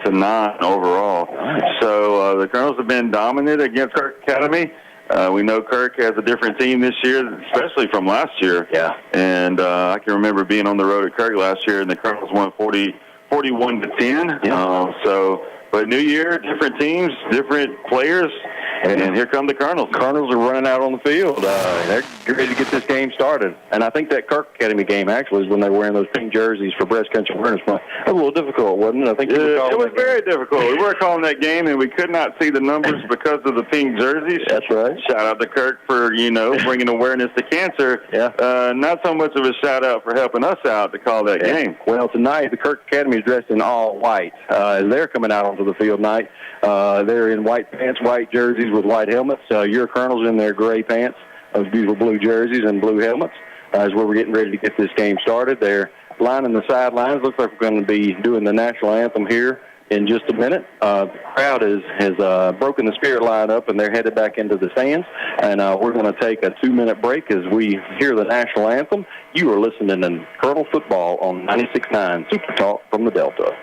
9 overall. So the Colonels have been dominant against Kirk Academy. We know Kirk has a different team this year, especially from last year. Yeah. And I can remember being on the road at Kirk last year, and the Colonels won 41-10. Yeah. But new year, different teams, different players, and here come the Colonels. Colonels are running out on the field. They're ready to get this game started. And I think that Kirk Academy game actually is when they were wearing those pink jerseys for breast country awareness month. That was a little difficult, wasn't it? I think it was very difficult. We were calling that game, and we could not see the numbers because of the pink jerseys. That's right. Shout out to Kirk for, bringing awareness to cancer. Yeah. Not so much of a shout out for helping us out to call that game. Well, tonight the Kirk Academy is dressed in all white. They're coming out onto the field tonight. They're in white pants, white jerseys with white helmets. Your Colonels in their gray pants, those beautiful blue jerseys and blue helmets, is where we're getting ready to get this game started. They're lining the sidelines. Looks like we're going to be doing the national anthem here in just a minute. The crowd has broken the spirit line up, and they're headed back into the stands. And we're going to take a 2-minute break as we hear the national anthem. You are listening to Colonel Football on 96.9 Super Talk from the Delta.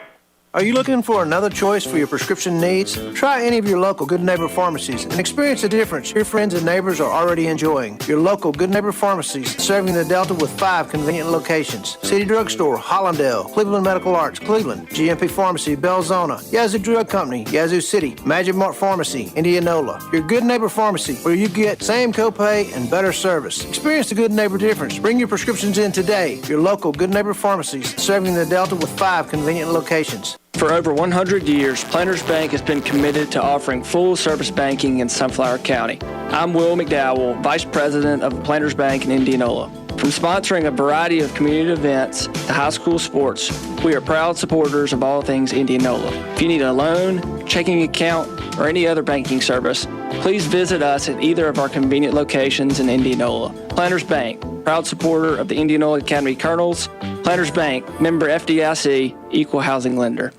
Are you looking for another choice for your prescription needs? Try any of your local Good Neighbor pharmacies and experience the difference your friends and neighbors are already enjoying. Your local Good Neighbor pharmacies serving the Delta with 5 convenient locations. City Drugstore, Hollandale, Cleveland Medical Arts, Cleveland, GMP Pharmacy, Belzona, Yazoo Drug Company, Yazoo City, Magic Mart Pharmacy, Indianola. Your Good Neighbor Pharmacy where you get same copay and better service. Experience the Good Neighbor difference. Bring your prescriptions in today. Your local Good Neighbor pharmacies serving the Delta with 5 convenient locations. For over 100 years, Planters Bank has been committed to offering full-service banking in Sunflower County. I'm Will McDowell, Vice President of Planters Bank in Indianola. From sponsoring a variety of community events to high school sports, we are proud supporters of all things Indianola. If you need a loan, checking account, or any other banking service, please visit us at either of our convenient locations in Indianola. Planters Bank, proud supporter of the Indianola Academy Colonels. Planters Bank, member FDIC, equal housing lender.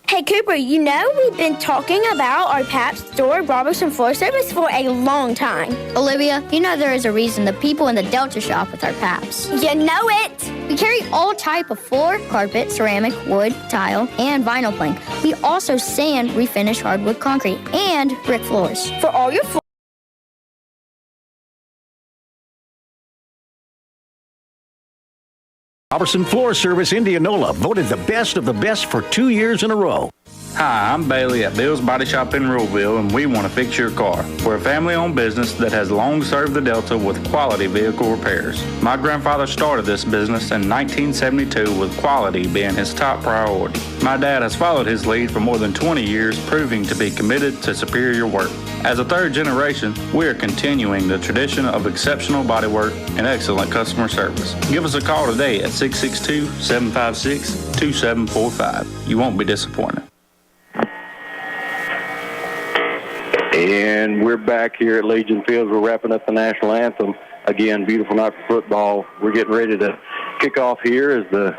Hey, Cooper, we've been talking about our Pabst Store Robertson floor service for a long time. Olivia, there is a reason the people in the Delta shop with our Pabst. You know it! We carry all type of floor, carpet, ceramic, wood, tile, and vinyl plank. We also sand, refinish hardwood concrete, and brick floors. For all your floors. Robertson Floor Service Indianola, voted the best of the best for 2 years in a row. Hi, I'm Bailey at Bill's Body Shop in Ruleville, and we want to fix your car. We're a family-owned business that has long served the Delta with quality vehicle repairs. My grandfather started this business in 1972 with quality being his top priority. My dad has followed his lead for more than 20 years, proving to be committed to superior work. As a third generation, we are continuing the tradition of exceptional bodywork and excellent customer service. Give us a call today at 662-756-2745. You won't be disappointed. And we're back here at Legion Field. We're wrapping up the national anthem. Again, beautiful night for football. We're getting ready to kick off here as the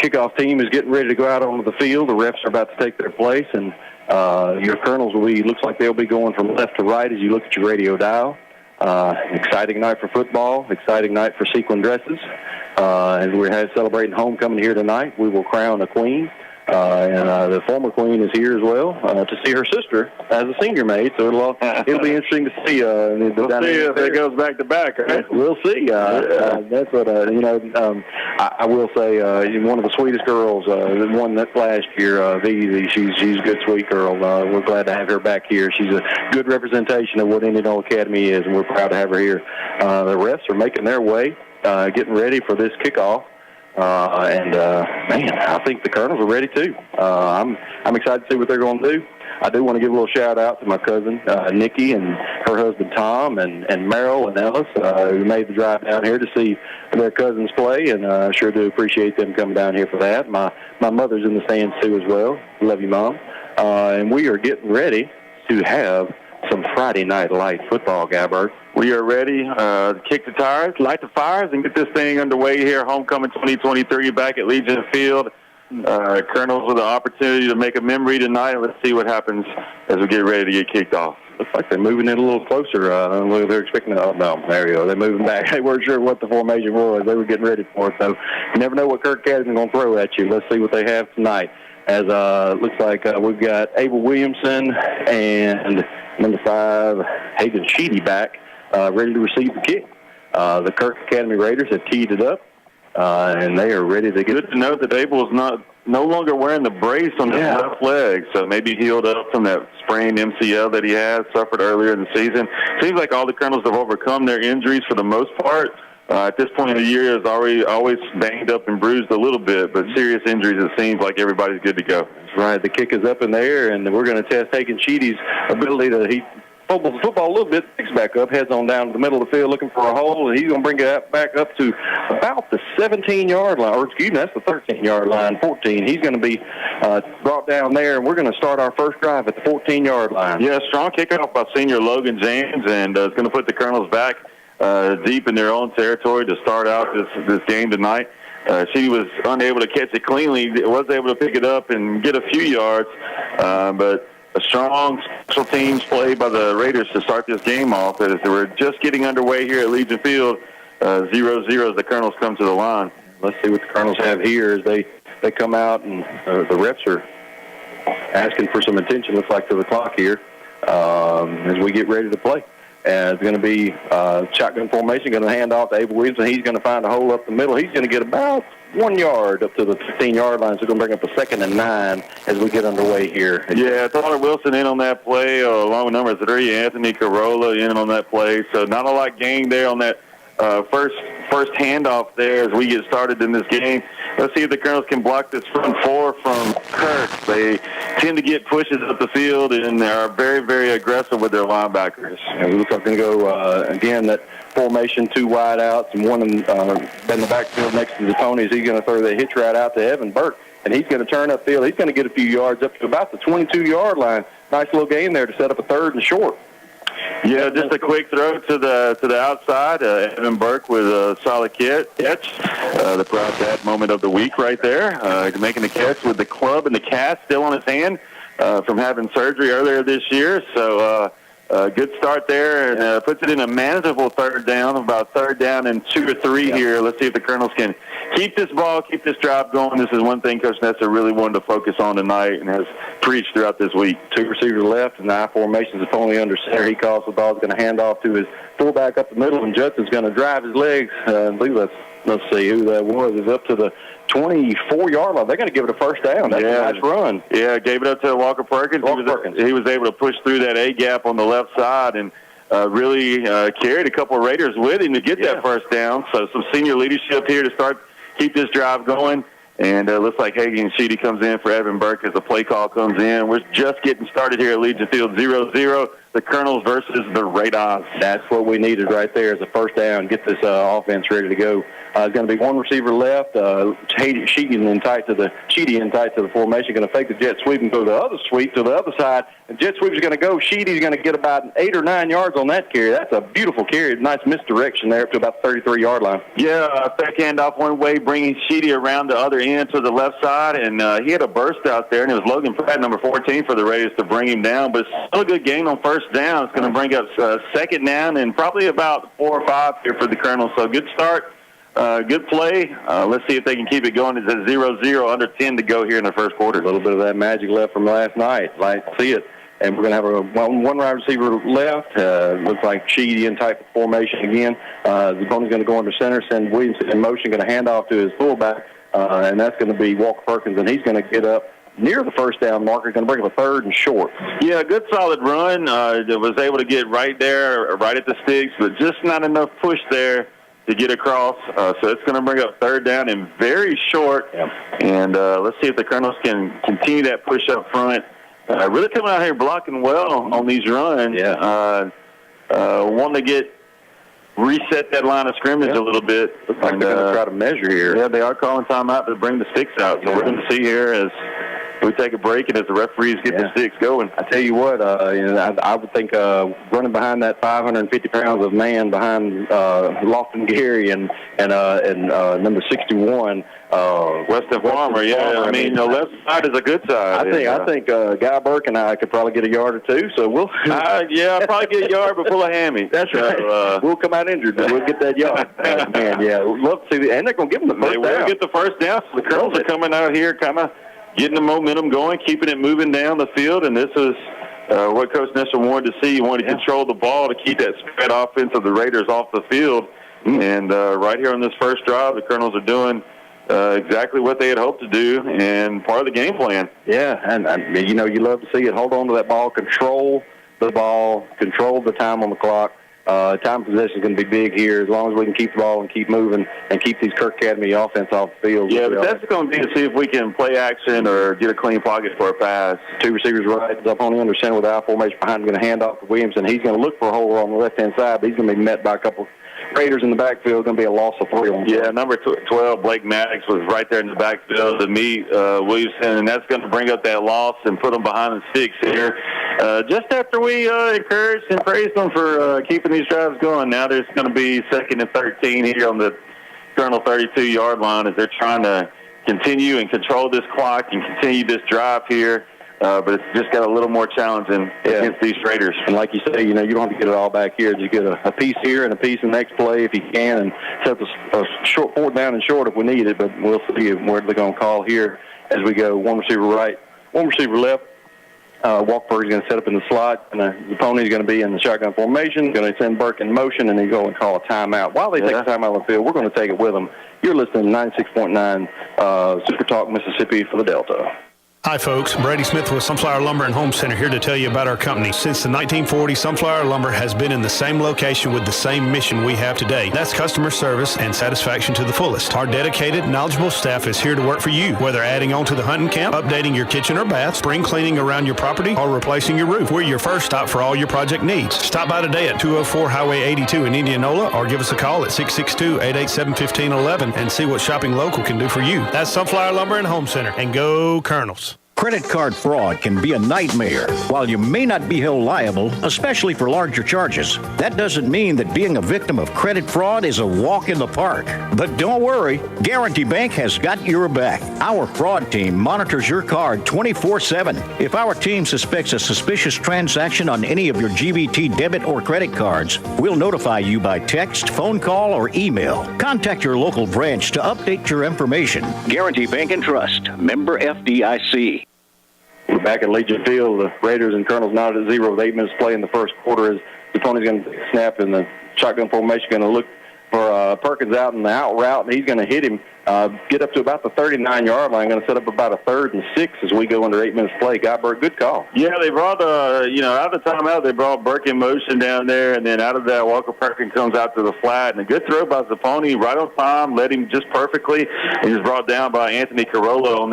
kickoff team is getting ready to go out onto the field. The refs are about to take their place, and your Colonels looks like they'll be going from left to right as you look at your radio dial. Exciting night for football, exciting night for sequin dresses. As we're celebrating homecoming here tonight, we will crown a queen. And the former queen is here as well to see her sister as a senior maid. So it'll be interesting to see. We'll see if it goes back to back. Right? We'll see. That's what I will say. One of the sweetest girls, the one that last year, Vivi. She's a good, sweet girl. We're glad to have her back here. She's a good representation of what Indianola Academy is, and we're proud to have her here. The refs are making their way, getting ready for this kickoff. Man, I think the Colonels are ready too. I'm excited to see what they're going to do. I do want to give a little shout out to my cousin Nikki and her husband Tom and Merrill and Ellis who made the drive down here to see their cousins play, and I sure do appreciate them coming down here for that. My mother's in the stands too as well. Love you, Mom. And we are getting ready to have some Friday night light football, Gabbert. We are ready to kick the tires, light the fires, and get this thing underway here, homecoming 2023 back at Legion Field. Colonels with the opportunity to make a memory tonight, and let's see what happens as we get ready to get kicked off. Looks like they're moving in a little closer. They're expecting no, there you go. They're moving back. They weren't sure what the formation was. They were getting ready for it, so you never know what Kirk Academy is going to throw at you. Let's see what they have tonight. as looks like we've got Abel Williamson and number 5, Hayden Sheedy back, ready to receive the kick. The Kirk Academy Raiders have teed it up, and they are ready to get Good to know that Abel is no longer wearing the brace on his left leg, so maybe healed up from that sprained MCL that he had suffered earlier in the season. Seems like all the Colonels have overcome their injuries for the most part. At this point in the year, is always banged up and bruised a little bit, but serious injuries, it seems like everybody's good to go. That's right. The kick is up in the air, and we're going to test Hagen Sheedy's ability to fumbles the football a little bit, picks back up, heads on down to the middle of the field looking for a hole, and he's going to bring it back up to about the 17-yard line, or excuse me, that's the 13-yard line, 14. He's going to be brought down there, and we're going to start our first drive at the 14-yard line. Yeah, strong kickoff by senior Logan James, and it's going to put the Colonels back deep in their own territory to start out this game tonight. She was unable to catch it cleanly, was able to pick it up and get a few yards, but a strong special teams play by the Raiders to start this game off as we're just getting underway here at Legion Field. 0-0 as the Colonels come to the line. Let's see what the Colonels have here as they come out, and the refs are asking for some attention, looks like, to the clock here as we get ready to play. It's going to be shotgun formation, going to hand off to Abel Williamson. He's going to find a hole up the middle. He's going to get about 1 yard up to the 15-yard line, so we're going to bring up a 2nd and 9 as we get underway here. Yeah, Tyler Wilson in on that play, along with number 3, Anthony Carolla in on that play. So not a lot gained there on that first handoff there as we get started in this game. Let's see if the Colonels can block this front 4 from Kirk. They tend to get pushes up the field, and they are very, very aggressive with their linebackers. And we look like going to go, again, that formation, 2 wide outs, and one in the backfield next to the Ponies. He's going to throw the hitch right out to Evan Burke, and he's going to turn upfield. He's going to get a few yards up to about the 22-yard line. Nice little gain there to set up a 3rd and short. Yeah, just a quick throw to the outside. Evan Burke with a solid catch. The proud dad moment of the week right there. Making the catch with the club and the cast still on his hand from having surgery earlier this year. So good start there, and puts it in a manageable 3rd down, about 3rd down and 2 or 3 here. Let's see if the Colonels can keep this ball, keep this drive going. This is one thing Coach Nestor really wanted to focus on tonight and has preached throughout this week. 2 receivers left, and the I formation is only under center. He calls the ball. He's going to hand off to his fullback up the middle, and Judson's going to drive his legs. I believe let's see who that was. It's up to the 24-yard line. They're going to give it a 1st down. That's a nice run. Yeah, gave it up to Walker Perkins. He was able to push through that A-gap on the left side and really carried a couple of Raiders with him to get that 1st down. So some senior leadership here to keep this drive going. And looks like Hagen Sheedy comes in for Evan Burke as the play call comes in. We're just getting started here at Legion Field, 0-0. The Colonels versus the Raiders. That's what we needed right there as a 1st down. Get this offense ready to go. There's going to be 1 receiver left. Sheedy in tight to the formation. Going to fake the jet sweep and go the other sweep to the other side. The jet sweep is going to go. Sheedy's going to get about 8 or 9 yards on that carry. That's a beautiful carry. Nice misdirection there up to about the 33-yard line. Yeah, fake handoff one way, bringing Sheedy around the other end to the left side. And he had a burst out there, and it was Logan Pratt, number 14, for the Raiders to bring him down. But still a good gain on 1st down. It's going to bring up 2nd down and probably about 4 or 5 here for the Colonels. So good start. Good play. Let's see if they can keep it going. It's at 0-0, under 10 to go here in the 1st quarter. A little bit of that magic left from last night. Like to see it. And we're going to have one wide receiver left. Looks like Sheedy in type of formation again. The opponent's going to go under center, send Williamson in motion, going to hand off to his fullback, and that's going to be Walker Perkins, and he's going to get up near the 1st down marker, going to bring up a 3rd and short. Yeah, good solid run. Was able to get right there, right at the sticks, but just not enough push there to get across. So it's going to bring up 3rd down and very short. Yep. And let's see if the Colonels can continue that push up front. Really coming out here blocking well on these runs. Yeah. Want to reset that line of scrimmage a little bit. Looks like they're going to try to measure here. Yeah, they are calling timeout to bring the sticks out. So we're going to see here as we take a break and as the referees get the sticks going. I tell you what, I would think running behind that 550 pounds of man behind Lofton Gary and number 61. Weston Farmer, I mean, the left side is a good side. I think Guy Burke and I could probably get a yard or 2, so we'll... I'll probably get a yard but full of hammy. That's right. We'll come out injured, but we'll get that yard. Man, yeah, we'd love to see and they're going to give them the 1st down. They will get the 1st down, so the Colonels are coming out here kind of getting the momentum going, keeping it moving down the field, and this is what Coach Nestor wanted to see. He wanted to control the ball to keep that spread offense of the Raiders off the field. And right here on this first drive, the Colonels are doing exactly what they had hoped to do and part of the game plan. Yeah, and you know, you love to see it. Hold on to that ball, control the ball, control the time on the clock. Time possession is going to be big here as long as we can keep the ball and keep moving and keep these Kirk Academy offense off the field. Yeah, but that's going to be to see if we can play action or get a clean pocket for a pass. Two receivers right, up on the under center with the I formation behind him, going to hand off to Williamson. He's going to look for a hole on the left-hand side, but he's going to be met by a couple Raiders in the backfield. Going to be a loss of 3 on. Yeah, number 12, Blake Maddox, was right there in the backfield to meet Williamson, and that's going to bring up that loss and put them behind the sticks here. Just after we encouraged and praised them for keeping these drives going, now there's going to be 2nd and 13 here on the Colonel 32-yard line as they're trying to continue and control this clock and continue this drive here. But it's just got a little more challenging against these Raiders. And like you say, you know, you don't have to get it all back here. You get a piece here and a piece in the next play if you can, and set a short 4th down and short if we need it. But we'll see where they're going to call here as we go. 1 receiver right, 1 receiver left. Walker is going to set up in the slot, and the pony's going to be in the shotgun formation, going to send Burke in motion, and he's going to call a timeout. While they take a timeout on the field, we're going to take it with them. You're listening to 96.9 Super Talk Mississippi for the Delta. Hi, folks. Brady Smith with Sunflower Lumber and Home Center here to tell you about our company. Since the 1940s, Sunflower Lumber has been in the same location with the same mission we have today. That's customer service and satisfaction to the fullest. Our dedicated, knowledgeable staff is here to work for you, whether adding on to the hunting camp, updating your kitchen or bath, spring cleaning around your property, or replacing your roof. We're your first stop for all your project needs. Stop by today at 204 Highway 82 in Indianola, or give us a call at 662-887-1511 and see what shopping local can do for you. That's Sunflower Lumber and Home Center, and go Colonels. Credit card fraud can be a nightmare. While you may not be held liable, especially for larger charges, that doesn't mean that being a victim of credit fraud is a walk in the park. But don't worry, Guarantee Bank has got your back. Our fraud team monitors your card 24/7. If our team suspects a suspicious transaction on any of your GBT debit or credit cards, we'll notify you by text, phone call, or email. Contact your local branch to update your information. Guarantee Bank and Trust, member FDIC. We're back at Legion Field. The Raiders and Colonels not at 0 with 8 minutes play in the first quarter. As the pony's going to snap in the shotgun formation, going to look for Perkins out in the out route, and he's going to hit him, get up to about the 39-yard line, going to set up about a 3rd and 6 as we go under 8 minutes play. Guyberg, good call. Yeah, they brought, out of the timeout, they brought Burke in motion down there, and then out of that, Walker Perkins comes out to the flat, and a good throw by Zapponi, right on time, led him just perfectly, and he was brought down by Anthony Carollo on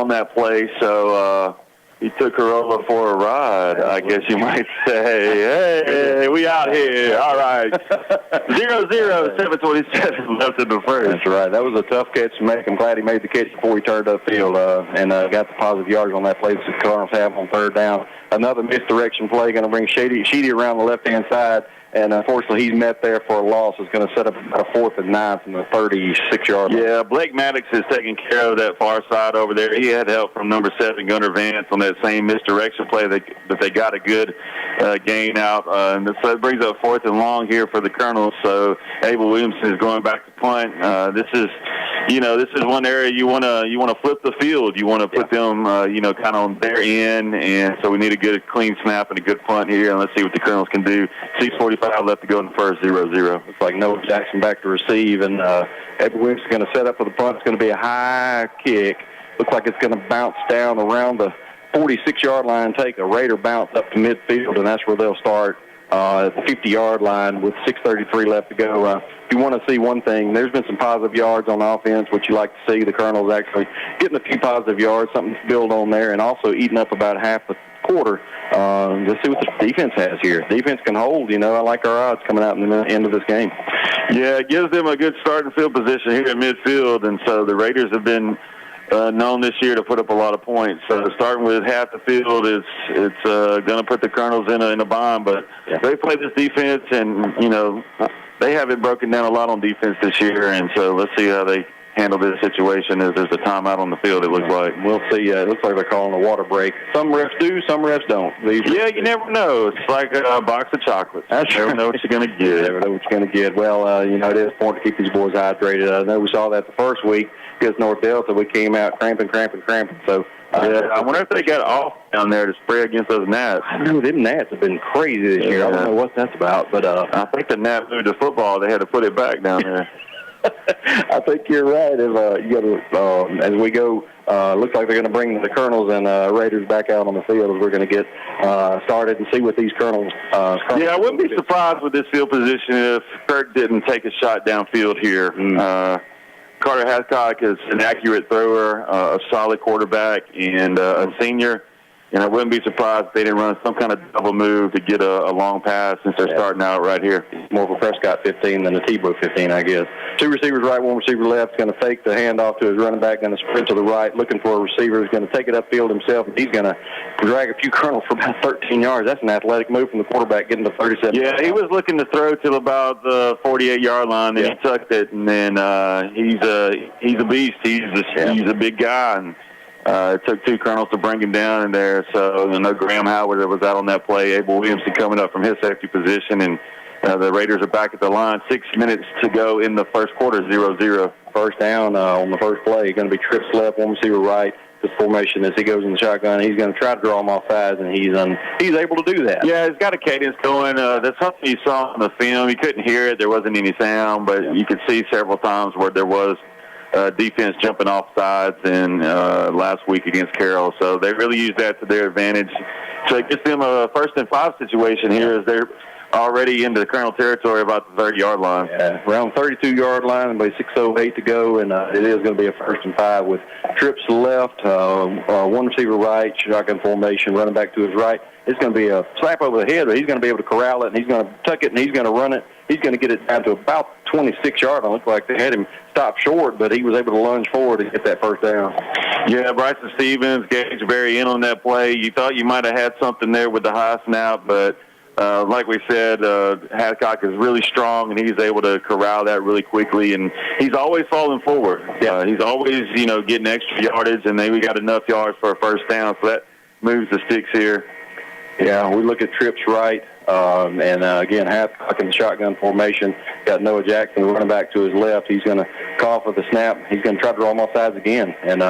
that play. So he took Corolla for a ride, I guess you might say. Hey, we out here. All right. 0-0, 7:27 left in the first. That's right. That was a tough catch to make. I'm glad he made the catch before he turned upfield and got the positive yards on that play that the Cardinals have on 3rd down. Another misdirection play going to bring Sheedy around the left-hand side. And unfortunately, he's met there for a loss. It's going to set up about a 4th and 9 from the 36-yard line. Yeah, Blake Maddox is taking care of that far side over there. He had help from number 7, Gunnar Vance, on that same misdirection play, but they got a good gain out. And so it brings up 4th and long here for the Colonels. So Abel Williamson is going back to punt. This is one area you want to flip the field. You want to put them, kind of on their end. And so we need a good, clean snap and a good punt here. And let's see what the Colonels can do. 6:45 left to go in the first, 0-0. Looks like Noah Jackson back to receive, and Edward Williams is going to set up for the punt. It's going to be a high kick. Looks like it's going to bounce down around the 46-yard line, take a Raider bounce up to midfield, and that's where they'll start at the 50-yard line with 6:33 left to go. If you want to see one thing, there's been some positive yards on offense, which you like to see. The Colonels actually getting a few positive yards, something to build on there, and also eating up about half the quarter. Let's see what the defense has here. Defense can hold. I like our odds coming out in the end of this game. Yeah, it gives them a good starting field position here at midfield, and so the Raiders have been known this year to put up a lot of points. So starting with half the field, it's going to put the Colonels in a bind. But they play this defense, and they haven't broken down a lot on defense this year, and so let's see how they handle this situation as there's a timeout on the field, it looks like. We'll see. It looks like they're calling a water break. Some refs do, some refs don't. Yeah, you never know. It's like a box of chocolates. You never know what you're going to get. You never know what you're going to get. Well, it is important to keep these boys hydrated. I know we saw that the first week against North Delta. We came out cramping. So, I wonder if they got off down there to spray against those gnats. I know them gnats have been crazy this year. I don't know what that's about, but I think the gnats moved to football. They had to put it back down there. I think you're right. If you got to, as we go, looks like they're going to bring the Colonels and Raiders back out on the field as we're going to get started and see what these Colonels. Yeah, I wouldn't be surprised with this field position if Kirk didn't take a shot downfield here. Carter Hascock is an accurate thrower, a solid quarterback, and a senior. And I wouldn't be surprised if they didn't run some kind of double move to get a long pass since they're starting out right here. More of a Prescott 15 than a Tebow 15, I guess. 2 receivers right, 1 receiver left. Going to fake the handoff to his running back, going to sprint to the right, looking for a receiver. He's going to take it upfield himself, and he's going to drag a few Colonels for about 13 yards. That's an athletic move from the quarterback, getting to 37. Yeah, he was looking to throw till about the 48-yard line, and he tucked it, and then he's a beast. He's a big guy, and it took 2 Colonels to bring him down in there. So I know Graham Howard was out on that play. Abel Williamson coming up from his safety position, and the Raiders are back at the line. 6 minutes to go in the first quarter, 0-0. First down on the first play. Going to be trips left, 1 receiver right. This formation as he goes in the shotgun, he's going to try to draw him off sides, and he's able to do that. Yeah, he's got a cadence going. That's something you saw on the film. You couldn't hear it. There wasn't any sound, but you could see several times where there was defense jumping off sides and last week against Carroll. So they really used that to their advantage. So it gets them a 1st and 5 situation here as they're already into the Colonel territory about the 30-yard line. Yeah, around 32-yard line, about 6:08 to go, and it is going to be a 1st and 5 with trips left, 1 receiver right, shotgun formation, running back to his right. It's going to be a slap over the head, but he's going to be able to corral it, and he's going to tuck it, and he's going to run it. He's going to get it down to about 26-yard. It looked like they had him stop short, but he was able to lunge forward and get that first down. Yeah, Bryson Stevens, Gage Berry in on that play. You thought you might have had something there with the high snap, but like we said, Hadcock is really strong, and he's able to corral that really quickly, and he's always falling forward. He's always, getting extra yardage, and then we got enough yards for a first down, so that moves the sticks here. Yeah, we look at trips right, and again, Hadcock in the shotgun formation. Got Noah Jackson running back to his left. He's going to cough with the snap. He's going to try to draw him off sides again, and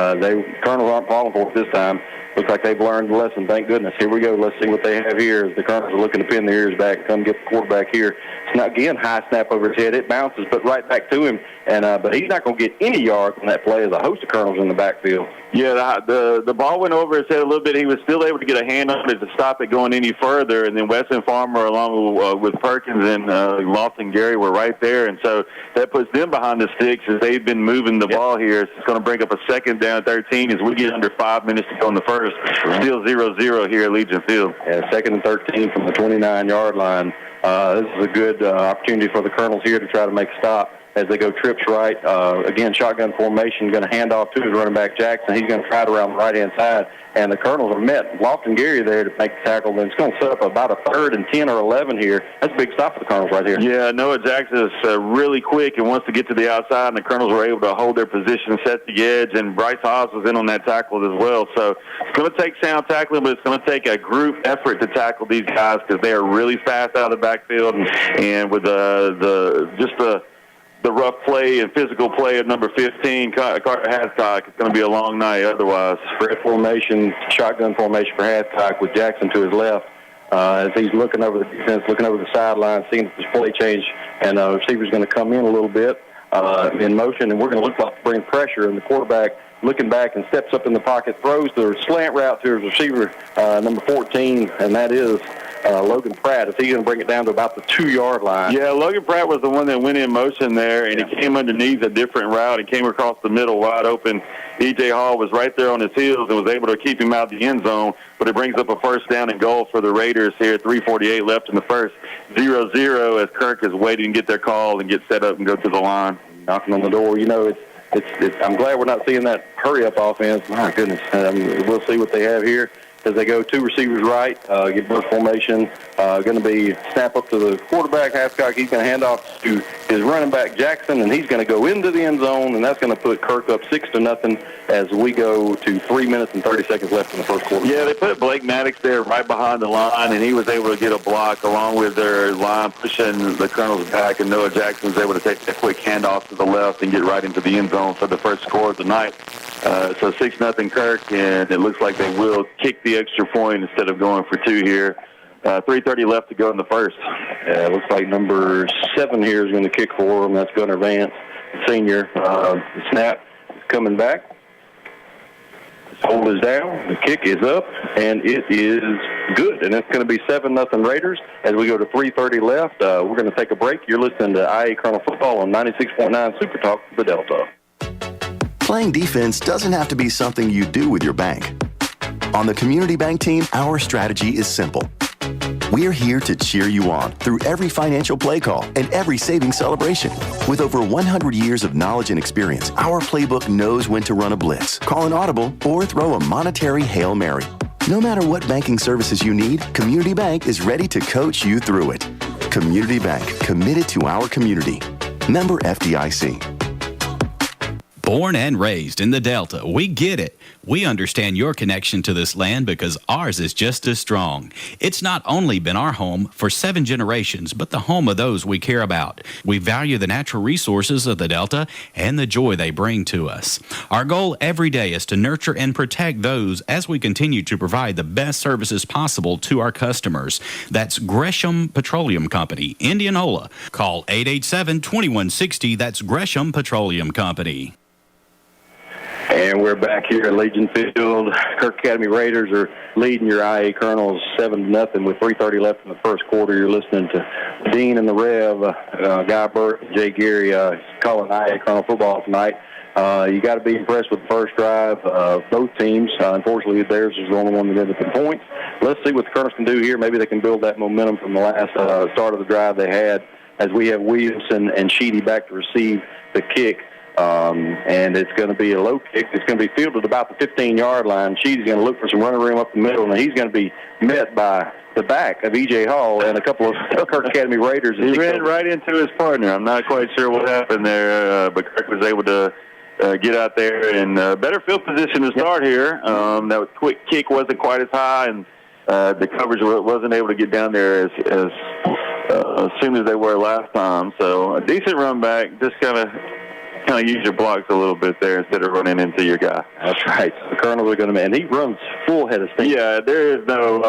Colonels aren't falling for it this time. Looks like they've learned the lesson. Thank goodness. Here we go. Let's see what they have here as the Colonels are looking to pin their ears back, come get the quarterback here. It's not, again, high snap over his head. It bounces, but right back to him. And but he's not going to get any yards on that play as a host of Colonels in the backfield. Yeah, the ball went over his head a little bit. He was still able to get a hand on it to stop it going any further. And then Weston Farmer, along with Perkins and Lofton Gary, were right there. And so that puts them behind the sticks as they've been moving the ball here. It's going to bring up a 2nd down 13 as we get under 5 minutes to go in the first. Still 0-0 here at Legion Field. Yeah, 2nd and 13 from the 29-yard line. This is a good opportunity for the Colonels here to try to make a stop as they go trips right. Again, shotgun formation, going to hand off to his running back, Jackson. He's going to try it around the right-hand side. And the Colonels have met Lofton Gary there to make the tackle. And it's going to set up about a 3rd and 10 or 11 here. That's a big stop for the Colonels right here. Yeah, Noah Jackson is really quick and wants to get to the outside, and the Colonels were able to hold their position, set the edge, and Bryce Haas was in on that tackle as well. So it's going to take sound tackling, but it's going to take a group effort to tackle these guys because they are really fast out of the backfield. And with the rough play and physical play of number 15, Carter Hadcock, it's going to be a long night otherwise. Spread formation, shotgun formation for Hadcock with Jackson to his left. As he's looking over the defense, looking over the sideline, seeing if this play change, and the receiver's going to come in a little bit in motion, and we're going to look like bring pressure, and the quarterback looking back and steps up in the pocket, throws the slant route to his receiver, number 14, and that is Logan Pratt. Is he going to bring it down to about the 2-yard line? Yeah, Logan Pratt was the one that went in motion there, and he came underneath a different route. He came across the middle wide open. E.J. Hall was right there on his heels and was able to keep him out of the end zone, but it brings up a 1st down and goal for the Raiders here, 3:48 left in the first, 0-0 as Kirk is waiting to get their call and get set up and go to the line. Knocking on the door. I'm glad we're not seeing that hurry-up offense. My goodness. We'll see what they have here as they go 2 receivers right, get burst formation. Going to be snap up to the quarterback, Hascock. He's going to hand off to is running back Jackson, and he's going to go into the end zone, and that's going to put Kirk up 6-0 as we go to 3 minutes and 30 seconds left in the first quarter. Yeah, they put Blake Maddox there right behind the line, and he was able to get a block along with their line pushing the Colonels back, and Noah Jackson was able to take a quick handoff to the left and get right into the end zone for the first score of the night. So 6-0 Kirk, and it looks like they will kick the extra point instead of going for 2 here. 3:30 left to go in the first. It looks like number 7 here is going to kick for them. That's Gunnar Vance, senior. Snap is coming back. Hold is down. The kick is up, and it is good. And it's going to be 7-0 Raiders as we go to 3:30 left. We're going to take a break. You're listening to IA Colonel Football on 96.9 Super Talk, the Delta. Playing defense doesn't have to be something you do with your bank. On the Community Bank team, our strategy is simple. We're here to cheer you on through every financial play call and every savings celebration. With over 100 years of knowledge and experience, our playbook knows when to run a blitz, call an audible, or throw a monetary Hail Mary. No matter what banking services you need, Community Bank is ready to coach you through it. Community Bank, committed to our community. Member FDIC. Born and raised in the Delta, we get it. We understand your connection to this land because ours is just as strong. It's not only been our home for 7 generations, but the home of those we care about. We value the natural resources of the Delta and the joy they bring to us. Our goal every day is to nurture and protect those as we continue to provide the best services possible to our customers. That's Gresham Petroleum Company, Indianola. Call 887-2160. That's Gresham Petroleum Company. And we're back here at Legion Field. Kirk Academy Raiders are leading your IA Colonels 7-0 with 3:30 left in the first quarter. You're listening to Dean and the Rev, Guy Burke, and Jay Geary calling IA Colonel football tonight. You got to be impressed with the first drive of both teams. Unfortunately, theirs is the only one that ended up in points. Let's see what the Colonels can do here. Maybe they can build that momentum from the last start of the drive they had, as we have Williamson and Sheedy back to receive the kick. And it's going to be a low kick. It's going to be fielded about the 15-yard line. Sheedy's going to look for some running room up the middle, and he's going to be met by the back of E.J. Hall and a couple of Kirk Academy Raiders. He ran right into his partner. I'm not quite sure what happened there, but Kirk was able to get out there in better field position to start here. That quick kick wasn't quite as high, and the coverage wasn't able to get down there as soon as they were last time. So a decent run back, just kind of use your blocks a little bit there instead of running into your guy. That's right. The Colonels are going to, and he runs full head of steam. Yeah, there is no,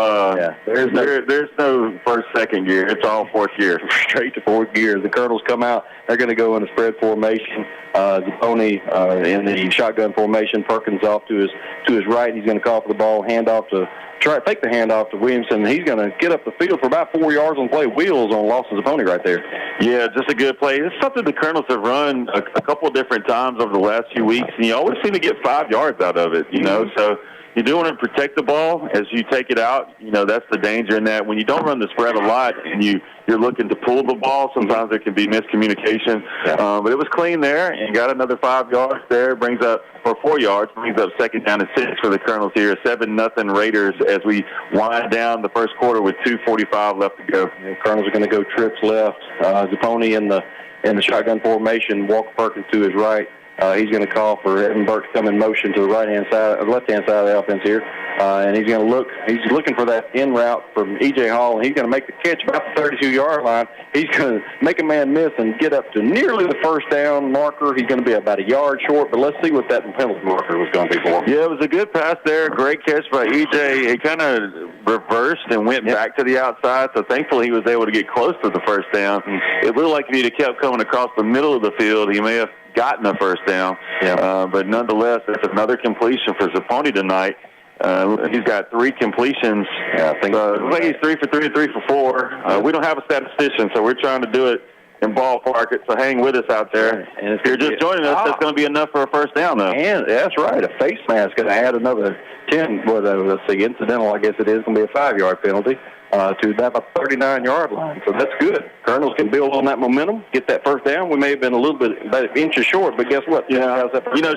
there's no first, second gear. It's all fourth gear, straight to fourth gear. The Colonels come out. They're going to go in a spread formation. Zapponi in the shotgun formation. Perkins off to his right. He's going to call for the ball. Take the handoff to Williamson. He's going to get up the field for about 4 yards on play. Wheels on Lawson's Zapponi right there. Yeah, just a good play. It's something the Colonels have run a couple of different times over the last few weeks, and you always seem to get 5 yards out of it, you know. So you do want to protect the ball as you take it out. You know, that's the danger in that. When you don't run the spread a lot and you're looking to pull the ball, sometimes there can be miscommunication. Yeah. But it was clean there and got another 5 yards there. Brings up, or 4 yards, brings up second down and 6 for the Colonels here. 7-0 Raiders as we wind down the first quarter with 2:45 left to go. The Colonels are going to go trips left. Zapponi in the shotgun formation. Walker Perkins to his right. He's going to call for Evan Burke to come in motion to the left-hand side of the offense here. And he's going to look. He's looking for that in route from E.J. Hall, and he's going to make the catch about the 32-yard line. He's going to make a man miss and get up to nearly the first down marker. He's going to be about a yard short, but let's see what that penalty marker was going to be for him. Yeah, it was a good pass there. Great catch by E.J. He kind of reversed and went back to the outside, so thankfully he was able to get close to the first down. It looked like if he'd have kept coming across the middle of the field, he may have gotten a first down. Yeah. But nonetheless, that's another completion for Zapponi tonight. He's got 3 completions. Yeah, I think he's 3 for 3 and 3 for 4. We don't have a statistician, so we're trying to do it in ballpark it. So hang with us out there. And if you're just joining us, that's going to be enough for a first down, though. And that's right. A face mask going to add another let's see, incidental, I guess it is, going to be a 5-yard penalty to that 39-yard line. So that's good. Colonels can build on that momentum, get that first down. We may have been a little bit about inches short, but guess what? Yeah,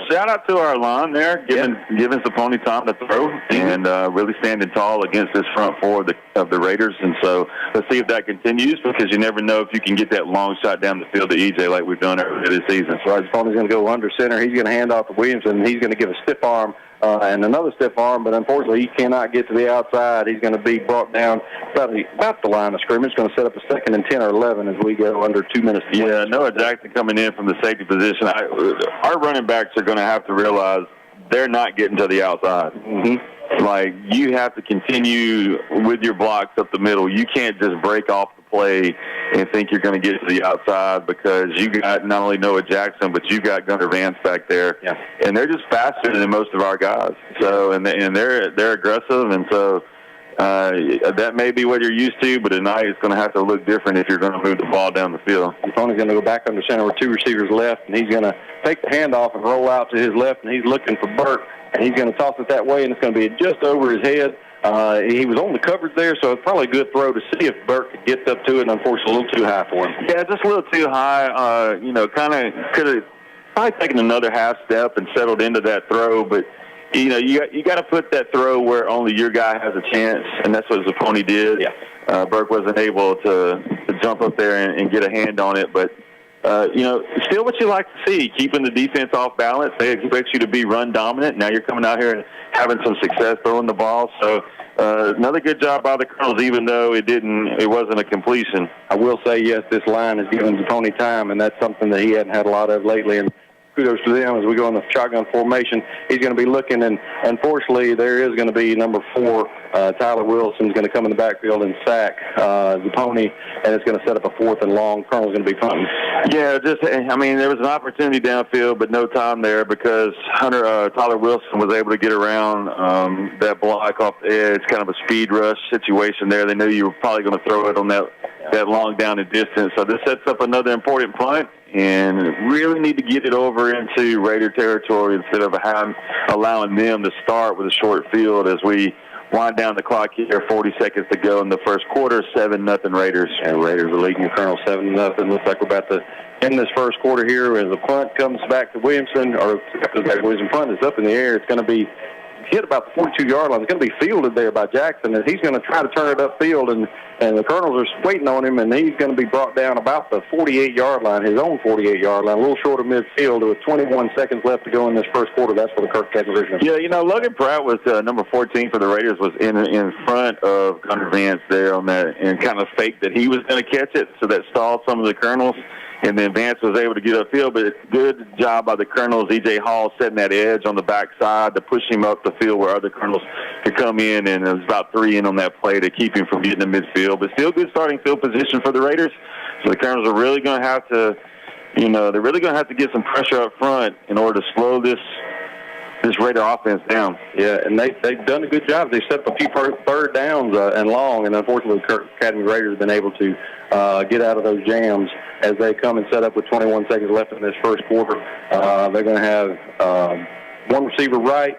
shout out to our line there, giving Saponi time to throw and really standing tall against this front four of the Raiders. And so let's see if that continues, because you never know if you can get that long shot down the field to EJ like we've done earlier this season. So Saponi's going to go under center. He's going to hand off to Williamson, and he's going to give a stiff arm and another stiff arm, but unfortunately he cannot get to the outside. He's going to be brought down about the line of scrimmage. Going to set up a 2nd and 10 or 11 as we go under 2 minutes. Yeah, Noah Jackson coming in from the safety position. Our running backs are going to have to realize they're not getting to the outside. Mm-hmm. Like, you have to continue with your blocks up the middle. You can't just break off the play and think you're going to get to the outside, because you got not only Noah Jackson, but you got Gunnar Vance back there. Yeah. And they're just faster than most of our guys. So, and they're aggressive, and so that may be what you're used to, but tonight it's going to have to look different if you're going to move the ball down the field. He's only going to go back under center with 2 receivers left, and he's going to take the handoff and roll out to his left, and he's looking for Burke, and he's going to toss it that way, and it's going to be just over his head. He was on the coverage there, so it's probably a good throw to see if Burke could get up to it, and unfortunately a little too high for him. Yeah, just a little too high. Kind of could have probably taken another half step and settled into that throw, but you got to put that throw where only your guy has a chance, and that's what Saponi did. Yeah. Burke wasn't able to jump up there and get a hand on it, but still what you like to see, keeping the defense off balance. They expect you to be run dominant. Now you're coming out here and having some success throwing the ball. So another good job by the Colonels, even though it wasn't a completion. I will say, yes, this line is giving Saponi time, and that's something that he hadn't had a lot of lately. And kudos to them as we go in the shotgun formation. He's going to be looking, and unfortunately there is going to be number 4, Tyler Wilson's going to come in the backfield and sack Saponi, and it's going to set up a 4th and long. Colonel's going to be punting. Yeah, there was an opportunity downfield, but no time there, because Tyler Wilson was able to get around that block off the edge, kind of a speed rush situation there. They knew you were probably going to throw it on that long down and distance. So this sets up another important punt, and really need to get it over into Raider territory instead of allowing them to start with a short field as we wind down the clock here. 40 seconds to go in the first quarter. 7-0 Raiders. And Raiders are leading the Colonel 7-0. Looks like we're about to end this first quarter here as the punt comes back to Williamson, or goes back to Williamson. Punt is up in the air. It's going to be hit about the 42-yard line. It's going to be fielded there by Jackson, and he's going to try to turn it upfield, and the Colonels are waiting on him, and he's going to be brought down about the 48-yard line, his own 48-yard line, a little short of midfield with 21 seconds left to go in this first quarter. That's for the Kirk Academy. Yeah, Logan Pratt was number 14 for the Raiders, was in front of Gunnar Vance there on that, and kind of faked that he was going to catch it, so that stalled some of the Colonels. And then Vance was able to get upfield, but good job by the Colonels. E.J. Hall setting that edge on the backside to push him up the field where other Colonels could come in, and it was about 3 in on that play to keep him from getting to midfield. But still good starting field position for the Raiders. So the Colonels are really going to have to, they're really going to have to get some pressure up front in order to slow this Raider offense down. Yeah, and they've done a good job. They set up a few third downs and long, and unfortunately the Kirk Academy Raiders have been able to get out of those jams as they come and set up with 21 seconds left in this first quarter. They're going to have 1 receiver right,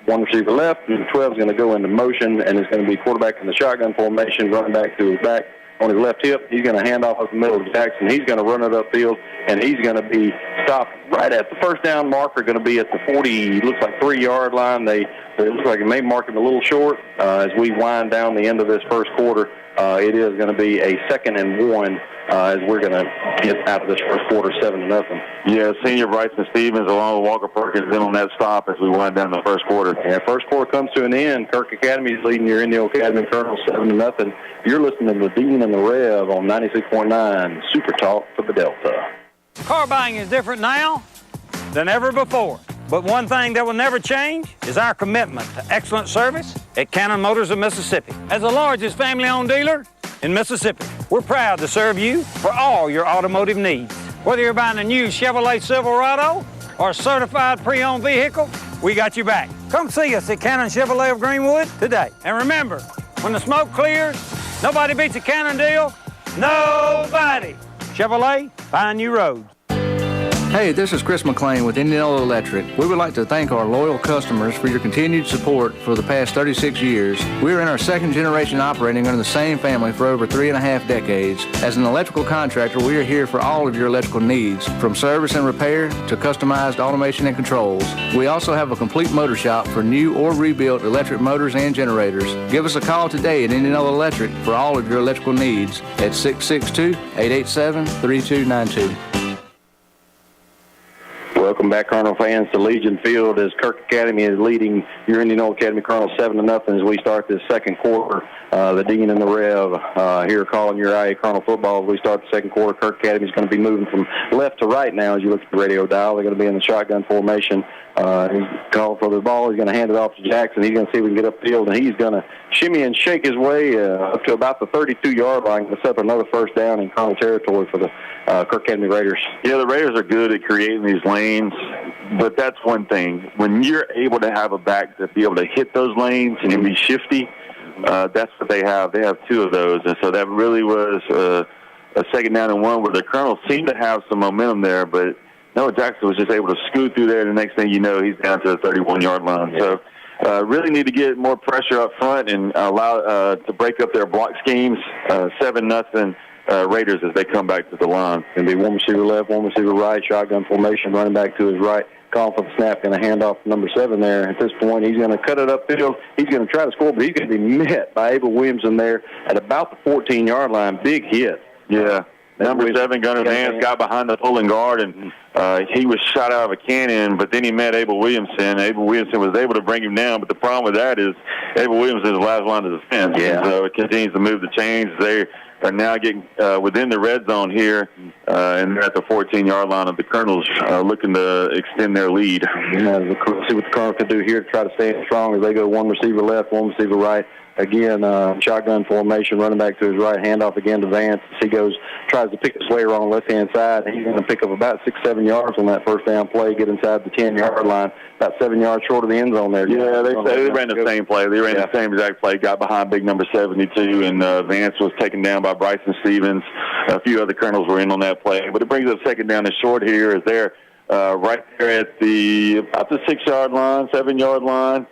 1 receiver left, and the 12 is going to go into motion, and it's going to be quarterback in the shotgun formation, running back to his back on his left hip. He's going to hand off up the middle to Jackson. He's going to run it upfield, and he's going to be stopped right at the first down marker, going to be at the 40, looks like 3-yard line. It looks like it may mark him a little short as we wind down the end of this first quarter. It is going to be a 2nd and 1 as we're going to get out of this first quarter 7-0. Yeah, senior Bryson Stevens along with Walker Perkins in on that stop as we wind down the first quarter. Yeah, first quarter comes to an end. Kirk Academy is leading your Indianola Academy Colonels 7-0. You're listening to the Dean and the Rev on 96.9 Super Talk for the Delta. Car buying is different now than ever before. But one thing that will never change is our commitment to excellent service at Canton Motors of Mississippi. As the largest family-owned dealer in Mississippi, we're proud to serve you for all your automotive needs. Whether you're buying a new Chevrolet Silverado or a certified pre-owned vehicle, we got you back. Come see us at Canton Chevrolet of Greenwood today. And remember, when the smoke clears, nobody beats a Canton deal. Nobody. Chevrolet, find new roads. Hey, this is Chris McLean with Indianola Electric. We would like to thank our loyal customers for your continued support for the past 36 years. We are in our second generation operating under the same family for over 3.5 decades. As an electrical contractor, we are here for all of your electrical needs, from service and repair to customized automation and controls. We also have a complete motor shop for new or rebuilt electric motors and generators. Give us a call today at Indianola Electric for all of your electrical needs at 662-887-3292. Welcome back, Colonel fans, to Legion Field as Kirk Academy is leading your Indianola Academy Colonel 7-0 as we start this second quarter. The Dean and the Rev here calling your IA Colonel football as we start the second quarter. Kirk Academy is going to be moving from left to right now as you look at the radio dial. They're going to be in the shotgun formation. He's calling for the ball. He's going to hand it off to Jackson. He's going to see if we can get upfield, and he's going to shimmy and shake his way up to about the 32-yard line to set up another first down in Colonel territory for the Kirk Academy Raiders. Yeah, the Raiders are good at creating these lanes, but that's one thing. When you're able to have a back to be able to hit those lanes and be shifty, that's what they have. They have two of those, and so that really was a second down and one where the Colonel seemed to have some momentum there, but Noah Jackson was just able to scoot through there, and the next thing you know, he's down to the 31-yard line. So really need to get more pressure up front and allow to break up their block schemes. 7-0 Raiders as they come back to the line. Going to be one receiver left, one receiver right, shotgun formation, running back to his right. Calling for the snap, going to hand off to number 7 there. At this point, he's going to cut it upfield. He's going to try to score, but he's going to be met by Abel Williamson there at about the 14-yard line. Big hit. Yeah. Number 7, Gunner Vance, got behind the pulling guard, and he was shot out of a cannon, but then he met Abel Williamson. Abel Williamson was able to bring him down, but the problem with that is Abel Williamson is the last line of defense. Yeah. So it continues to move the chains. They are now getting within the red zone here, and they're at the 14-yard line of the Colonels looking to extend their lead. Yeah, we'll see what the Colonel can do here to try to stand strong as they go one receiver left, one receiver right. Again, shotgun formation, running back to his right, handoff again to Vance. He tries to pick his way around the left-hand side. He's going to pick up about 6-7 yards on that first down play, get inside the 10-yard line, about 7 yards short of the end zone there. Yeah, they ran the same play. They ran the same exact play, got behind big number 72, and Vance was taken down by Bryson Stevens. A few other Colonels were in on that play. But it brings up second down and short here as they're right there at about the 6-yard line, 7-yard line.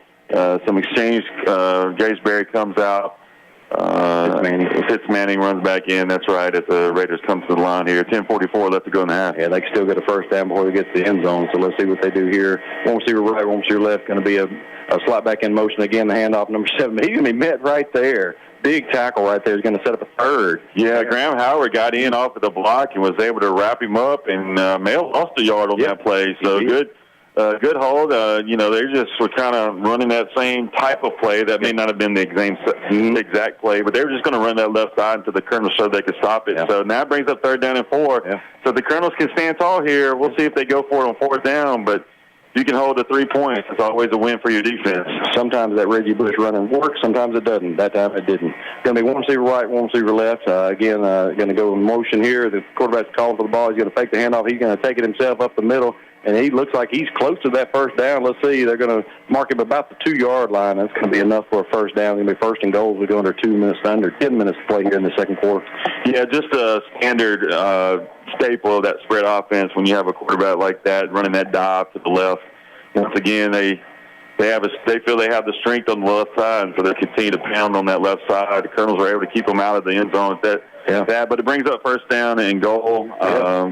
Some exchange. Gaysbury comes out. Fitzmanning runs back in. That's right. As the Raiders come to the line here. 10:44 left to go in the half. Yeah, they can still get a first down before they get to the end zone. So let's see what they do here. One receiver right, one receiver left. Going to be a slot back in motion again. The handoff, number 7. He's going to be met right there. Big tackle right there. He's going to set up a third. Yeah, Graham Howard got in off of the block and was able to wrap him up, and Mail lost a yard on that play. So good. Good hold. They just were kind of running that same type of play. That may not have been the exact play, but they were just going to run that left side to the Colonels so they could stop it. Yeah. So now it brings up 3rd down and 4. Yeah. So the Colonels can stand tall here. We'll see if they go for it on 4th down, but you can hold the 3 points. It's always a win for your defense. Sometimes that Reggie Bush running works. Sometimes it doesn't. That time it didn't. Going to be one receiver right, one receiver left. Again, going to go in motion here. The quarterback's calling for the ball. He's going to fake the handoff. He's going to take it himself up the middle. And he looks like he's close to that first down. Let's see. They're going to mark him about the 2-yard line. That's going to be enough for a first down. It's going to be 1st and goal. We go under 2 minutes, under 10 minutes to play here in the second quarter. Yeah, just a standard staple of that spread offense when you have a quarterback like that running that dive to the left. Once again, they feel they have the strength on the left side, and so they continue to pound on that left side. The Colonels are able to keep them out of the end zone at that. But it brings up 1st down and goal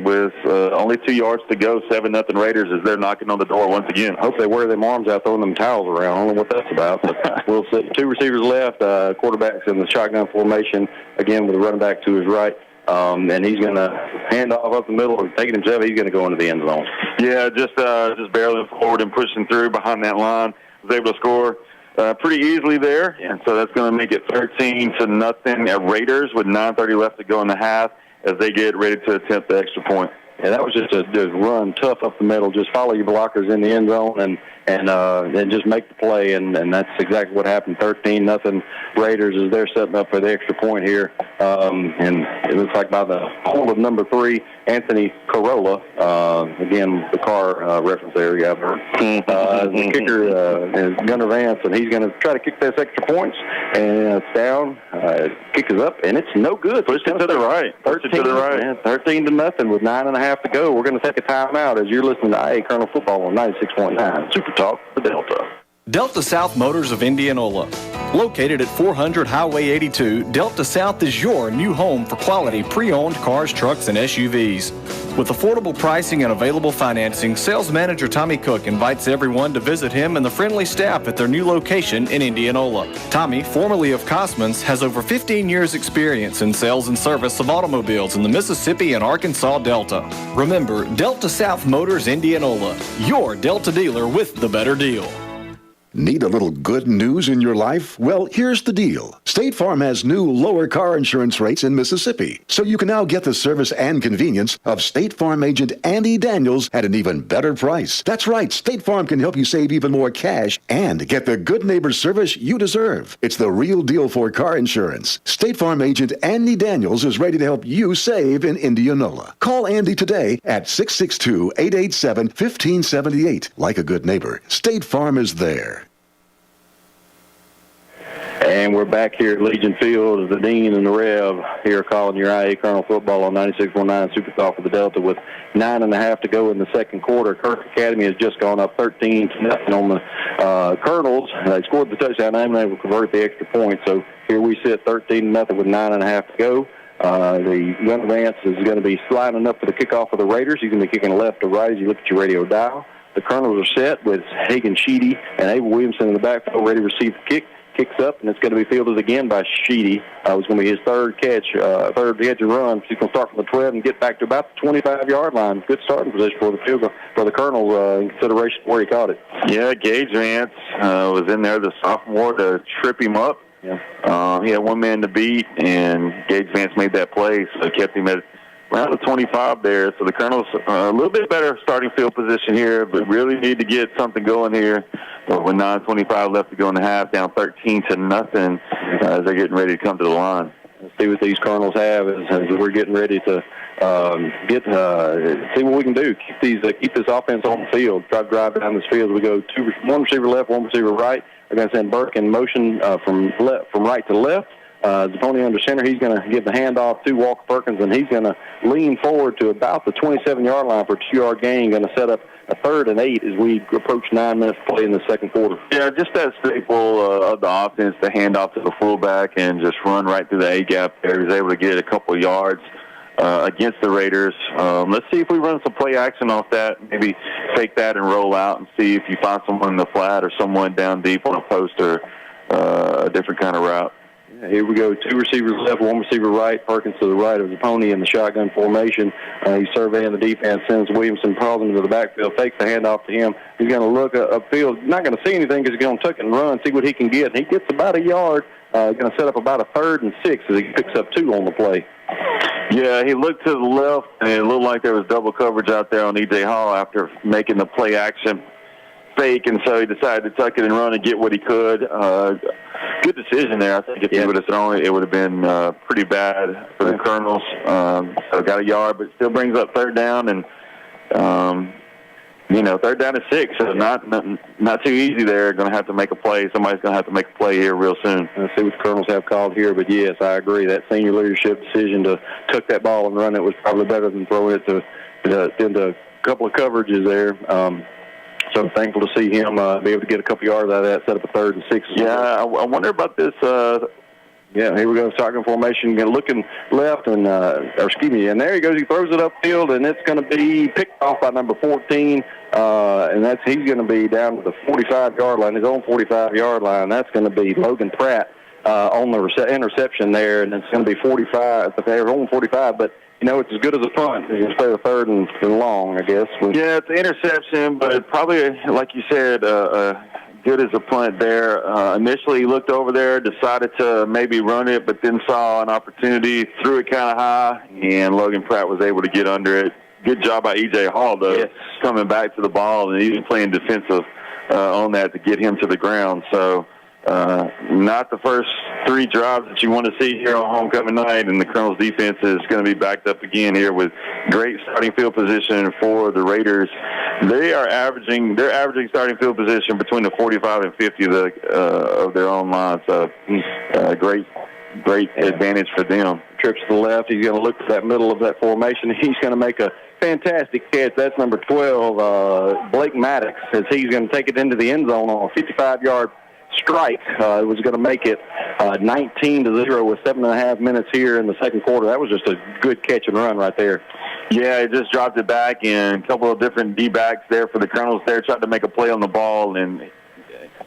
with only 2 yards to go. 7-0 Raiders as they're knocking on the door once again. I hope they wear them arms out throwing them towels around. I don't know what that's about, but we'll see. 2 receivers left. Quarterback's in the shotgun formation again with a running back to his right. And he's going to hand off up the middle and take it himself. He's going to go into the end zone. Yeah, just barreling forward and pushing through behind that line. Was able to score pretty easily there, and so that's going to make it 13-0 at Raiders with 9:30 left to go in the half as they get ready to attempt the extra point. Yeah, that was just a run tough up the middle. Just follow your blockers in the end zone and just make the play, and that's exactly what happened. 13-0 Raiders as they're setting up for the extra point here. And it looks like by the hold of number 3, Anthony Corolla. Again, the car reference there. Yeah, the kicker is Gunner Vance, and he's going to try to kick those extra points. And it's down. Kick is up, and it's no good. Push it to the right. 13-0 with 9.5 9.5 to go. We're going to take a timeout as you're listening to IA Colonel Football on 96.9 Super Talk for Delta. Delta South Motors of Indianola. Located at 400 Highway 82, Delta South is your new home for quality pre-owned cars, trucks, and SUVs. With affordable pricing and available financing, sales manager Tommy Cook invites everyone to visit him and the friendly staff at their new location in Indianola. Tommy, formerly of Cosman's, has over 15 years experience in sales and service of automobiles in the Mississippi and Arkansas Delta. Remember, Delta South Motors Indianola, your Delta dealer with the better deal. Need a little good news in your life? Well, here's the deal. State Farm has new lower car insurance rates in Mississippi, so you can now get the service and convenience of State Farm agent Andy Daniels at an even better price. That's right, State Farm can help you save even more cash and get the good neighbor service you deserve. It's the real deal for car insurance. State Farm agent Andy Daniels is ready to help you save in Indianola. Call Andy today at 662-887-1578. Like a good neighbor, State Farm is there. And we're back here at Legion Field as the Dean and the Rev here calling your IA Colonel Football on 96.9 Super Talk for the Delta with 9.5 to go in the second quarter. Kirk Academy has just gone up 13-0 on the Colonels. They scored the touchdown and they will convert the extra point. So here we sit 13-0 with 9.5 to go. The Gunner Vance is going to be sliding up for the kickoff of the Raiders. He's going to be kicking left to right as you look at your radio dial. The Colonels are set with Hagan Sheedy and Abel Williamson in the backfield ready to receive the kick. Kicks up, and it's going to be fielded again by Sheedy. It was going to be his third catch and run. He's going to start from the 12 and get back to about the 25-yard line. Good starting position for the field for the Colonel in consideration of where he caught it. Yeah, Gage Vance was in there, the sophomore, to trip him up. Yeah. He had one man to beat, and Gage Vance made that play, so kept him at around the 25 there. So the Colonel's a little bit better starting field position here, but really need to get something going here. With 9:25 left to go in the half, down 13-0 as they're getting ready to come to the line. Let's see what these Colonels have as we're getting ready to see what we can do. Keep this offense on the field. Try to drive down this field. We go one receiver left, one receiver right. They're going to send Burke in motion from right to left. Zapponi under center. He's going to give the handoff to Walker Perkins, and he's going to lean forward to about the 27-yard line for a 2-yard gain. Going to set up a 3rd and 8 as we approach 9 minutes to play in the second quarter. Yeah, just that staple of the offense, the handoff to the fullback and just run right through the A-gap there. He was able to get a couple of yards against the Raiders. Let's see if we run some play action off that, maybe take that and roll out and see if you find someone in the flat or someone down deep on a post or a different kind of route. Here we go. 2 receivers left, 1 receiver right. Perkins to the right of Zapponi in the shotgun formation. He's surveying the defense, sends Williamson, calls him to the backfield, takes the handoff to him. He's going to look upfield. Not going to see anything because he's going to tuck and run, see what he can get. And he gets about a yard. Going to set up about a 3rd and 6 as he picks up 2 on the play. Yeah, he looked to the left, and it looked like there was double coverage out there on E.J. Hall after making the play action fake, and so he decided to tuck it and run and get what he could. Good decision there. I think if he would have thrown it, it would have been pretty bad for the Colonels. So got a yard, but still brings up 3rd down, and 3rd down to 6. So not too easy there. Going to have to make a play. Somebody's going to have to make a play here real soon. Let's see what the Colonels have called here, but yes, I agree. That senior leadership decision to tuck that ball and run it was probably better than throwing it into a couple of coverages there. So thankful to see him be able to get a couple yards out of that, set up a 3rd and 6. Yeah, I wonder about this. Yeah, here we go, shotgun formation, looking left, and and there he goes. He throws it upfield, and it's going to be picked off by number 14, and he's going to be down to the 45-yard line, his own 45-yard line. That's going to be Logan Pratt on the interception there, and it's going to be 45. They're on 45, but it's as good as a punt. You can play the 3rd and long, I guess. Yeah, it's an interception, but probably, like you said, good as a punt there. Initially, he looked over there, decided to maybe run it, but then saw an opportunity, threw it kind of high, and Logan Pratt was able to get under it. Good job by E.J. Hall, though, coming back to the ball and even playing defensive on that to get him to the ground. So not the first 3 drives that you want to see here on homecoming night, and the Colonels' defense is going to be backed up again here with great starting field position for the Raiders. They're averaging starting field position between the 45 and 50 of their own line. So great advantage for them. trips to the left. He's going to look for that middle of that formation. He's going to make a fantastic catch. That's number 12, Blake Maddox, as he's going to take it into the end zone on a 55-yard strike. It was going to make it 19-0 with 7.5 minutes here in the second quarter. That was just a good catch and run right there. Yeah, he just dropped it back, and a couple of different D-backs there for the Colonels there, tried to make a play on the ball, and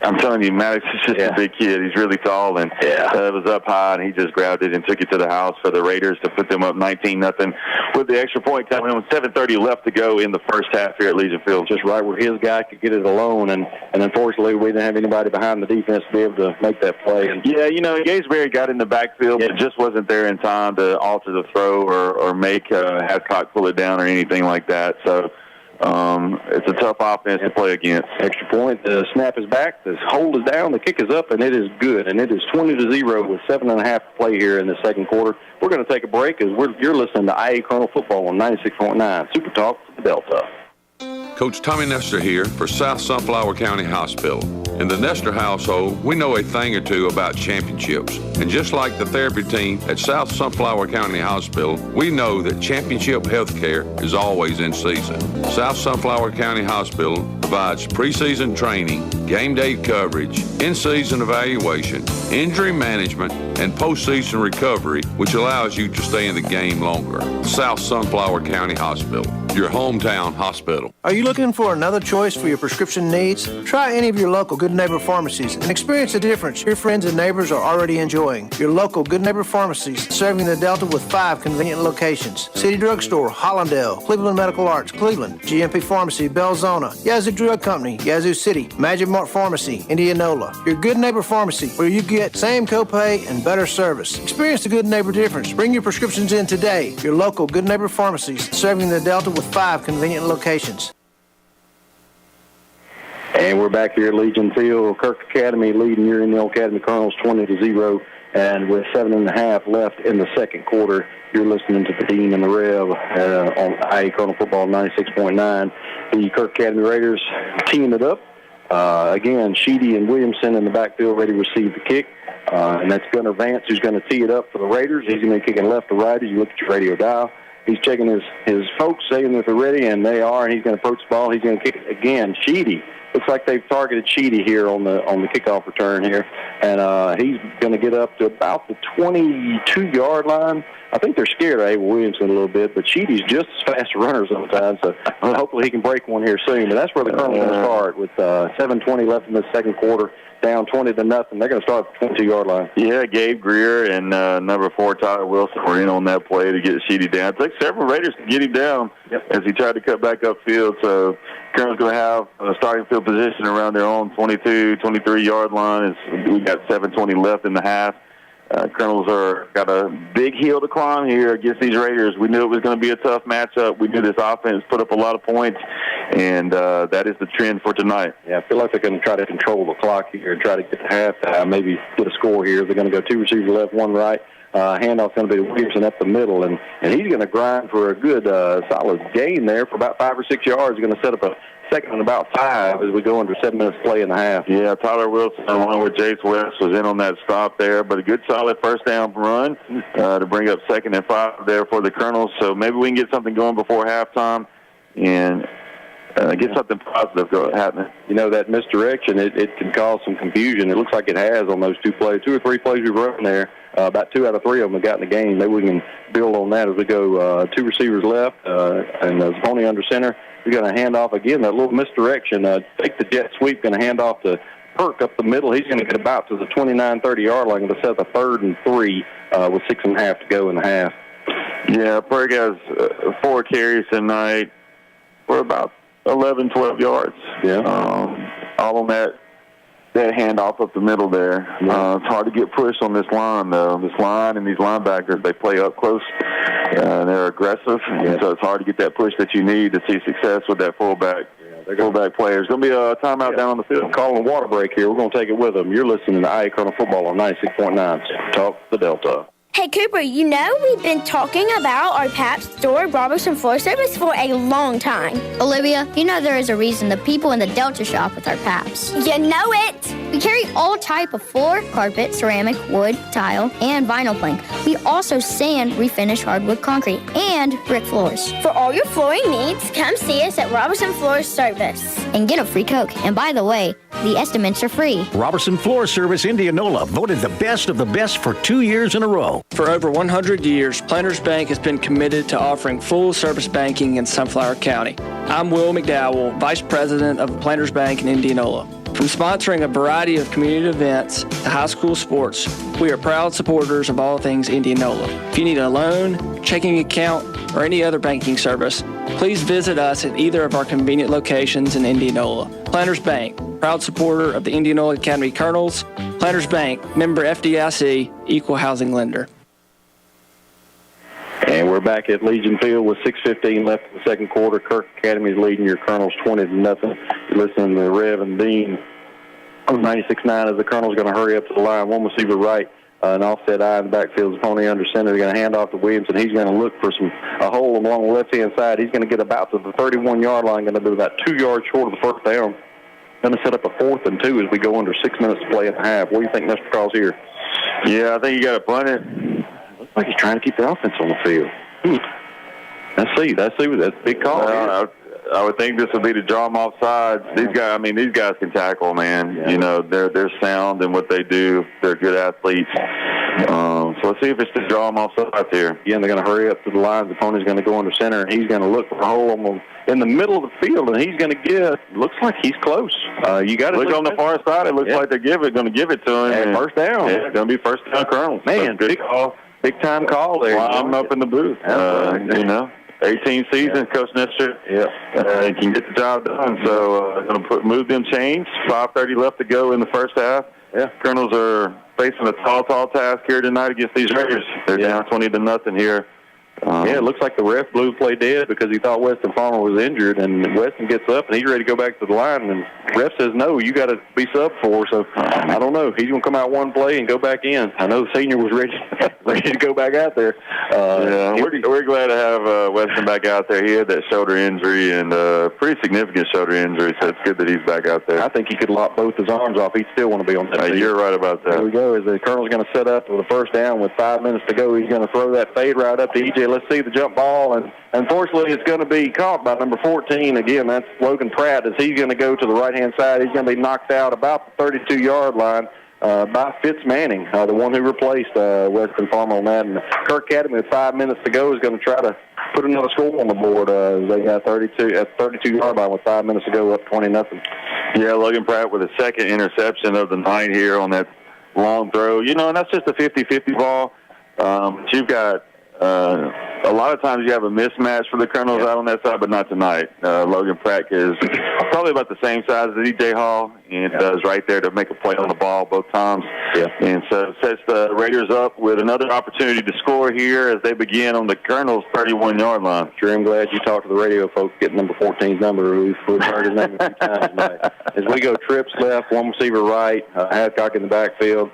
I'm telling you, Maddox is just a big kid. He's really tall, and it was up high, and he just grabbed it and took it to the house for the Raiders to put them up 19-0 with the extra point coming in with 7:30 left to go in the first half here at Legion Field. Just right where his guy could get it alone, and unfortunately we didn't have anybody behind the defense to be able to make that play. And yeah, Gaysbury got in the backfield, but just wasn't there in time to alter the throw or make Hadcock pull it down or anything like that. So it's a tough offense to play against. Extra point. The snap is back. The hold is down. The kick is up, and it is good. And it is 20-0 with 7.5 to play here in the second quarter. We're going to take a break as you're listening to IA Colonel Football on 96.9 Super Talk Delta. Coach Tommy Nestor here for South Sunflower County Hospital. In the Nestor household, we know a thing or two about championships. And just like the therapy team at South Sunflower County Hospital, we know that championship health care is always in season. South Sunflower County Hospital provides preseason training, game day coverage, in-season evaluation, injury management, and postseason recovery, which allows you to stay in the game longer. South Sunflower County Hospital, your hometown hospital. Are you looking for another choice for your prescription needs? Try any of your local Good Neighbor pharmacies and experience the difference your friends and neighbors are already enjoying. Your local Good Neighbor pharmacies serving the Delta with 5 convenient locations. City Drugstore, Hollandale, Cleveland Medical Arts, Cleveland, GMP Pharmacy, Belzona, Yazoo Drug Company, Yazoo City, Magic Mart Pharmacy, Indianola. Your Good Neighbor Pharmacy, where you get same copay and better service. Experience the Good Neighbor difference. Bring your prescriptions in today. Your local Good Neighbor Pharmacies serving the Delta with 5 convenient locations. And we're back here at Legion Field. Kirk Academy leading your Indianola Academy Colonels 20-0. And with 7.5 left in the second quarter, you're listening to the Dean and the Rev on IA Colonel Football 96.9. The Kirk Academy Raiders teeing it up. Again, Sheedy and Williamson in the backfield ready to receive the kick. And that's Gunnar Vance who's going to tee it up for the Raiders. He's going to be kicking left to right as you look at your radio dial. He's checking his folks, saying that they're ready, and they are, and he's going to approach the ball. He's going to kick it again. Sheedy. Looks like they've targeted Sheedy here on the kickoff return here. And he's going to get up to about the 22-yard line. I think they're scared of Abel Williamson a little bit, but Sheedy's just as fast a runner sometimes, so hopefully he can break one here soon. But that's where the Colonel's going to start with 7:20 left in the second quarter, down 20-0. They're going to start at the 22-yard line. Yeah, Gabe Greer and number 4, Tyler Wilson, were in on that play to get Sheedy down. It took several Raiders to get him down as he tried to cut back upfield. So Colonel's going to have a starting field position around their own 22, 23-yard line. We got 7:20 left in the half. Colonels got a big hill to climb here against these Raiders. We knew it was going to be a tough matchup. We knew this offense put up a lot of points, and that is the trend for tonight. Yeah, I feel like they're going to try to control the clock here and try to get to halftime, maybe get a score here. They're going to go 2 receivers left, 1 right. Handoff's going to be to Williamson up the middle, and he's going to grind for a good solid gain there for about 5 or 6 yards. He's going to set up a second and about 5 as we go under 7 minutes play in the half. Yeah, Tyler Wilson along with Jace West was in on that stop there, but a good solid first down run to bring up 2nd and 5 there for the Colonels. So maybe we can get something going before halftime and get something positive happening. You know, that misdirection, it can cause some confusion. It looks like it has on those 2 plays. 2 or 3 plays we've run there. About 2 out of 3 of them have gotten the game. Maybe we can build on that as we go 2 receivers left and Zvoni under center. We're going to hand off again, that little misdirection. Take the jet sweep, going to hand off to Perk up the middle. He's going to get about to the 29, 30-yard line to set the 3rd and 3 with 6.5 to go in the half. Yeah, Perk has 4 carries tonight for about 11, 12 yards. Yeah. All on that handoff up the middle there. It's hard to get pushed on this line, though. This line and these linebackers, they play up close. They're aggressive, and so it's hard to get that push that you need to see success with that fullback player. There's going to be a timeout down on the field. Calling a water break here. We're going to take it with them. You're listening to IA Colonel Football on 96.9 Talk the Delta. Hey, Cooper, you know we've been talking about our Pabst Door Robertson floor service for a long time. Olivia, you know there is a reason the people in the Delta shop with our Pabst. You know it! We carry all type of floor, carpet, ceramic, wood, tile, and vinyl plank. We also sand, refinish hardwood concrete, and brick floors. For all your flooring needs, come see us at Robertson Floor Service. And get a free Coke. And by the way, the estimates are free. Robertson Floor Service Indianola, voted the best of the best for 2 years in a row. For over 100 years, Planters Bank has been committed to offering full-service banking in Sunflower County. I'm Will McDowell, Vice President of Planters Bank in Indianola. From sponsoring a variety of community events to high school sports, we are proud supporters of all things Indianola. If you need a loan, checking account, or any other banking service, please visit us at either of our convenient locations in Indianola. Planters Bank, proud supporter of the Indianola Academy Colonels. Planters Bank, member FDIC, equal housing lender. And we're back at Legion Field with 6:15 left in the second quarter. Kirk Academy is leading your Colonels 20-0. You're listening to Rev and Dean on 96.9 as the Colonel's going to hurry up to the line. One receiver right, an offset eye in the backfield. His pony under center. They're going to hand off to Williamson. He's going to look for a hole along the left-hand side. He's going to get about to the 31-yard line, going to be about 2 yards short of the first down. Going to set up a 4th and 2 as we go under 6 minutes to play at the half. What do you think, Mr. Cross, here? Yeah, I think you got to punt it. Looks like he's trying to keep the offense on the field. Let's see. That's a big call. I would think this would be to draw them off sides. These guys can tackle, man. Yeah. You know, they're sound in what they do. They're good athletes. So let's see if it's to draw them off sides here. Again, they're going to hurry up to the line. The opponent's going to go under center, and he's going to look for a hole in the middle of the field, and he's going to looks like he's close. You got to look on the far side. It looks like they're going to give it to him. And first down. Yeah, it's going to be first down, Colonel. Man, so big time call there. Well, I'm up in the booth. You know, 18 seasons, Coach Nestor. Yeah. Can get the job done. So going to move them chains. 5:30 left to go in the first half. Yeah. Colonels are facing a tall task here tonight against these Raiders. They're down 20-0 here. It looks like the ref blew the play dead because he thought Weston Farmer was injured, and Weston gets up and he's ready to go back to the line, and ref says no, you got to be sub for. So I don't know. He's going to come out one play and go back in. I know the senior was ready to go back out there. We're glad to have Weston back out there. He had that shoulder injury and pretty significant shoulder injury, so it's good that he's back out there. I think he could lock both his arms off. He'd still want to be on that field. You're right about that. There we go. As the Colonel's going to set up with a first down with 5 minutes to go. He's going to throw that fade route up to EJ. Let's see the jump ball, and unfortunately it's going to be caught by number 14. Again, that's Logan Pratt as he's going to go to the right-hand side. He's going to be knocked out about the 32-yard line by Fitz Manning, the one who replaced Weston Farmer on that. And Kirk Academy with 5 minutes to go is going to try to put another score on the board. They got 32-yard line with 5 minutes to go, up 20-0. Yeah, Logan Pratt with a second interception of the night here on that long throw. You know, and that's just a 50-50 ball. You've got a lot of times you have a mismatch for the Colonels out on that side, but not tonight. Logan Pratt is probably about the same size as E.J. Hall, and is right there to make a play on the ball both times. Yeah. And so sets the Raiders up with another opportunity to score here as they begin on the Colonels' 31-yard line. Sure, I'm glad you talked to the radio folks, getting number 14's number. We've heard his name a few times tonight. As we go trips left, one receiver right, Hadcock in the backfield.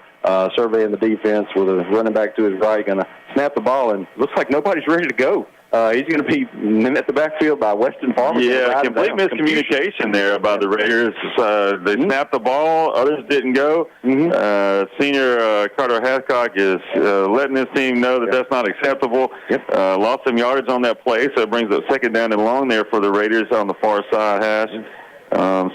Surveying the defense with a running back to his right, going to snap the ball, and looks like nobody's ready to go. He's going to be at the backfield by Weston Farmer. Yeah, complete miscommunication there by the Raiders. They snapped the ball. Others didn't go. Senior Carter Hadcock is letting his team know that that's not acceptable. Lost some yardage on that play, so it brings up second down and long there for the Raiders on the far side hash.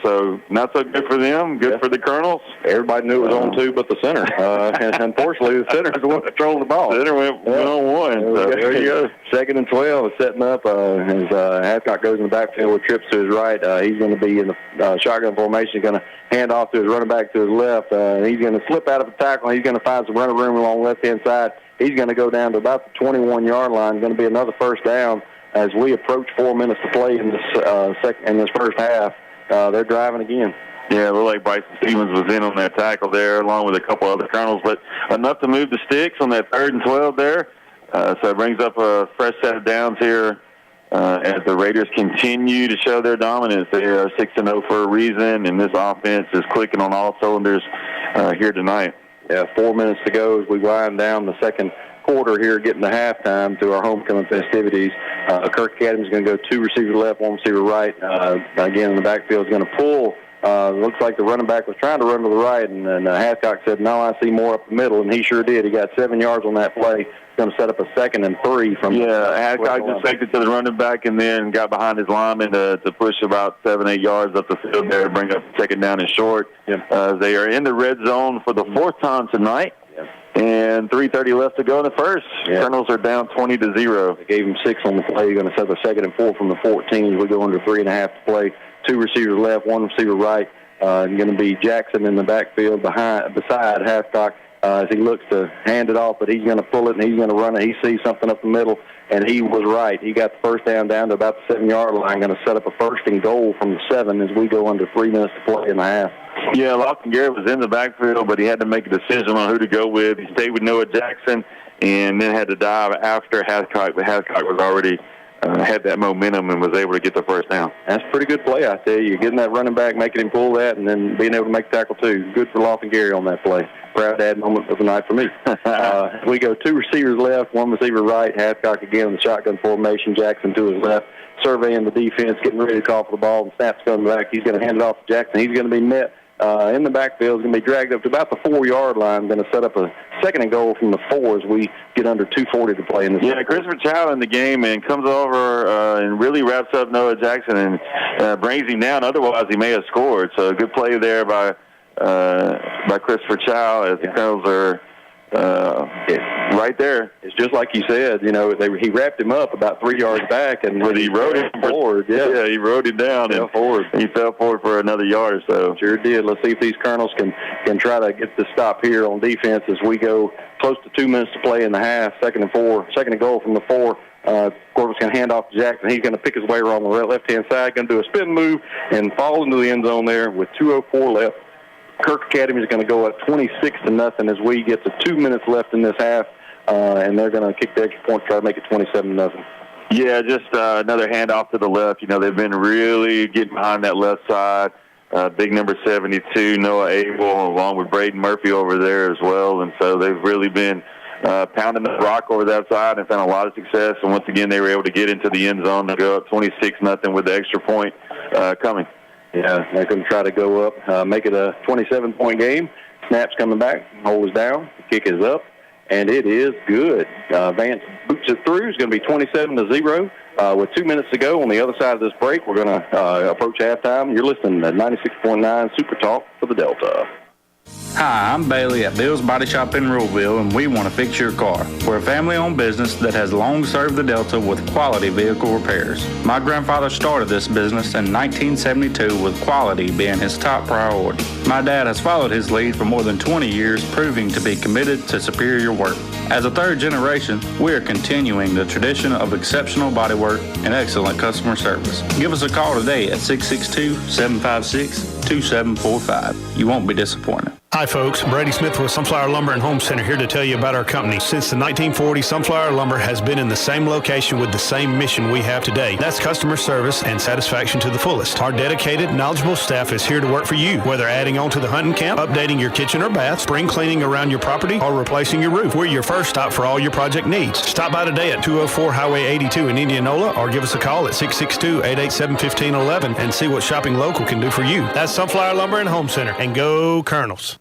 So not so good for them, good for the Colonels. Everybody knew it was on two but the center. And unfortunately, the center is the one controlling the ball. The center went on one. So there you go. 2nd and 12 is setting up. As Hadcock goes in the backfield with trips to his right, he's going to be in the shotgun formation. He's going to hand off to his running back to his left. He's going to slip out of the tackle. He's going to find some running room along the left-hand side. He's going to go down to about the 21-yard line. Going to be another first down as we approach 4 minutes to play in this first half. They're driving again. Yeah, it looked like Bryson Stevens was in on that tackle there, along with a couple other Colonels, but enough to move the sticks on that 3rd and 12 there. So it brings up a fresh set of downs here as the Raiders continue to show their dominance. They are 6-0 for a reason, and this offense is clicking on all cylinders here tonight. Yeah, 4 minutes to go as we wind down the second quarter here, getting to halftime to our homecoming festivities. Kirk Academy is going to go 2 receivers left, 1 receiver right. Again, in the backfield is going to pull. Looks like the running back was trying to run to the right, and Hadcock said, no, I see more up the middle, and he sure did. He got 7 yards on that play. Going to set up a 2nd and 3 from. Yeah, Hadcock just faked it to the running back and then got behind his lineman to push about 7-8 yards up the field there to bring up 2nd down and short. They are in the red zone for the 4th time tonight. And 3:30 left to go in the first. Colonels are down 20-0. They gave him 6 on the play. You're going to set up a 2nd and 4 from the 14. We go under 3.5 to play. 2 receivers left, 1 receiver right. Going to be Jackson in the backfield beside Hadcock as he looks to hand it off, but he's going to pull it and he's going to run it. He sees something up the middle, and he was right. He got the first down to about the 7-yard line. Going to set up a 1st and goal from the 7 as we go under 3 minutes to play in the half. Yeah, Lawson Garrett was in the backfield, but he had to make a decision on who to go with. He stayed with Noah Jackson and then had to dive after Hadcock, but Hadcock was already had that momentum and was able to get the first down. That's a pretty good play, I tell you. Getting that running back, making him pull that, and then being able to make the tackle, too. Good for Lawson Gary on that play. Proud dad moment of the night for me. We go 2 receivers left, 1 receiver right. Hadcock again in the shotgun formation. Jackson to his left, surveying the defense, getting ready to call for the ball, and snaps coming back. He's going to hand it off to Jackson. He's going to be met in the backfield. He's going to be dragged up to about the 4-yard line. Going to set up a 2nd and goal from the 4 as we get under 2:40 to play in this. Yeah, Christopher Chow in the game and comes over and really wraps up Noah Jackson and brings him down. Otherwise, he may have scored. So a good play there by Christopher Chow as the Colonels are right there. It's just like you said, you know, he wrapped him up about 3 yards back, and he rode him forward. Yeah, he rode him down and forward. He fell forward for another yard or so. Sure did. Let's see if these Colonels can try to get the stop here on defense as we go close to 2 minutes to play in the half. 2nd and 4, 2nd and goal from the 4. Corvus going to hand off to Jackson. He's going to pick his way around the left-hand side, going to do a spin move and fall into the end zone there with 2:04 left. Kirk Academy is going to go up 26-0 as we get to 2 minutes left in this half, and they're going to kick the extra point to try to make it 27-0. Yeah, just another handoff to the left. You know, they've been really getting behind that left side. Big number 72, Noah Abel, along with Braden Murphy over there as well. And so they've really been pounding the rock over that side and found a lot of success. And once again, they were able to get into the end zone to go up 26-0 with the extra point coming. Yeah, they're going to try to go up, make it a 27-point game. Snap's coming back, hold is down, the kick is up, and it is good. Vance boots it through. It's going to be 27-0 with 2 minutes to go. On the other side of this break, we're going to approach halftime. You're listening to 96.9 Super Talk for the Delta. Hi, I'm Bailey at Bill's Body Shop in Ruleville, and we want to fix your car. We're a family-owned business that has long served the Delta with quality vehicle repairs. My grandfather started this business in 1972 with quality being his top priority. My dad has followed his lead for more than 20 years, proving to be committed to superior work. As a third generation, we are continuing the tradition of exceptional bodywork and excellent customer service. Give us a call today at 662-756-2745. You won't be disappointed. Hi folks, Brady Smith with Sunflower Lumber and Home Center here to tell you about our company. Since the 1940s, Sunflower Lumber has been in the same location with the same mission we have today. That's customer service and satisfaction to the fullest. Our dedicated, knowledgeable staff is here to work for you, whether adding on to the hunting camp, updating your kitchen or bath, spring cleaning around your property, or replacing your roof. We're your first stop for all your project needs. Stop by today at 204 Highway 82 in Indianola or give us a call at 662-887-1511 and see what shopping local can do for you. That's Sunflower Lumber and Home Center, and go Colonels.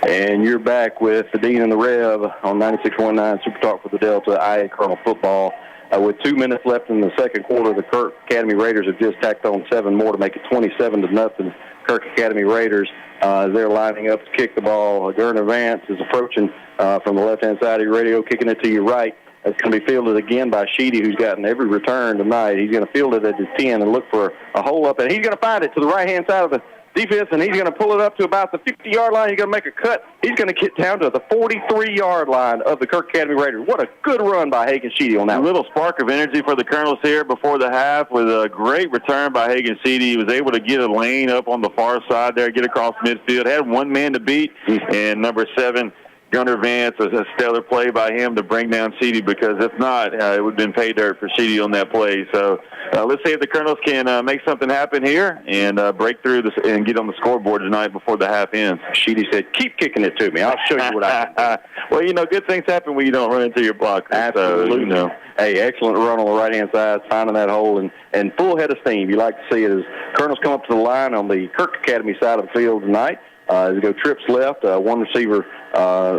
And you're back with the Dean and the Rev on 96.9 Super Talk for the Delta, IA Colonel football. With 2 minutes left in the second quarter, the Kirk Academy Raiders have just tacked on 7 more to make it 27-0. Kirk Academy Raiders, they're lining up to kick the ball. Gurner Vance is approaching from the left-hand side of your radio, kicking it to your right. It's going to be fielded again by Sheedy, who's gotten every return tonight. He's going to field it at his 10 and look for a hole up, and he's going to find it to the right-hand side of the defense, and he's going to pull it up to about the 50-yard line. He's going to make a cut. He's going to get down to the 43-yard line of the Kirk Academy Raiders. What a good run by Hagan Sheedy on that. A little spark of energy for the Colonels here before the half with a great return by Hagan Sheedy. He was able to get a lane up on the far side there, get across midfield. Had one man to beat, and number 7, Gunnar Vance, a stellar play by him to bring down Sheedy, because if not, it would have been pay dirt for Sheedy on that play. So let's see if the Colonels can make something happen here and break through this and get on the scoreboard tonight before the half ends. Sheedy said, keep kicking it to me. I'll show you what I can do. Well, you know, good things happen when you don't run into your blocker. Absolutely. So, you know. Hey, excellent run on the right-hand side, finding that hole, and full head of steam. You like to see it as Colonels come up to the line on the Kirk Academy side of the field tonight. As they go trips left, one receiver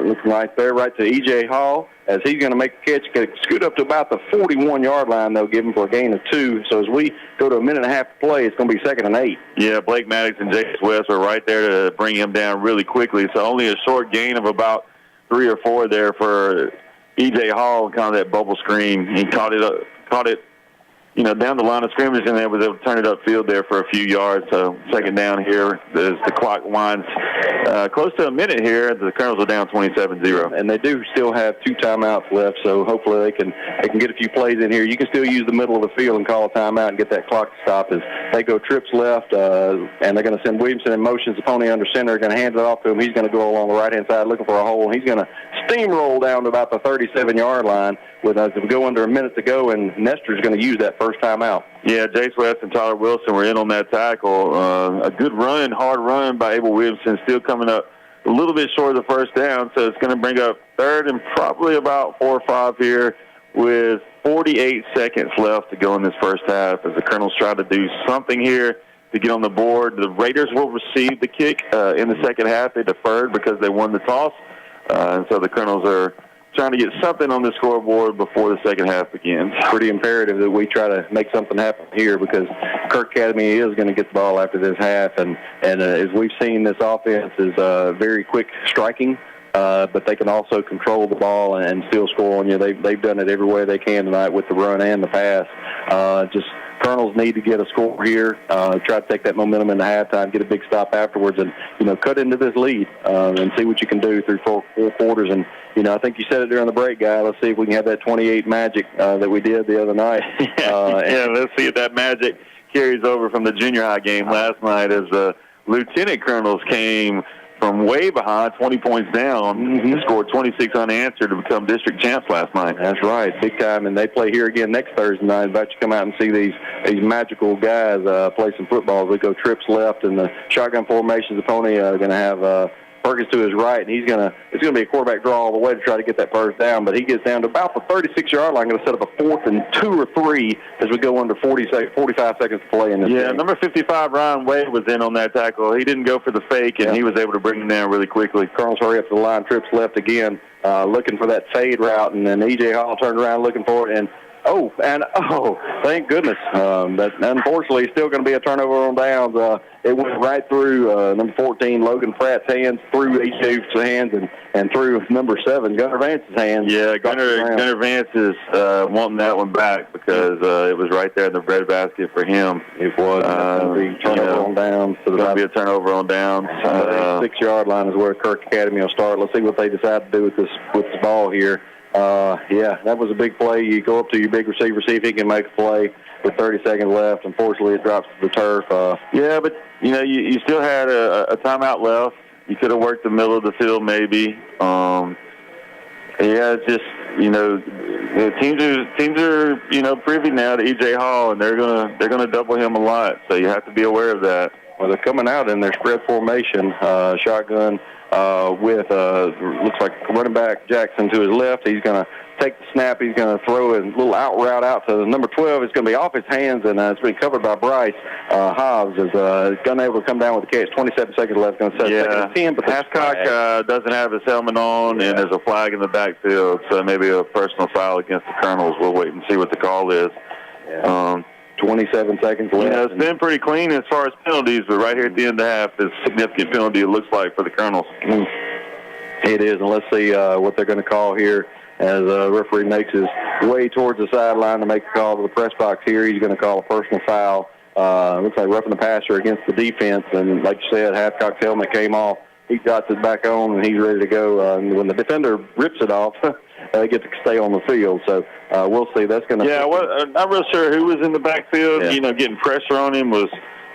looking right there, right to E.J. Hall, as he's going to make a catch, scoot up to about the 41-yard line. They'll give him for a gain of 2. So as we go to a minute and a half to play, it's going to be 2nd and 8. Yeah, Blake Maddox and Jace West were right there to bring him down really quickly. So only a short gain of about 3 or 4 there for E.J. Hall, kind of that bubble screen. He caught it, you know, down the line of scrimmage, and then was able to turn it upfield there for a few yards. So 2nd down here as the clock winds close to a minute here. The Colonels are down 27-0. And they do still have 2 timeouts left, so hopefully they can get a few plays in here. You can still use the middle of the field and call a timeout and get that clock to stop as they go trips left, and they're going to send Williamson in motion. Zapone under center, going to hand it off to him. He's going to go along the right-hand side looking for a hole, and he's going to steamroll down to about the 37-yard line with as we go under a minute to go, and Nestor's going to use that first timeout. Yeah, Jace West and Tyler Wilson were in on that tackle. A good run, hard run by Abel Williamson, still coming up a little bit short of the first down, so it's going to bring up 3rd and probably about 4 or 5 here with 48 seconds left to go in this first half as the Colonels try to do something here to get on the board. The Raiders will receive the kick in the second half. They deferred because they won the toss, and so the Colonels are trying to get something on the scoreboard before the second half begins. Pretty imperative that we try to make something happen here because Kirk Academy is going to get the ball after this half, and as we've seen, this offense is very quick striking, but they can also control the ball and still score on you. They've done it every way they can tonight with the run and the pass. Just Colonels need to get a score here, try to take that momentum into halftime, get a big stop afterwards, and, you know, cut into this lead and see what you can do through four quarters. And, you know, I think you said it during the break, guy. Let's see if we can have that 28 magic that we did the other night. Yeah, let's see if that magic carries over from the junior high game last night as the Lieutenant Colonels came from way behind, 20 points down, scored 26 unanswered to become district champs last night. That's right, big time, and they play here again next Thursday night. Invite you to come out and see these magical guys play some football. We go trips left, and the shotgun formation. The pony going to have Perkins to his right, and it's going to be a quarterback draw all the way to try to get that first down, but he gets down to about the 36-yard line. Going to set up a 4th and 2 or 3 as we go under 45 seconds to play in this game. Number 55, Ryan Wade, was in on that tackle. He didn't go for the fake, and he was able to bring him down really quickly. Colonels hurry up to the line, trips left again, looking for that fade route, and then E.J. Hall turned around looking for it, and thank goodness. But unfortunately, still going to be a turnover on downs. It went right through number 14, Logan Pratt's hands, through E.J.'s hands, and through number 7, Gunnar Vance's hands. Yeah, Gunnar Vance is wanting that one back because it was right there in the breadbasket for him. It was. Turnover on downs. So there's going to be a turnover on downs. 6-yard line is where Kirk Academy will start. Let's see what they decide to do with this ball here. That was a big play. You go up to your big receiver, see if he can make a play with 30 seconds left. Unfortunately, it drops to the turf. But, you know, you still had a timeout left. You could have worked the middle of the field maybe. It's just, you know, the teams are, you know, privy now to E.J. Hall, and they're gonna double him a lot. So you have to be aware of that. Well, they're coming out in their spread formation, shotgun with looks like running back Jackson to his left. He's going to take the snap. He's going to throw a little out route out to number 12. It's going to be off his hands, and it's been covered by Bryce Hobbs. Is going to able to come down with the catch. 27 seconds left. Going to set second and 10. But Hascock doesn't have his helmet on, and there's a flag in the backfield, so maybe a personal foul against the Colonels. We'll wait and see what the call is. 27 seconds left. You know, it's been pretty clean as far as penalties, but right here at the end of the half, it's a significant penalty, it looks like, for the Colonels. It is, and let's see what they're going to call here as the referee makes his way towards the sideline to make the call to the press box here. He's going to call a personal foul. Looks like roughing the passer against the defense, and like you said, Hascock's helmet came off. He got it back on, and he's ready to go. When the defender rips it off, they get to stay on the field. So we'll see. That's going to. Yeah, I'm not real sure who was in the backfield. Yeah. You know, getting pressure on him was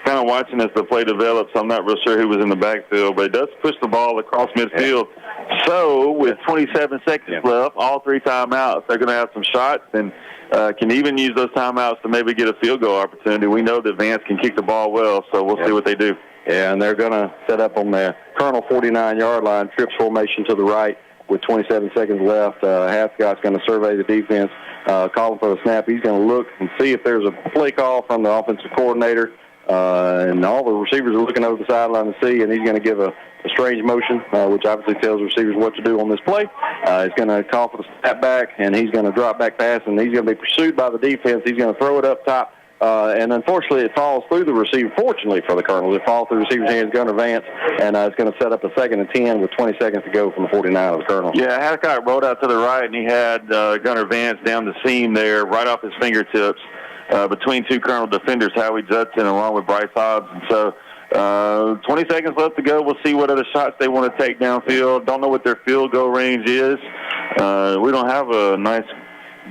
kind of watching as the play develops. I'm not real sure who was in the backfield, but it does push the ball across midfield. So with 27 seconds left, all 3 timeouts, they're going to have some shots and can even use those timeouts to maybe get a field goal opportunity. We know that Vance can kick the ball well, so we'll see what they do. Yeah, and they're going to set up on the Colonel 49-yard line, trips formation to the right with 27 seconds left. Hathcott's going to survey the defense, calling for the snap. He's going to look and see if there's a play call from the offensive coordinator. And all the receivers are looking over the sideline to see, and he's going to give a strange motion, which obviously tells receivers what to do on this play. He's going to call for the snap back, and he's going to drop back pass, and he's going to be pursued by the defense. He's going to throw it up top. And unfortunately, it falls through the receiver. Fortunately for the Colonels, it falls through the receiver's hands, Gunner Vance, and it's going to set up a 2nd and 10 with 20 seconds to go from the 49 of the Colonels. Yeah, Hathcott rolled out to the right, and he had Gunner Vance down the seam there, right off his fingertips, between 2 Colonel defenders, Howie Judson along with Bryce Hobbs. And so 20 seconds left to go. We'll see what other shots they want to take downfield. Don't know what their field goal range is. We don't have a nice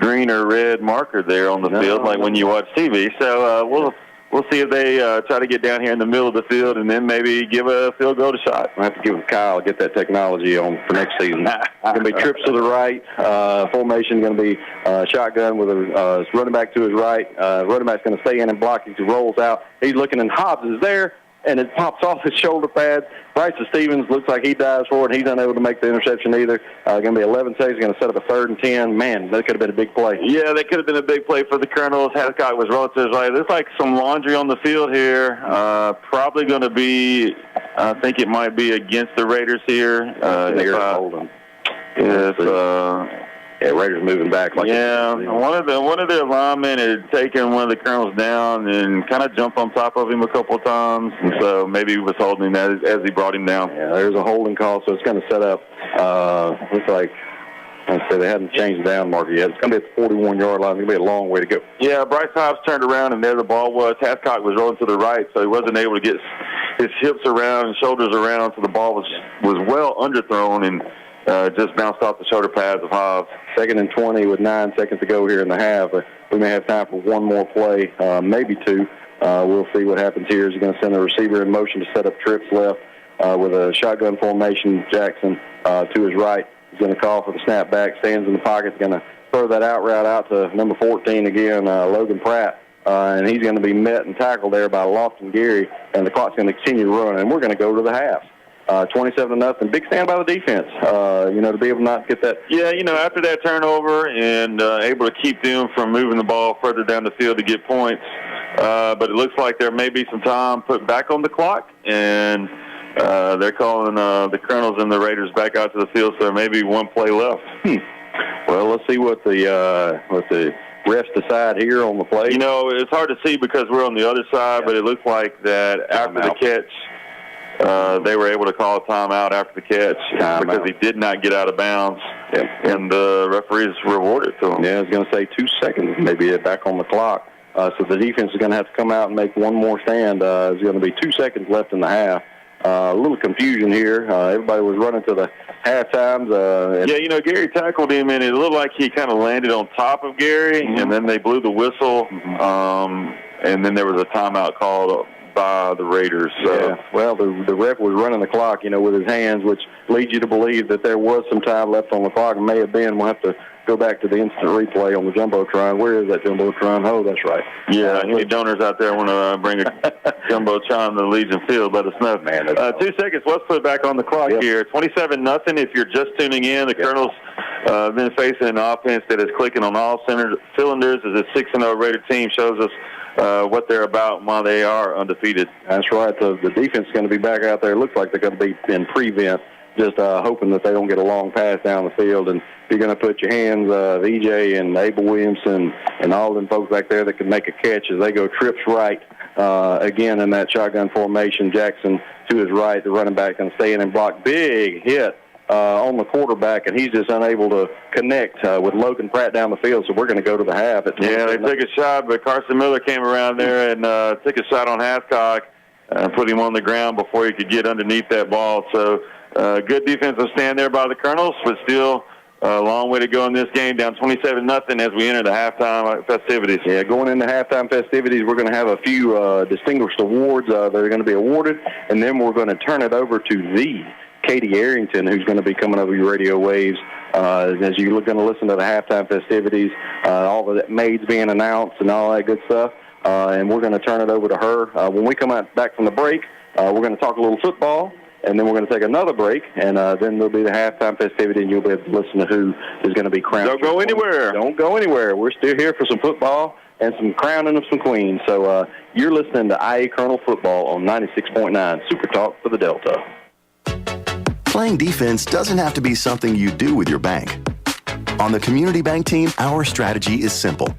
green or red marker there on the field like when you watch TV. So we'll see if they try to get down here in the middle of the field and then maybe give a field goal shot. I have to give Kyle get that technology on for next season. It's going to be trips to the right. Formation going to be shotgun with a running back to his right. Running back's going to stay in and block as he rolls out. He's looking, and Hobbs is there, and it pops off his shoulder pads. Bryce Stevens looks like he dives for it. He's unable to make the interception either. Going to be 11 seconds. Going to set up a 3rd and 10. Man, that could have been a big play. Yeah, that could have been a big play for the Colonels. Hathcott was rolling to his right. There's like some laundry on the field here. Probably going to be, I think it might be against the Raiders here. Raiders moving back. One of their linemen had taken one of the Colonels down and kind of jumped on top of him a couple of times, and so maybe he was holding him as he brought him down. Yeah, there's a holding call, so it's going to set up. Looks like they hadn't changed the down marker yet. It's going to be at the 41-yard line. It's going to be a long way to go. Yeah, Bryce Hobbs turned around, and there the ball was. Hathcock was rolling to the right, so he wasn't able to get his hips around and shoulders around, so the ball was well underthrown and just bounced off the shoulder pads of Hobbs. 2nd and 20 with 9 seconds to go here in the half. We may have time for one more play, maybe 2. We'll see what happens here. He's going to send the receiver in motion to set up trips left with a shotgun formation. Jackson to his right. He's going to call for the snap back. Stands in the pocket. He's going to throw that out route out to number 14 again, Logan Pratt. And he's going to be met and tackled there by Lofton Gary. And the clock's going to continue to run. And we're going to go to the half. 27-0. Big stand by the defense, to be able to not get that. Yeah, after that turnover and able to keep them from moving the ball further down the field to get points. But it looks like there may be some time put back on the clock, and they're calling the Colonels and the Raiders back out to the field, so there may be one play left. Well, let's see what the refs decide here on the play. It's hard to see because we're on the other side, but it looks like that after the catch, they were able to call a timeout after the catch because he did not get out of bounds, and the referees rewarded to him. Yeah, I was going to say 2 seconds, maybe back on the clock. So the defense is going to have to come out and make one more stand. There's going to be 2 seconds left in the half. A little confusion here. Everybody was running to the half times. Gary tackled him, and it looked like he kind of landed on top of Gary, and then they blew the whistle, and then there was a timeout called by the Raiders. Yeah. Well, the ref was running the clock, with his hands, which leads you to believe that there was some time left on the clock. It may have been. We'll have to go back to the instant replay on the Jumbotron. Where is that Jumbotron? Oh, that's right. Yeah, any donors out there want to bring a Jumbotron to Legion Field, let us know. Man, 2 seconds. Let's put it back on the clock here. 27-0. If you're just tuning in, the Colonels have been facing an offense that is clicking on all cylinders as a 6-0 Raider team shows us what they're about and why they are undefeated. That's right. The defense is going to be back out there. It looks like they're going to be in prevent, just hoping that they don't get a long pass down the field. And you're going to put your hands, EJ and Abel Williamson and all them folks back there that can make a catch as they go trips right. Again, in that shotgun formation, Jackson to his right, the running back going to stay in and block. Big hit on the quarterback, and he's just unable to connect with Logan Pratt down the field, so we're going to go to the half. Yeah, they took a shot, but Carson Miller came around there and took a shot on Hathcock and put him on the ground before he could get underneath that ball. So good defensive stand there by the Colonels, but still a long way to go in this game, down 27-0 as we enter the halftime festivities. Yeah, going into halftime festivities, we're going to have a few distinguished awards that are going to be awarded, and then we're going to turn it over to the Katie Arrington, who's going to be coming over your radio waves as you're going to listen to the halftime festivities, all the maids being announced and all that good stuff. And we're going to turn it over to her. When we come back from the break, we're going to talk a little football, and then we're going to take another break, and then there'll be the halftime festivity, and you'll be able to listen to who is going to be crowned. Don't go anywhere. Don't go anywhere. We're still here for some football and some crowning of some queens. So you're listening to IA Colonel Football on 96.9 Super Talk for the Delta. Playing defense doesn't have to be something you do with your bank. On the Community Bank team, our strategy is simple.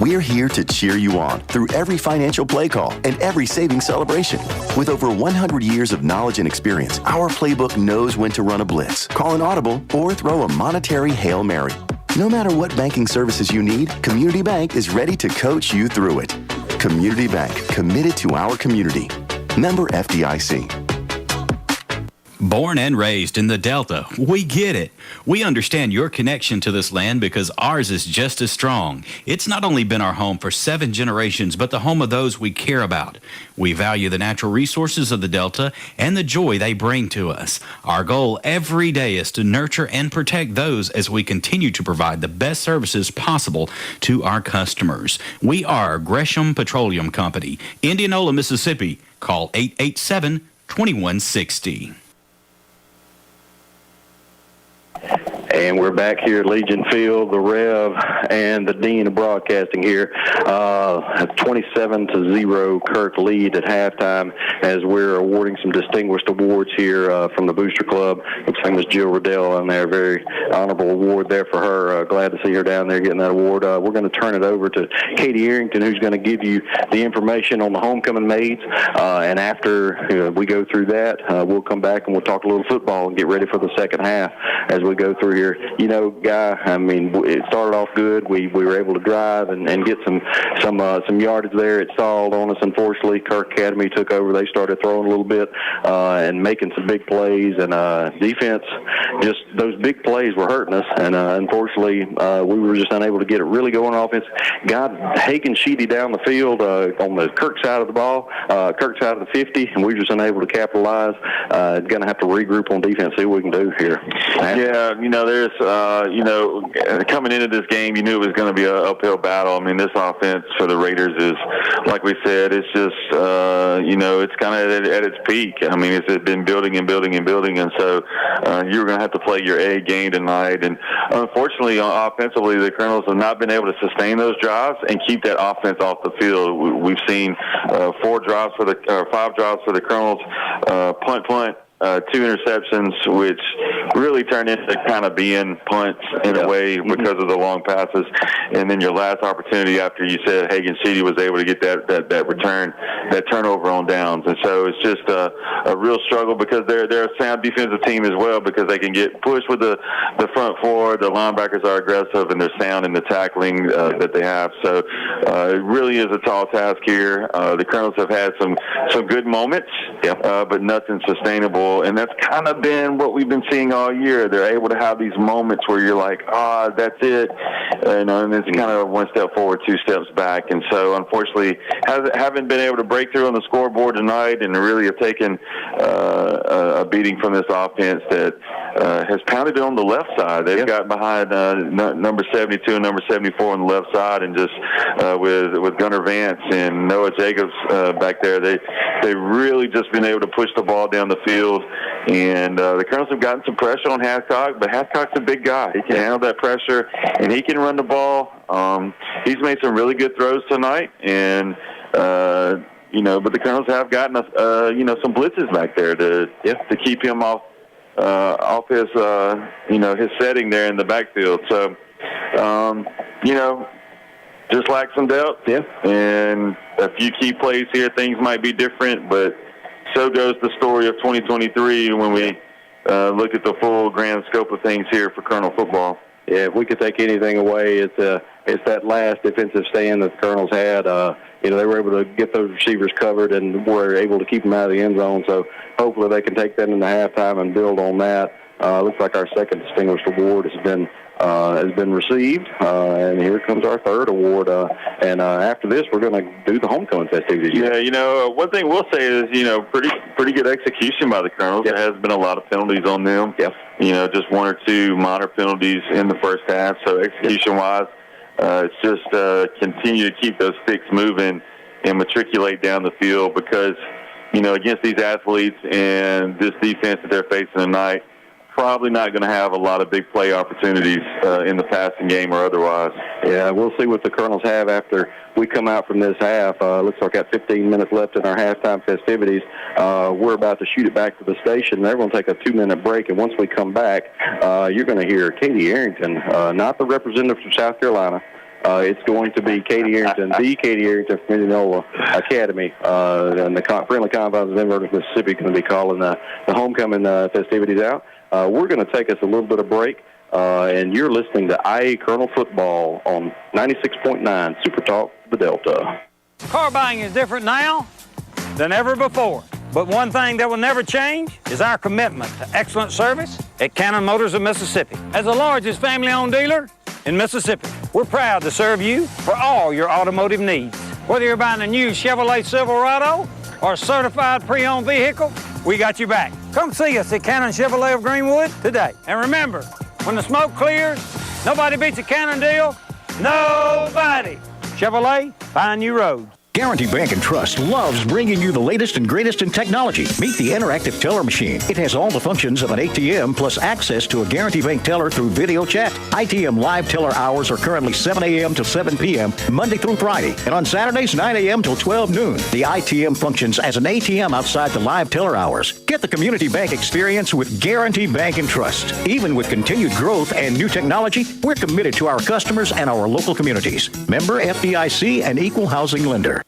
We're here to cheer you on through every financial play call and every savings celebration. With over 100 years of knowledge and experience, our playbook knows when to run a blitz, call an audible, or throw a monetary Hail Mary. No matter what banking services you need, Community Bank is ready to coach you through it. Community Bank, committed to our community. Member FDIC. Born and raised in the Delta, we get it. We understand your connection to this land because ours is just as strong. It's not only been our home for 7 generations, but the home of those we care about. We value the natural resources of the Delta and the joy they bring to us. Our goal every day is to nurture and protect those as we continue to provide the best services possible to our customers. We are Gresham Petroleum Company, Indianola, Mississippi. Call 887-2160. And we're back here at Legion Field, the Rev and the Dean of Broadcasting here. 27-0 Kirk lead at halftime as we're awarding some distinguished awards here from the Booster Club. Looks like Miss Jill Riddell on there. Very honorable award there for her. Glad to see her down there getting that award. We're going to turn it over to Katie Arrington, who's going to give you the information on the homecoming maids. And after we go through that, we'll come back and we'll talk a little football and get ready for the second half as we go through here. You know, Guy, I mean, it started off good. We were able to drive and get some yardage there. It stalled on us, unfortunately. Kirk Academy took over. They started throwing a little bit and making some big plays. And defense, just those big plays were hurting us. And unfortunately, we were just unable to get it really going on offense. Got Hagen Sheedy down the field on the Kirk side of the ball, Kirk side of the 50, and we were just unable to capitalize. Going to have to regroup on defense, see what we can do here. Yeah, you know, there's, coming into this game, you knew it was going to be an uphill battle. I mean, this offense for the Raiders is, like we said, it's just, it's kind of at its peak. I mean, it's been building and building and building, and so you were going to have to play your A game tonight. And unfortunately, offensively, the Colonels have not been able to sustain those drives and keep that offense off the field. We've seen 5 drives for the Colonels, punt, 2 interceptions, which really turned into kind of being punts in a way because of the long passes. And then your last opportunity after you said Hagen Sheedy was able to get that return, that turnover on downs. And so it's just a real struggle because they're a sound defensive team as well because they can get pushed with the front four. The linebackers are aggressive and they're sound in the tackling that they have. So it really is a tall task here. The Colonels have had some good moments, but nothing sustainable. And that's kind of been what we've been seeing all year. They're able to have these moments where you're like, that's it. And it's kind of 1 step forward, 2 steps back. And so, unfortunately, haven't been able to break through on the scoreboard tonight and really have taken a beating from this offense that has pounded it on the left side. They've got behind number 72 and number 74 on the left side, and just with Gunnar Vance and Noah Jacobs back there, they've really just been able to push the ball down the field. And the Colonels have gotten some pressure on Hathcock, but Hathcock's a big guy. He can handle that pressure, and he can run the ball. He's made some really good throws tonight, and but the Colonels have gotten some blitzes back there to keep him off his his setting there in the backfield. So just like some depth, and a few key plays here, things might be different, but so goes the story of 2023 when we look at the full grand scope of things here for Colonel football. Yeah, if we could take anything away, it's that last defensive stand that the Colonels had. They were able to get those receivers covered and were able to keep them out of the end zone. So hopefully they can take that into halftime and build on that. Looks like our second distinguished award has been received, and here comes our third award. And after this, we're going to do the homecoming festivities. Yeah, one thing we'll say is, pretty good execution by the Colonels. There has been a lot of penalties on them. Yep. Just one or two minor penalties in the first half. So execution-wise, it's just continue to keep those sticks moving and matriculate down the field because, against these athletes and this defense that they're facing tonight, probably not going to have a lot of big play opportunities in the passing game or otherwise. Yeah, we'll see what the Colonels have after we come out from this half. Looks like got 15 minutes left in our halftime festivities. We're about to shoot it back to the station. They're going to take a 2-minute break, and once we come back, you're going to hear Katie Arrington, not the representative from South Carolina. It's going to be Katie Arrington, the Katie Arrington from Indianola Academy, and the friendly confines of Inverness, Mississippi, going to be calling the homecoming festivities out. We're going to take us a little bit of break, and you're listening to IA Colonel Football on 96.9 Super Talk, the Delta. Car buying is different now than ever before. But one thing that will never change is our commitment to excellent service at Canton Motors of Mississippi. As the largest family-owned dealer in Mississippi, we're proud to serve you for all your automotive needs. Whether you're buying a new Chevrolet Silverado or a certified pre-owned vehicle, we got your back. Come see us at Canton Chevrolet of Greenwood today. And remember, when the smoke clears, nobody beats a Canton deal. Nobody. Chevrolet, find new roads. Guarantee Bank and Trust loves bringing you the latest and greatest in technology. Meet the interactive teller machine. It has all the functions of an ATM plus access to a Guarantee Bank teller through video chat. ITM live teller hours are currently 7 a.m. to 7 p.m. Monday through Friday, and on Saturdays 9 a.m. till 12 noon. The ITM functions as an ATM outside the live teller hours. Get the community bank experience with Guarantee Bank and Trust. Even with continued growth and new technology, we're committed to our customers and our local communities. Member FDIC and equal housing lender.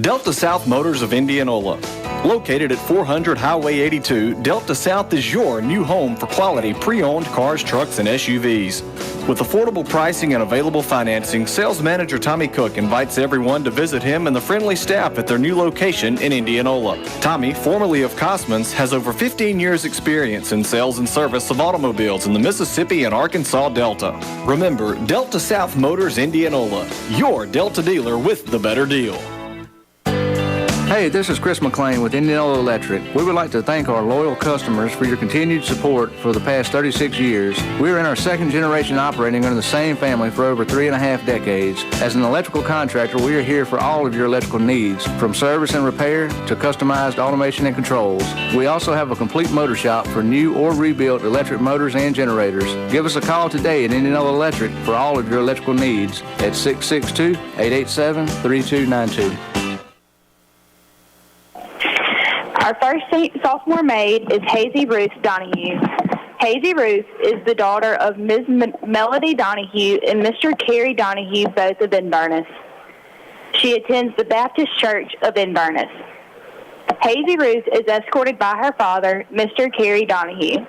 Delta South Motors of Indianola. Located at 400 Highway 82, Delta South is your new home for quality pre-owned cars, trucks, and SUVs. With affordable pricing and available financing, sales manager Tommy Cook invites everyone to visit him and the friendly staff at their new location in Indianola. Tommy, formerly of Cosmans, has over 15 years experience in sales and service of automobiles in the Mississippi and Arkansas Delta. Remember, Delta South Motors Indianola, your Delta dealer with the better deal. Hey, this is Chris McLean with Indianola Electric. We would like to thank our loyal customers for your continued support for the past 36 years. We are in our second generation operating under the same family for over 3.5 decades. As an electrical contractor, we are here for all of your electrical needs, from service and repair to customized automation and controls. We also have a complete motor shop for new or rebuilt electric motors and generators. Give us a call today at Indianola Electric for all of your electrical needs at 662-887-3292. Our first sophomore maid is Hazy Ruth Donahue. Hazy Ruth is the daughter of Ms. Melody Donahue and Mr. Kerry Donahue, both of Inverness. She attends the Baptist Church of Inverness. Hazy Ruth is escorted by her father, Mr. Kerry Donahue.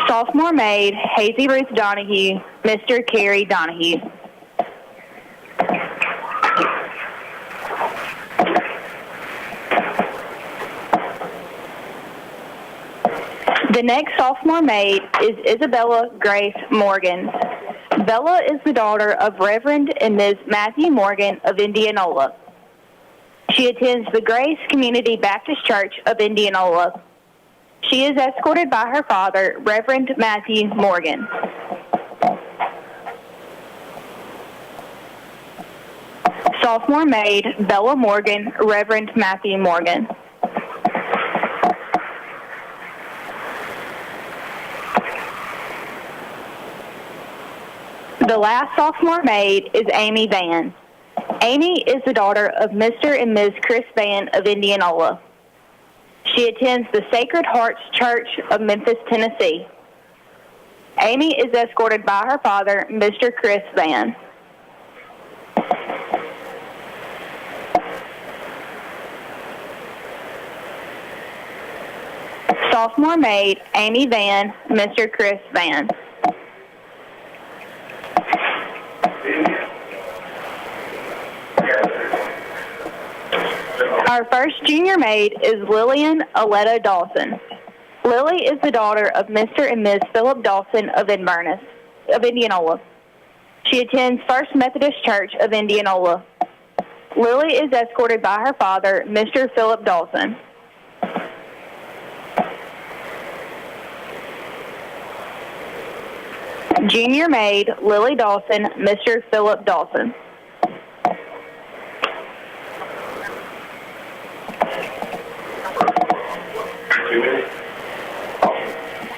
Sophomore maid, Hazy Ruth Donahue, Mr. Kerry Donahue. The next sophomore maid is Isabella Grace Morgan. Bella is the daughter of Reverend and Ms. Matthew Morgan of Indianola. She attends the Grace Community Baptist Church of Indianola. She is escorted by her father, Reverend Matthew Morgan. Sophomore maid, Bella Morgan, Reverend Matthew Morgan. The last sophomore maid is Amy Van. Amy is the daughter of Mr. and Ms. Chris Van of Indianola. She attends the Sacred Hearts Church of Memphis, Tennessee. Amy is escorted by her father, Mr. Chris Van. Sophomore maid, Amy Van, Mr. Chris Van. Our first junior maid is Lillian Aletta Dawson. Lily is the daughter of Mr. and Ms. Philip Dawson of Indianola. She attends First Methodist Church of Indianola. Lily is escorted by her father, Mr. Philip Dawson. Junior maid, Lily Dawson, Mr. Philip Dawson.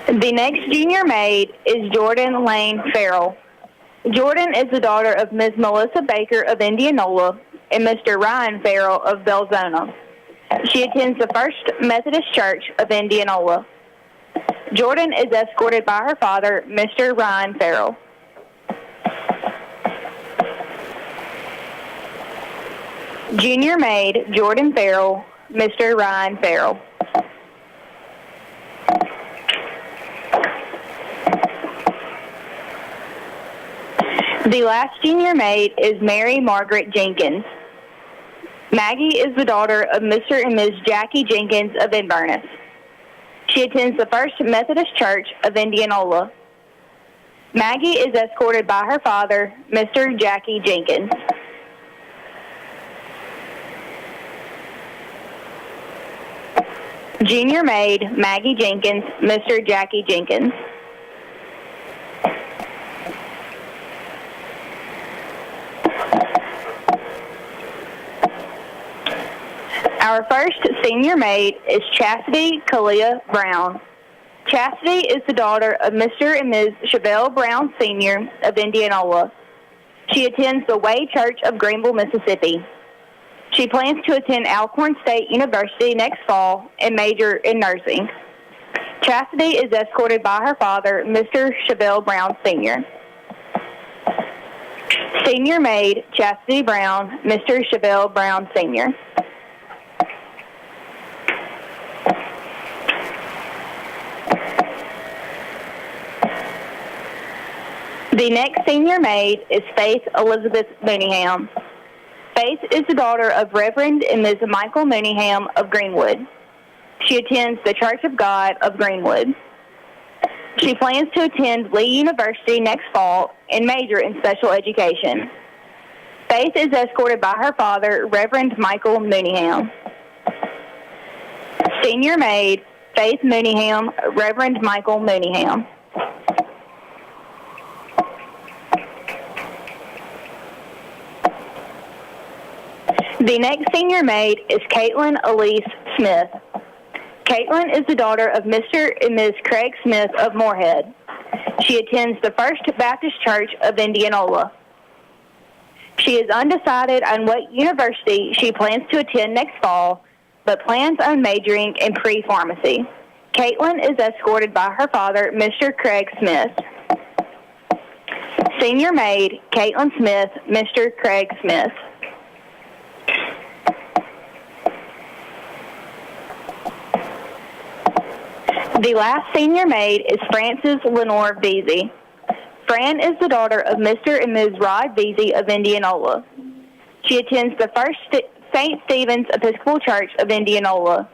The next junior maid is Jordan Lane Farrell. Jordan is the daughter of Ms. Melissa Baker of Indianola and Mr. Ryan Farrell of Belzona. She attends the First Methodist Church of Indianola. Jordan is escorted by her father, Mr. Ryan Farrell. Junior maid, Jordan Farrell, Mr. Ryan Farrell. The last junior maid is Mary Margaret Jenkins. Maggie is the daughter of Mr. and Ms. Jackie Jenkins of Inverness. She attends the First Methodist Church of Indianola. Maggie is escorted by her father, Mr. Jackie Jenkins. Junior maid, Maggie Jenkins, Mr. Jackie Jenkins. Our first senior maid is Chastity Kalia Brown. Chastity is the daughter of Mr. and Ms. Chevelle Brown Sr. of Indianola. She attends the Way Church of Greenville, Mississippi. She plans to attend Alcorn State University next fall and major in nursing. Chastity is escorted by her father, Mr. Chevelle Brown Sr. Senior maid, Chastity Brown, Mr. Chevelle Brown Sr. The next senior maid is Faith Elizabeth Mooneyham. Faith is the daughter of Reverend and Ms. Michael Mooneyham of Greenwood. She attends the Church of God of Greenwood. She plans to attend Lee University next fall and major in special education. Faith is escorted by her father, Reverend Michael Mooneyham. Senior maid, Faith Mooneyham, Reverend Michael Mooneyham. The next senior maid is Caitlin Elise Smith. Caitlin is the daughter of Mr. and Ms. Craig Smith of Moorhead. She attends the First Baptist Church of Indianola. She is undecided on what university she plans to attend next fall, but plans on majoring in pre-pharmacy. Caitlin is escorted by her father, Mr. Craig Smith. Senior maid, Caitlin Smith, Mr. Craig Smith. The last senior maid is Frances Lenore Veazey. Fran is the daughter of Mr. and Ms. Rod Veazey of Indianola. She attends the First St. Stephen's Episcopal Church of Indianola.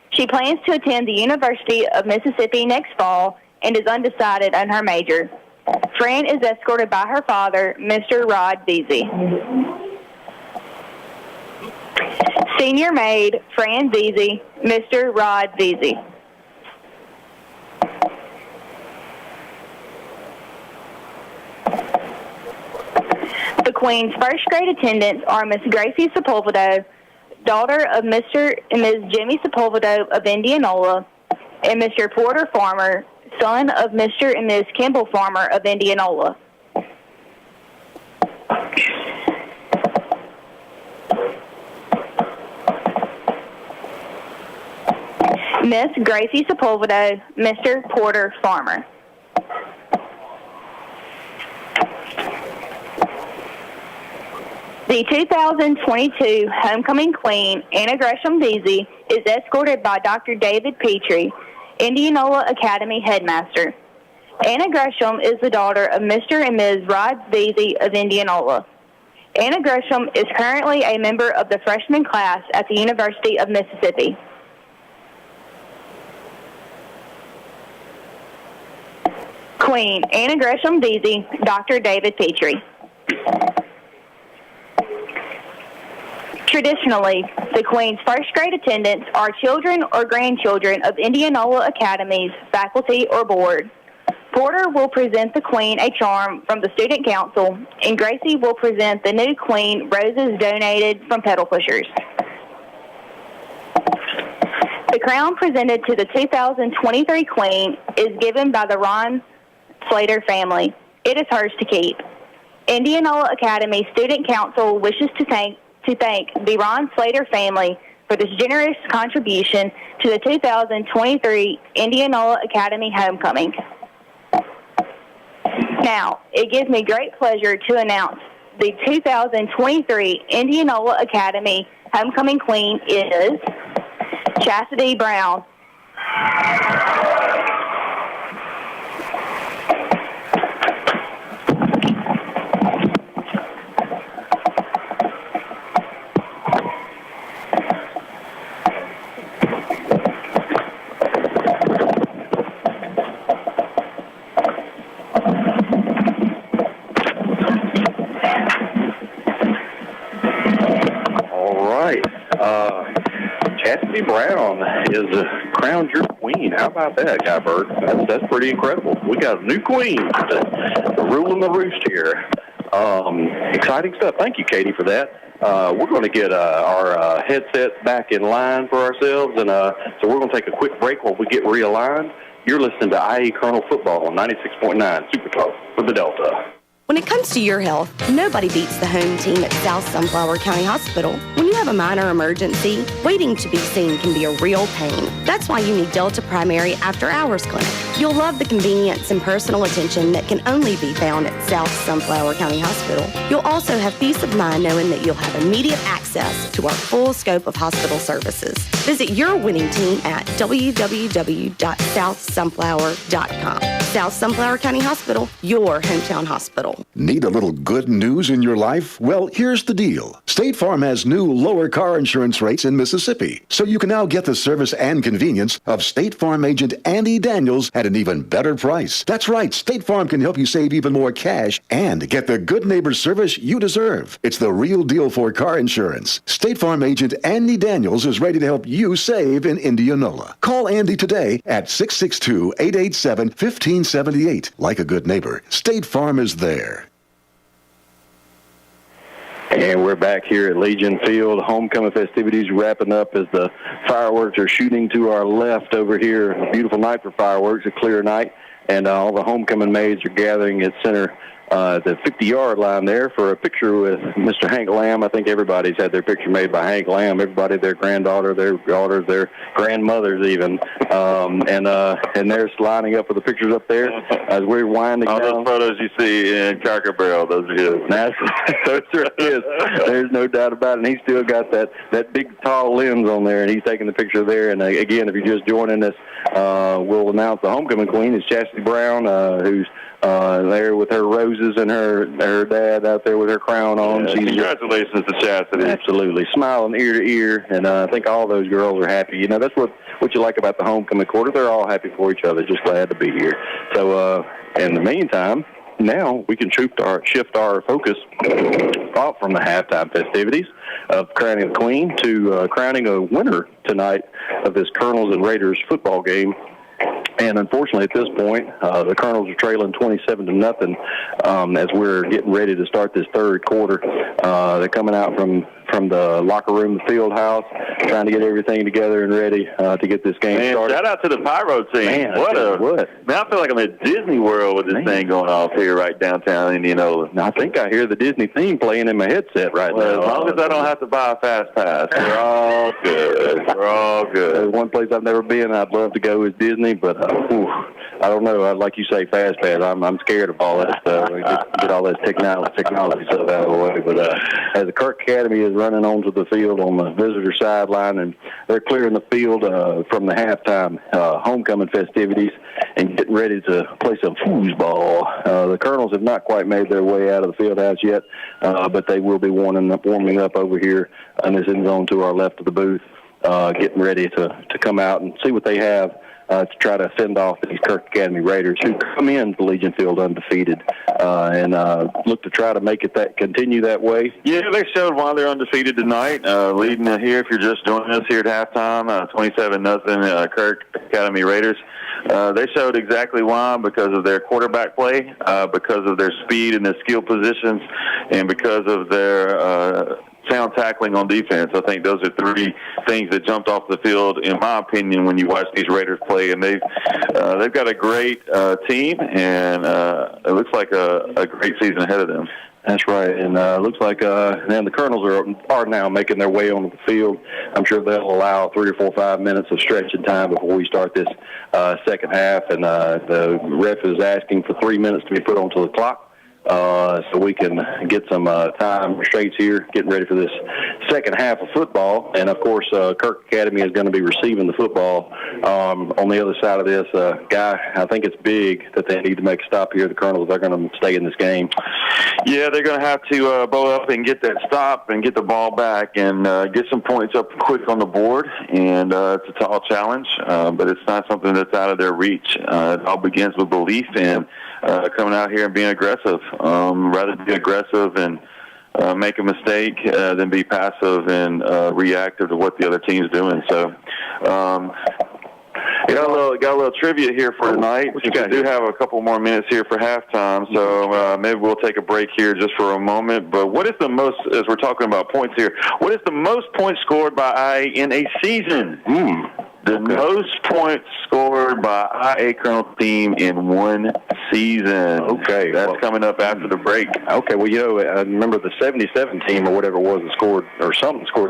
She plans to attend the University of Mississippi next fall and is undecided on her major. Fran is escorted by her father, Mr. Rod Veazey. Senior maid, Fran Veazey, Mr. Rod Veazey. The Queen's first grade attendants are Miss Gracie Sepulvedo, daughter of Mr. and Ms. Jimmy Sepulvedo of Indianola, and Mr. Porter Farmer, son of Mr. and Ms. Kimball Farmer of Indianola. Miss Gracie Sepulvedo, Mr. Porter Farmer. The 2022 Homecoming Queen, Anna Gresham Veazey, is escorted by Dr. David Petrie, Indianola Academy headmaster. Anna Gresham is the daughter of Mr. and Ms. Rod Veazey of Indianola. Anna Gresham is currently a member of the freshman class at the University of Mississippi. Queen Anna Gresham Deasy, Dr. David Petrie. Traditionally, the Queen's first grade attendants are children or grandchildren of Indianola Academy's faculty or board. Porter will present the Queen a charm from the Student Council, and Gracie will present the new Queen roses donated from pedal pushers. The crown presented to the 2023 Queen is given by the Ron Slater family. It is hers to keep. Indianola Academy Student Council wishes to thank the Ron Slater family for this generous contribution to the 2023 Indianola Academy Homecoming. Now, it gives me great pleasure to announce the 2023 Indianola Academy Homecoming Queen is Chastity Brown. Chastity Brown is crowned your queen. How about that, Guy Bird? That's pretty incredible. We got a new queen ruling the roost here. Exciting stuff. Thank you, Katie, for that. We're going to get our headsets back in line for ourselves, and so we're going to take a quick break while we get realigned. You're listening to IE Colonel Football on 96.9 Super Talk for the Delta. When it comes to your health, nobody beats the home team at South Sunflower County Hospital. When you have a minor emergency, waiting to be seen can be a real pain. That's why you need Delta Primary After Hours Clinic. You'll love the convenience and personal attention that can only be found at South Sunflower County Hospital. You'll also have peace of mind knowing that you'll have immediate access to our full scope of hospital services. Visit your winning team at www.southsunflower.com. South Sunflower County Hospital, your hometown hospital. Need a little good news in your life? Well, here's the deal. State Farm has new lower car insurance rates in Mississippi, so you can now get the service and convenience of State Farm agent Andy Daniels at an even better price. That's right, State Farm can help you save even more cash and get the good neighbor service you deserve. It's the real deal for car insurance. State Farm agent Andy Daniels is ready to help you save in Indianola. Call Andy today at 662-887-1578. Like a good neighbor, State Farm is there. And we're back here at Legion Field. Homecoming festivities wrapping up as the fireworks are shooting to our left over here. A beautiful night for fireworks, a clear night. And all the homecoming maids are gathering at center the 50-yard line there for a picture with Mr. Hank Lamb. I think everybody's had their picture made by Hank Lamb. Everybody, their granddaughter, their daughters, their grandmothers even. And they're lining up with the pictures up there as we're winding down. All those photos you see in Cracker Barrel, those are his. Those are his. There's no doubt about it. And he's still got that big, tall lens on there, and he's taking the picture there. And, again, if you're just joining us, we'll announce the homecoming queen is Chastity Brown, who's there with her roses and her dad out there with her crown on. Yeah, congratulations to Chastity. Absolutely. Smiling ear to ear, and I think all those girls are happy. You know, that's what you like about the homecoming quarter. They're all happy for each other, just glad to be here. So in the meantime, now we can shift our focus off from the halftime festivities of crowning the queen to crowning a winner tonight of this Colonels and Raiders football game. And unfortunately, at this point, the Colonels are trailing 27-0 as we're getting ready to start this third quarter. They're coming out from the locker room, the field house, trying to get everything together and ready to get this game started. Shout out to the Pyro team. Man, Man, I feel like I'm at Disney World with this thing going off here right downtown Indianola. I think I hear the Disney theme playing in my headset right now. As long as I don't have to buy a fast pass, we're all good. We're all good. There's one place I've never been I'd love to go is Disney, but I don't know. Like you say, fast pass. I'm scared of all that stuff. Get all this technology stuff out of the way. But as the Kirk Academy is running onto the field on the visitor sideline, and they're clearing the field from the halftime homecoming festivities and getting ready to play some foosball. The Colonels have not quite made their way out of the field house yet, but they will be warming up over here in this end zone to our left of the booth, getting ready to come out and see what they have to try to fend off these Kirk Academy Raiders, who come in to Legion Field undefeated, and look to try to make it continue that way. Yeah, they showed why they're undefeated tonight, leading here. If you're just joining us here at halftime, 27-0 Kirk Academy Raiders. They showed exactly why, because of their quarterback play, because of their speed and their skill positions, and because of their sound tackling on defense. I think those are three things that jumped off the field, in my opinion, when you watch these Raiders play. And they've got a great team, and it looks like a great season ahead of them. That's right, and it looks like the Colonels are now making their way onto the field. I'm sure they'll allow 3 or 4 or 5 minutes of stretching time before we start this second half, and the ref is asking for 3 minutes to be put onto the clock. So we can get some time restraints here, getting ready for this second half of football. And, of course, Kirk Academy is going to be receiving the football. On the other side of this, Guy, I think it's big that they need to make a stop here. The Colonels, they're going to stay in this game. Yeah, they're going to have to bow up and get that stop and get the ball back and get some points up quick on the board. And it's a tall challenge, but it's not something that's out of their reach. It all begins with belief and coming out here and being aggressive. Rather be aggressive and make a mistake than be passive and reactive to what the other team's doing. So got a little trivia here for tonight. We do have a couple more minutes here for halftime, so maybe we'll take a break here just for a moment. But what is the most, as we're talking about points here, what is the most points scored by IA in a season? The most points scored by IA Colonel team in one season. Okay. That's coming up after the break. Okay, well, I remember the 77 team or whatever it was that scored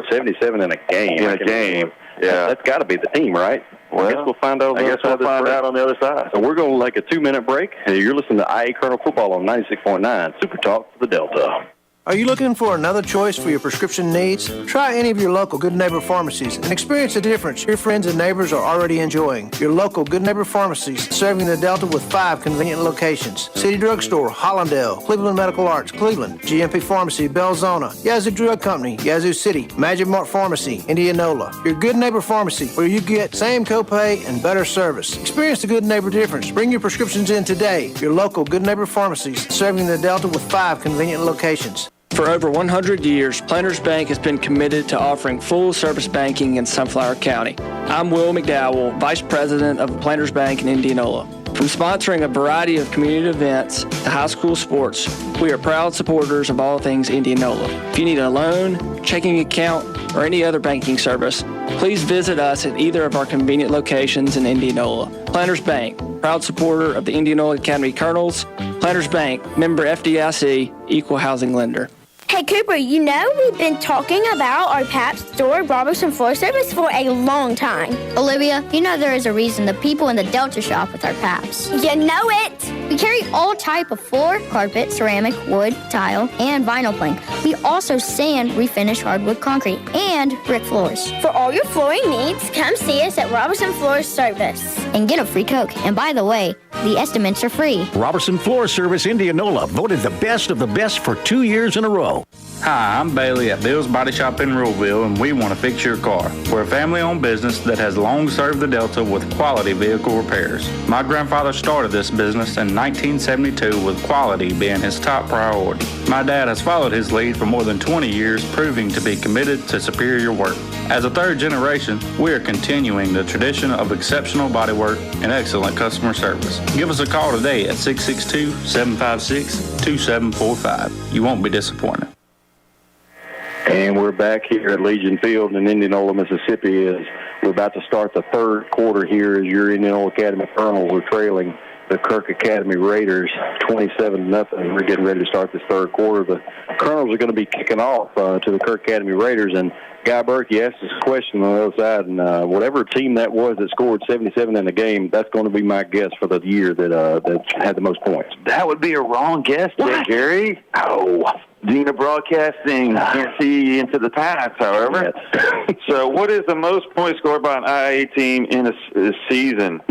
77 in a game. Yeah. That's got to be the team, right? Well, I guess we'll find out. On the other side. So we're going to take a 2-minute break. You're listening to IA Colonel Football on 96.9 Super Talk for the Delta. Are you looking for another choice for your prescription needs? Try any of your local Good Neighbor pharmacies and experience the difference your friends and neighbors are already enjoying. Your local Good Neighbor pharmacies serving the Delta with 5 convenient locations. City Drugstore, Hollandale, Cleveland Medical Arts, Cleveland, GMP Pharmacy, Belzona, Yazoo Drug Company, Yazoo City, Magic Mart Pharmacy, Indianola. Your Good Neighbor Pharmacy, where you get same copay and better service. Experience the Good Neighbor difference. Bring your prescriptions in today. Your local Good Neighbor pharmacies serving the Delta with 5 convenient locations. For over 100 years, Planters Bank has been committed to offering full-service banking in Sunflower County. I'm Will McDowell, Vice President of Planters Bank in Indianola. From sponsoring a variety of community events to high school sports, we are proud supporters of all things Indianola. If you need a loan, checking account, or any other banking service, please visit us at either of our convenient locations in Indianola. Planters Bank, proud supporter of the Indianola Academy Colonels. Planters Bank, member FDIC, equal housing lender. Hey, Cooper, you know we've been talking about our Pabst Door Robertson floor service for a long time. Olivia, you know there is a reason the people in the Delta shop with our Pabst. You know it. We carry all type of floor, carpet, ceramic, wood, tile, and vinyl plank. We also sand, refinish hardwood concrete, and brick floors. For all your flooring needs, come see us at Robertson Floor Service. And get a free Coke. And by the way, the estimates are free. Robertson Floor Service Indianola, voted the best of the best for 2 years in a row. Hi, I'm Bailey at Bill's Body Shop in Ruleville, and we want to fix your car. We're a family-owned business that has long served the Delta with quality vehicle repairs. My grandfather started this business in 1972 with quality being his top priority. My dad has followed his lead for more than 20 years, proving to be committed to superior work. As a third generation, we are continuing the tradition of exceptional bodywork and excellent customer service. Give us a call today at 662-756-2745. You won't be disappointed. And we're back here at Legion Field in Indianola, Mississippi, as we're about to start the third quarter here as your Indianola Academy Colonels are trailing the Kirk Academy Raiders 27-0. We're getting ready to start this third quarter. The Colonels are going to be kicking off to the Kirk Academy Raiders. And Guy Burke, you asked this question on the other side, and whatever team that was that scored 77 in the game, that's going to be my guess for the year that had the most points. That would be a wrong guess, Gary. Oh. Gina Broadcasting can't see into the past, however. Yes. So what is the most points scored by an IA team in a season?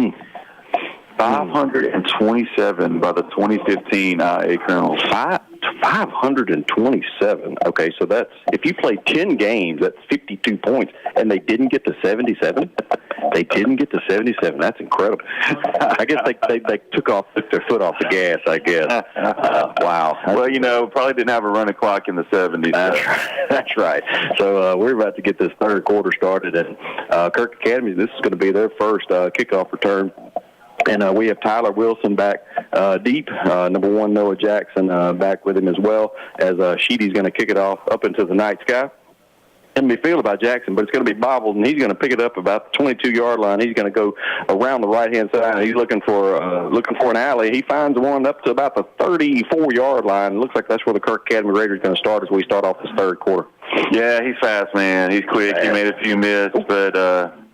527 by the 2015 IA Colonels. 527. Okay, so that's, if you play 10 games, that's 52 points, and they didn't get to 77? They didn't get to 77. That's incredible. I guess they took their foot off the gas, I guess. Wow. Well, probably didn't have a running clock in the 70s. That's right. So we're about to get this third quarter started, and Kirk Academy, this is going to be their first kickoff return. And we have Tyler Wilson back deep. Number 1, Noah Jackson back with him as well, as Sheedy's going to kick it off up into the night sky. And we feel about Jackson, but it's going to be bobbled, and he's going to pick it up about the 22-yard line. He's going to go around the right-hand side. He's looking for an alley. He finds one up to about the 34-yard line. It looks like that's where the Kirk Academy Raiders are going to start as we start off this third quarter. Yeah, he's fast, man. He's quick. He made a few misses, but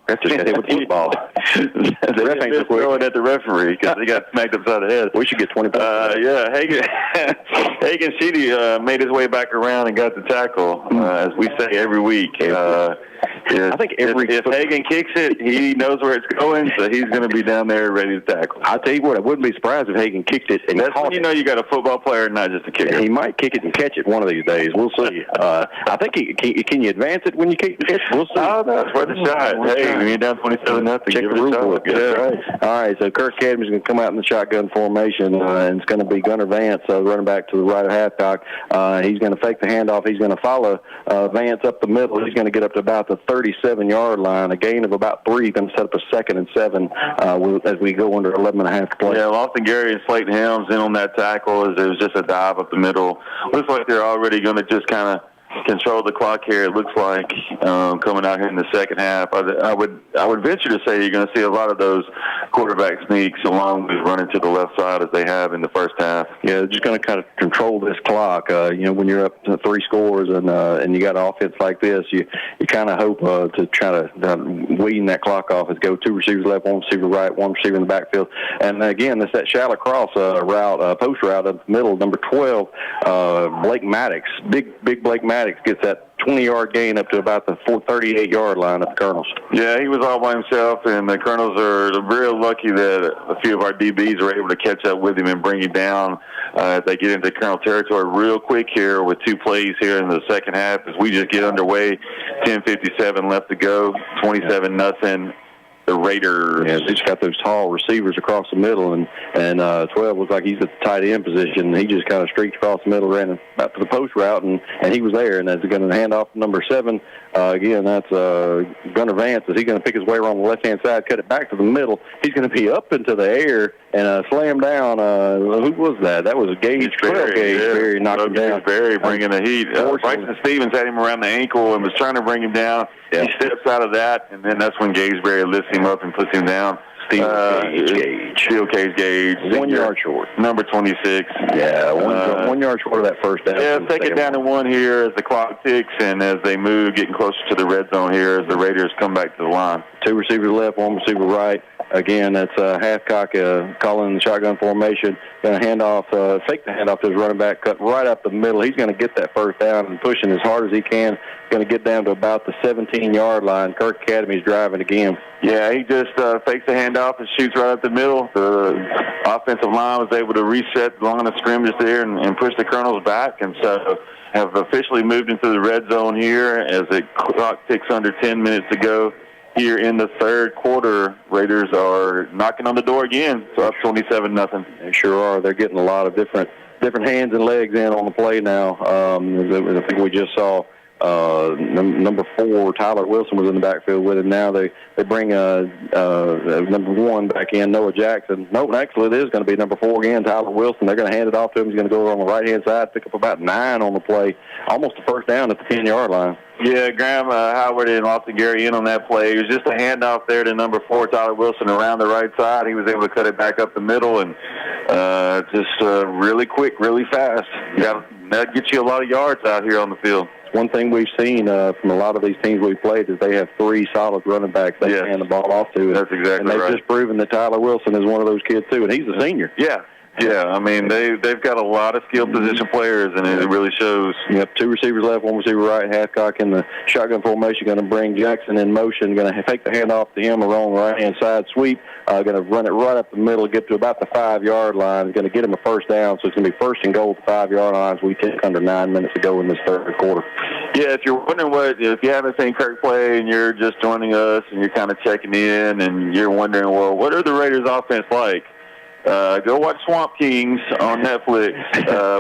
That's just got hit with the football. The ref ain't throwing at the referee because he got smacked upside the head. We should get 20 points. Yeah, Hagen Sheedy made his way back around and got the tackle, as we say every week. I think if Hagen kicks it, he knows where it's going, so he's going to be down there ready to tackle. I'll tell you what, I wouldn't be surprised if Hagen kicked it. And that's when you know you got a football player, not just a kicker. He might kick it and catch it one of these days. We'll see. I think can you advance it when you kick it? We'll see. Oh, that's worth a shot. Hey, when you're down 27-0, check the rule book. Yeah. Right. All right, so Kirk Academy's going to come out in the shotgun formation, and it's going to be Gunnar Vance running back to the right of halfback. He's going to fake the handoff. He's going to follow Vance up the middle. He's going to get up to about the 37-yard line, a gain of about 3. He's going to set up a 2nd and 7 as we go under 11.5 to play. Yeah, Lawson Gary and Slayton Helms in on that tackle. It was just a dive up the middle. Looks like they're already going to just kind of control the clock here, it looks like, coming out here in the second half. I would venture to say you're going to see a lot of those quarterback sneaks along with running to the left side as they have in the first half. Yeah, they're just going to kind of control this clock. When you're up to 3 scores and you got an offense like this, you kind of hope to try to wean that clock off as go 2 receivers left, 1 receiver right, 1 receiver in the backfield. And again, it's that shallow cross route, post route up the middle, number 12, Blake Maddox, big Blake Maddox gets that 20-yard gain up to about the 38-yard line of the Colonels. Yeah, he was all by himself, and the Colonels are real lucky that a few of our DBs are able to catch up with him and bring him down as they get into Colonel territory real quick here with 2 plays here in the second half as we just get underway. 10:57 left to go, 27-0. The Raiders. Yeah, they just got those tall receivers across the middle, and 12 looks like he's at the tight end position. He just kind of streaked across the middle, ran out to the post route, and he was there. And that's going to hand off to number 7. Again, that's Gunnar Vance. Is he going to pick his way around the left-hand side, cut it back to the middle? He's going to be up into the air and slam down. Who was that? That was Gage Berry. Gage Berry knocked him down. Berry bringing the heat. Bryson Stevens had him around the ankle and was trying to bring him down. Yeah. He steps out of that, and then that's when Gage Berry lifts him up and puts him down. Steel Cage Gage. 1 yard short. Number 26. Yeah, 1 yard short of that first down. Yeah, second down and 1 here as the clock ticks and as they move, getting closer to the red zone here as the Raiders come back to the line. 2 receivers left, 1 receiver right. Again, that's half-cock calling the shotgun formation. Going to hand off, fake the handoff to his running back, cut right up the middle. He's going to get that first down and pushing as hard as he can. Going to get down to about the 17-yard line. Kirk Academy's driving again. Yeah, he just fakes the handoff and shoots right up the middle. The offensive line was able to reset the line of scrimmage there and push the Colonels back. And so have officially moved into the red zone here as the clock ticks under 10 minutes to go. Here in the third quarter, Raiders are knocking on the door again, so up 27-0. They sure are. They're getting a lot of different hands and legs in on the play now. I think we just saw number 4, Tyler Wilson, was in the backfield with him. Now they bring number 1 back in, Noah Jackson. No, actually it is going to be number 4 again, Tyler Wilson. They're going to hand it off to him. He's going to go on the right-hand side, pick up about 9 on the play, almost a first down at the 10-yard line. Yeah, Graham Howard and Lawson Gary in on that play. It was just a handoff there to number 4, Tyler Wilson, around the right side. He was able to cut it back up the middle and just really quick, really fast. That gets you a lot of yards out here on the field. One thing we've seen from a lot of these teams we've played is they have 3 solid running backs they can hand the ball off to. That's exactly right. And they've just proven that Tyler Wilson is one of those kids, too, and he's a senior. Yeah. Yeah, I mean, they've got a lot of skilled position players, and it really shows. Yep, 2 receivers left, 1 receiver right. Hathcock in the shotgun formation, going to bring Jackson in motion, going to take the handoff to him along the right-hand side sweep, going to run it right up the middle, get to about the 5-yard line. He's going to get him a first down, so it's going to be first and goal at the 5-yard line as we take under 9 minutes to go in this third quarter. Yeah, if you're wondering if you haven't seen Kirk play and you're just joining us and you're kind of checking in and you're wondering, well, what are the Raiders' offense like? Go watch Swamp Kings on Netflix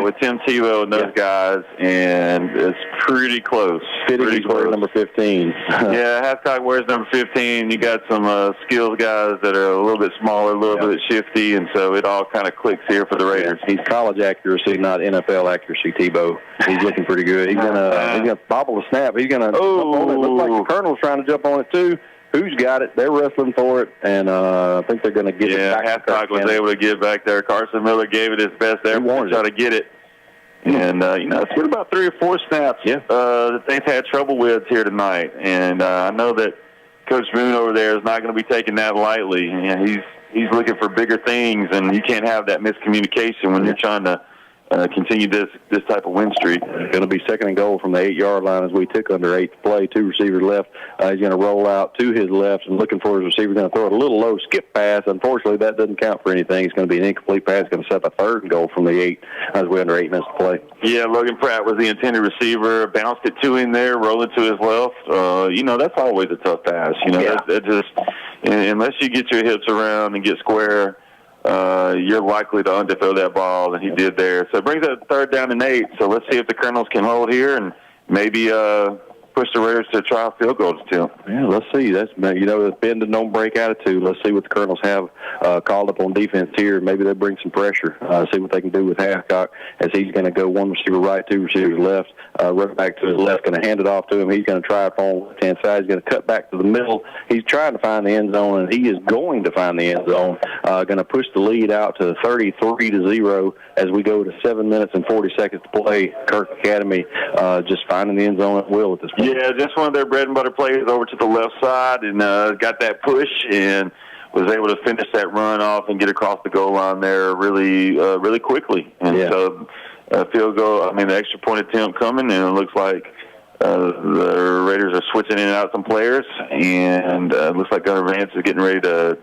with Tim Tebow and those guys, and it's pretty close. Pretty close. Number 15. Yeah, Hathcock wears number 15. You got some skilled guys that are a little bit smaller, a little bit shifty, and so it all kind of clicks here for the Raiders. He's college accuracy, not NFL accuracy, Tebow. He's looking pretty good. He's gonna bobble the snap. He's gonna jump on it. Looks like the Colonel's trying to jump on it too. Who's got it? They're wrestling for it, and I think they're going to get it back. Yeah, Hathcock was able to get back there. Carson Miller gave it his best there to try to get it. And, it's been about 3 or 4 snaps that they've had trouble with here tonight. And I know that Coach Moon over there is not going to be taking that lightly. And he's looking for bigger things, and you can't have that miscommunication when you're trying to continue this type of win streak. It's going to be second and goal from the 8-yard line as we tick under 8 to play. 2 receivers left. He's going to roll out to his left and looking for his receiver. Going to throw it a little low skip pass. Unfortunately, that doesn't count for anything. It's going to be an incomplete pass. It's going to set up a third and goal from the 8 as we under 8 minutes to play. Yeah, Logan Pratt was the intended receiver. Bounced it to him there, rolling to his left. That's always a tough pass. That just unless you get your hips around and get square, you're likely to underthrow that ball, and he did there. So it brings up 3rd down and 8. So let's see if the Colonels can hold here and maybe push the Raiders to a trial field goal attempt. Yeah, let's see. That's the bend and don't break attitude. Let's see what the Colonels have called up on defense here. Maybe they bring some pressure. See what they can do with Hathcock as he's going to go 1 receiver right, 2 receivers left. Run back to his left, going to hand it off to him. He's going to try it on the left-hand side. He's going to cut back to the middle. He's trying to find the end zone, and he is going to find the end zone. Going to push the lead out to 33-0 as we go to 7 minutes and 40 seconds to play. Kirk Academy just finding the end zone at will at this point. Yeah, just one of their bread and butter players over to the left side and got that push and was able to finish that run off and get across the goal line there really quickly. And so field goal, the extra point attempt coming, and it looks like the Raiders are switching in and out some players, and it looks like Gunnar Vance is getting ready to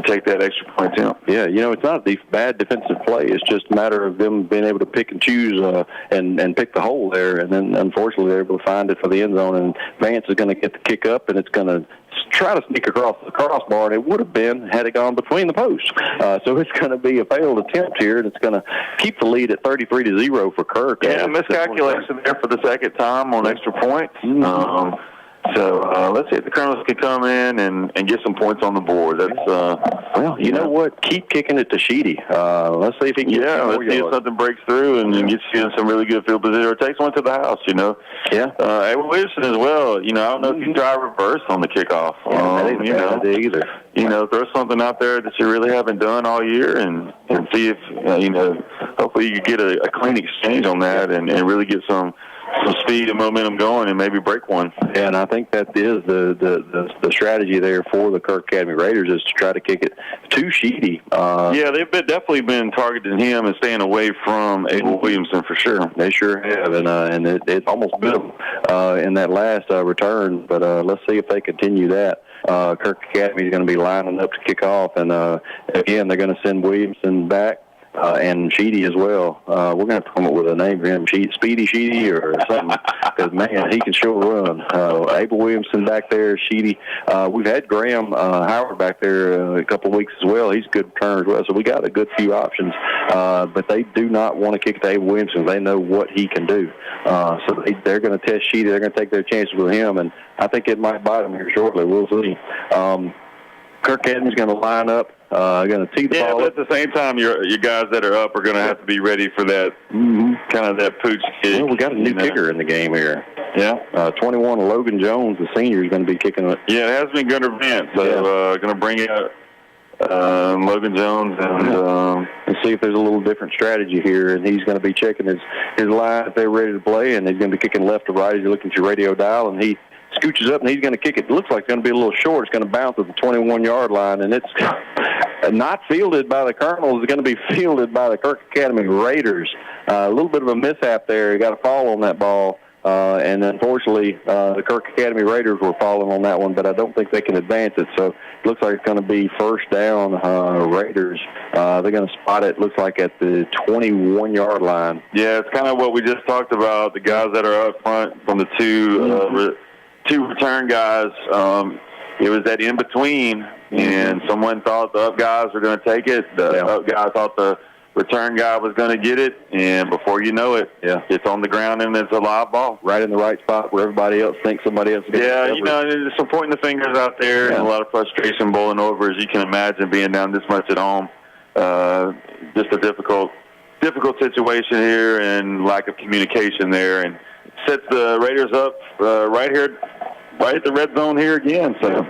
take that extra point attempt. Yeah, it's not a bad defensive play. It's just a matter of them being able to pick and choose and pick the hole there, and then unfortunately they're able to find it for the end zone, and Vance is going to get the kick up, and it's going to try to sneak across the crossbar, and it would have been had it gone between the posts. So it's going to be a failed attempt here, and it's going to keep the lead at 33-0 for Kirk. Yeah, miscalculation there for the second time on extra points. So let's see if the Colonels can come in and get some points on the board. That's you know what? Keep kicking it to Sheedy. Let's see if he can get let's see if something breaks through and gets you in some really good field position or takes one to the house. Yeah. Edward Williamson as well. I don't know if you can drive reverse on the kickoff. Either. Throw something out there that you really haven't done all year and see if hopefully you get a clean exchange on that and really get some speed and momentum going and maybe break one. Yeah, and I think that is the strategy there for the Kirk Academy Raiders is to try to kick it to Sheedy. They've definitely been targeting him and staying away from Abel Williamson for sure. They sure have, and it's almost bit them in that last return, but let's see if they continue that. Kirk Academy is going to be lining up to kick off, and again, they're going to send Williamson back. And Sheedy as well. We're going to have to come up with a name for him, Speedy Sheedy or something, because, man, he can sure run. Abel Williamson back there, Sheedy. We've had Graham Howard back there a couple of weeks as well. He's a good returner as well, so we got a good few options. But they do not want to kick it to Abel Williamson. They know what he can do. So they're going to test Sheedy. They're going to take their chances with him, and I think it might bite him here shortly. We'll see. Kirk Academy's going to line up. Going to tee the ball. But at the same time, your guys that are up are going to have to be ready for that kind of that pooch kick. Well, we got a new kicker in the game here. Yeah. 21, Logan Jones, the senior, is going to be kicking it. Yeah, it has been Gunnar Vance. So going to bring out Logan Jones and see if there's a little different strategy here. And he's going to be checking his line if they're ready to play, and he's going to be kicking left to right as you look at your radio dial, and he scooches up, and he's going to kick it. It looks like it's going to be a little short. It's going to bounce at the 21-yard line, and it's not fielded by the Colonels. It's going to be fielded by the Kirk Academy Raiders. A little bit of a mishap there. He got a fall on that ball. And unfortunately, the Kirk Academy Raiders were falling on that one, but I don't think they can advance it. So it looks like it's going to be first down, Raiders. They're going to spot it, looks like, at the 21-yard line. Yeah, it's kind of what we just talked about, the guys that are up front from the two return guys. It was that in-between, and someone thought the up guys were going to take it. The up guy thought the return guy was going to get it, and before you know it, it's on the ground and it's a live ball. Right in the right spot where everybody else thinks somebody else is going to Yeah, you know, there's some pointing the fingers out there and a lot of frustration boiling over, as you can imagine, being down this much at home. Just a difficult situation here and lack of communication there, and sets the Raiders up right at the red zone here again. So,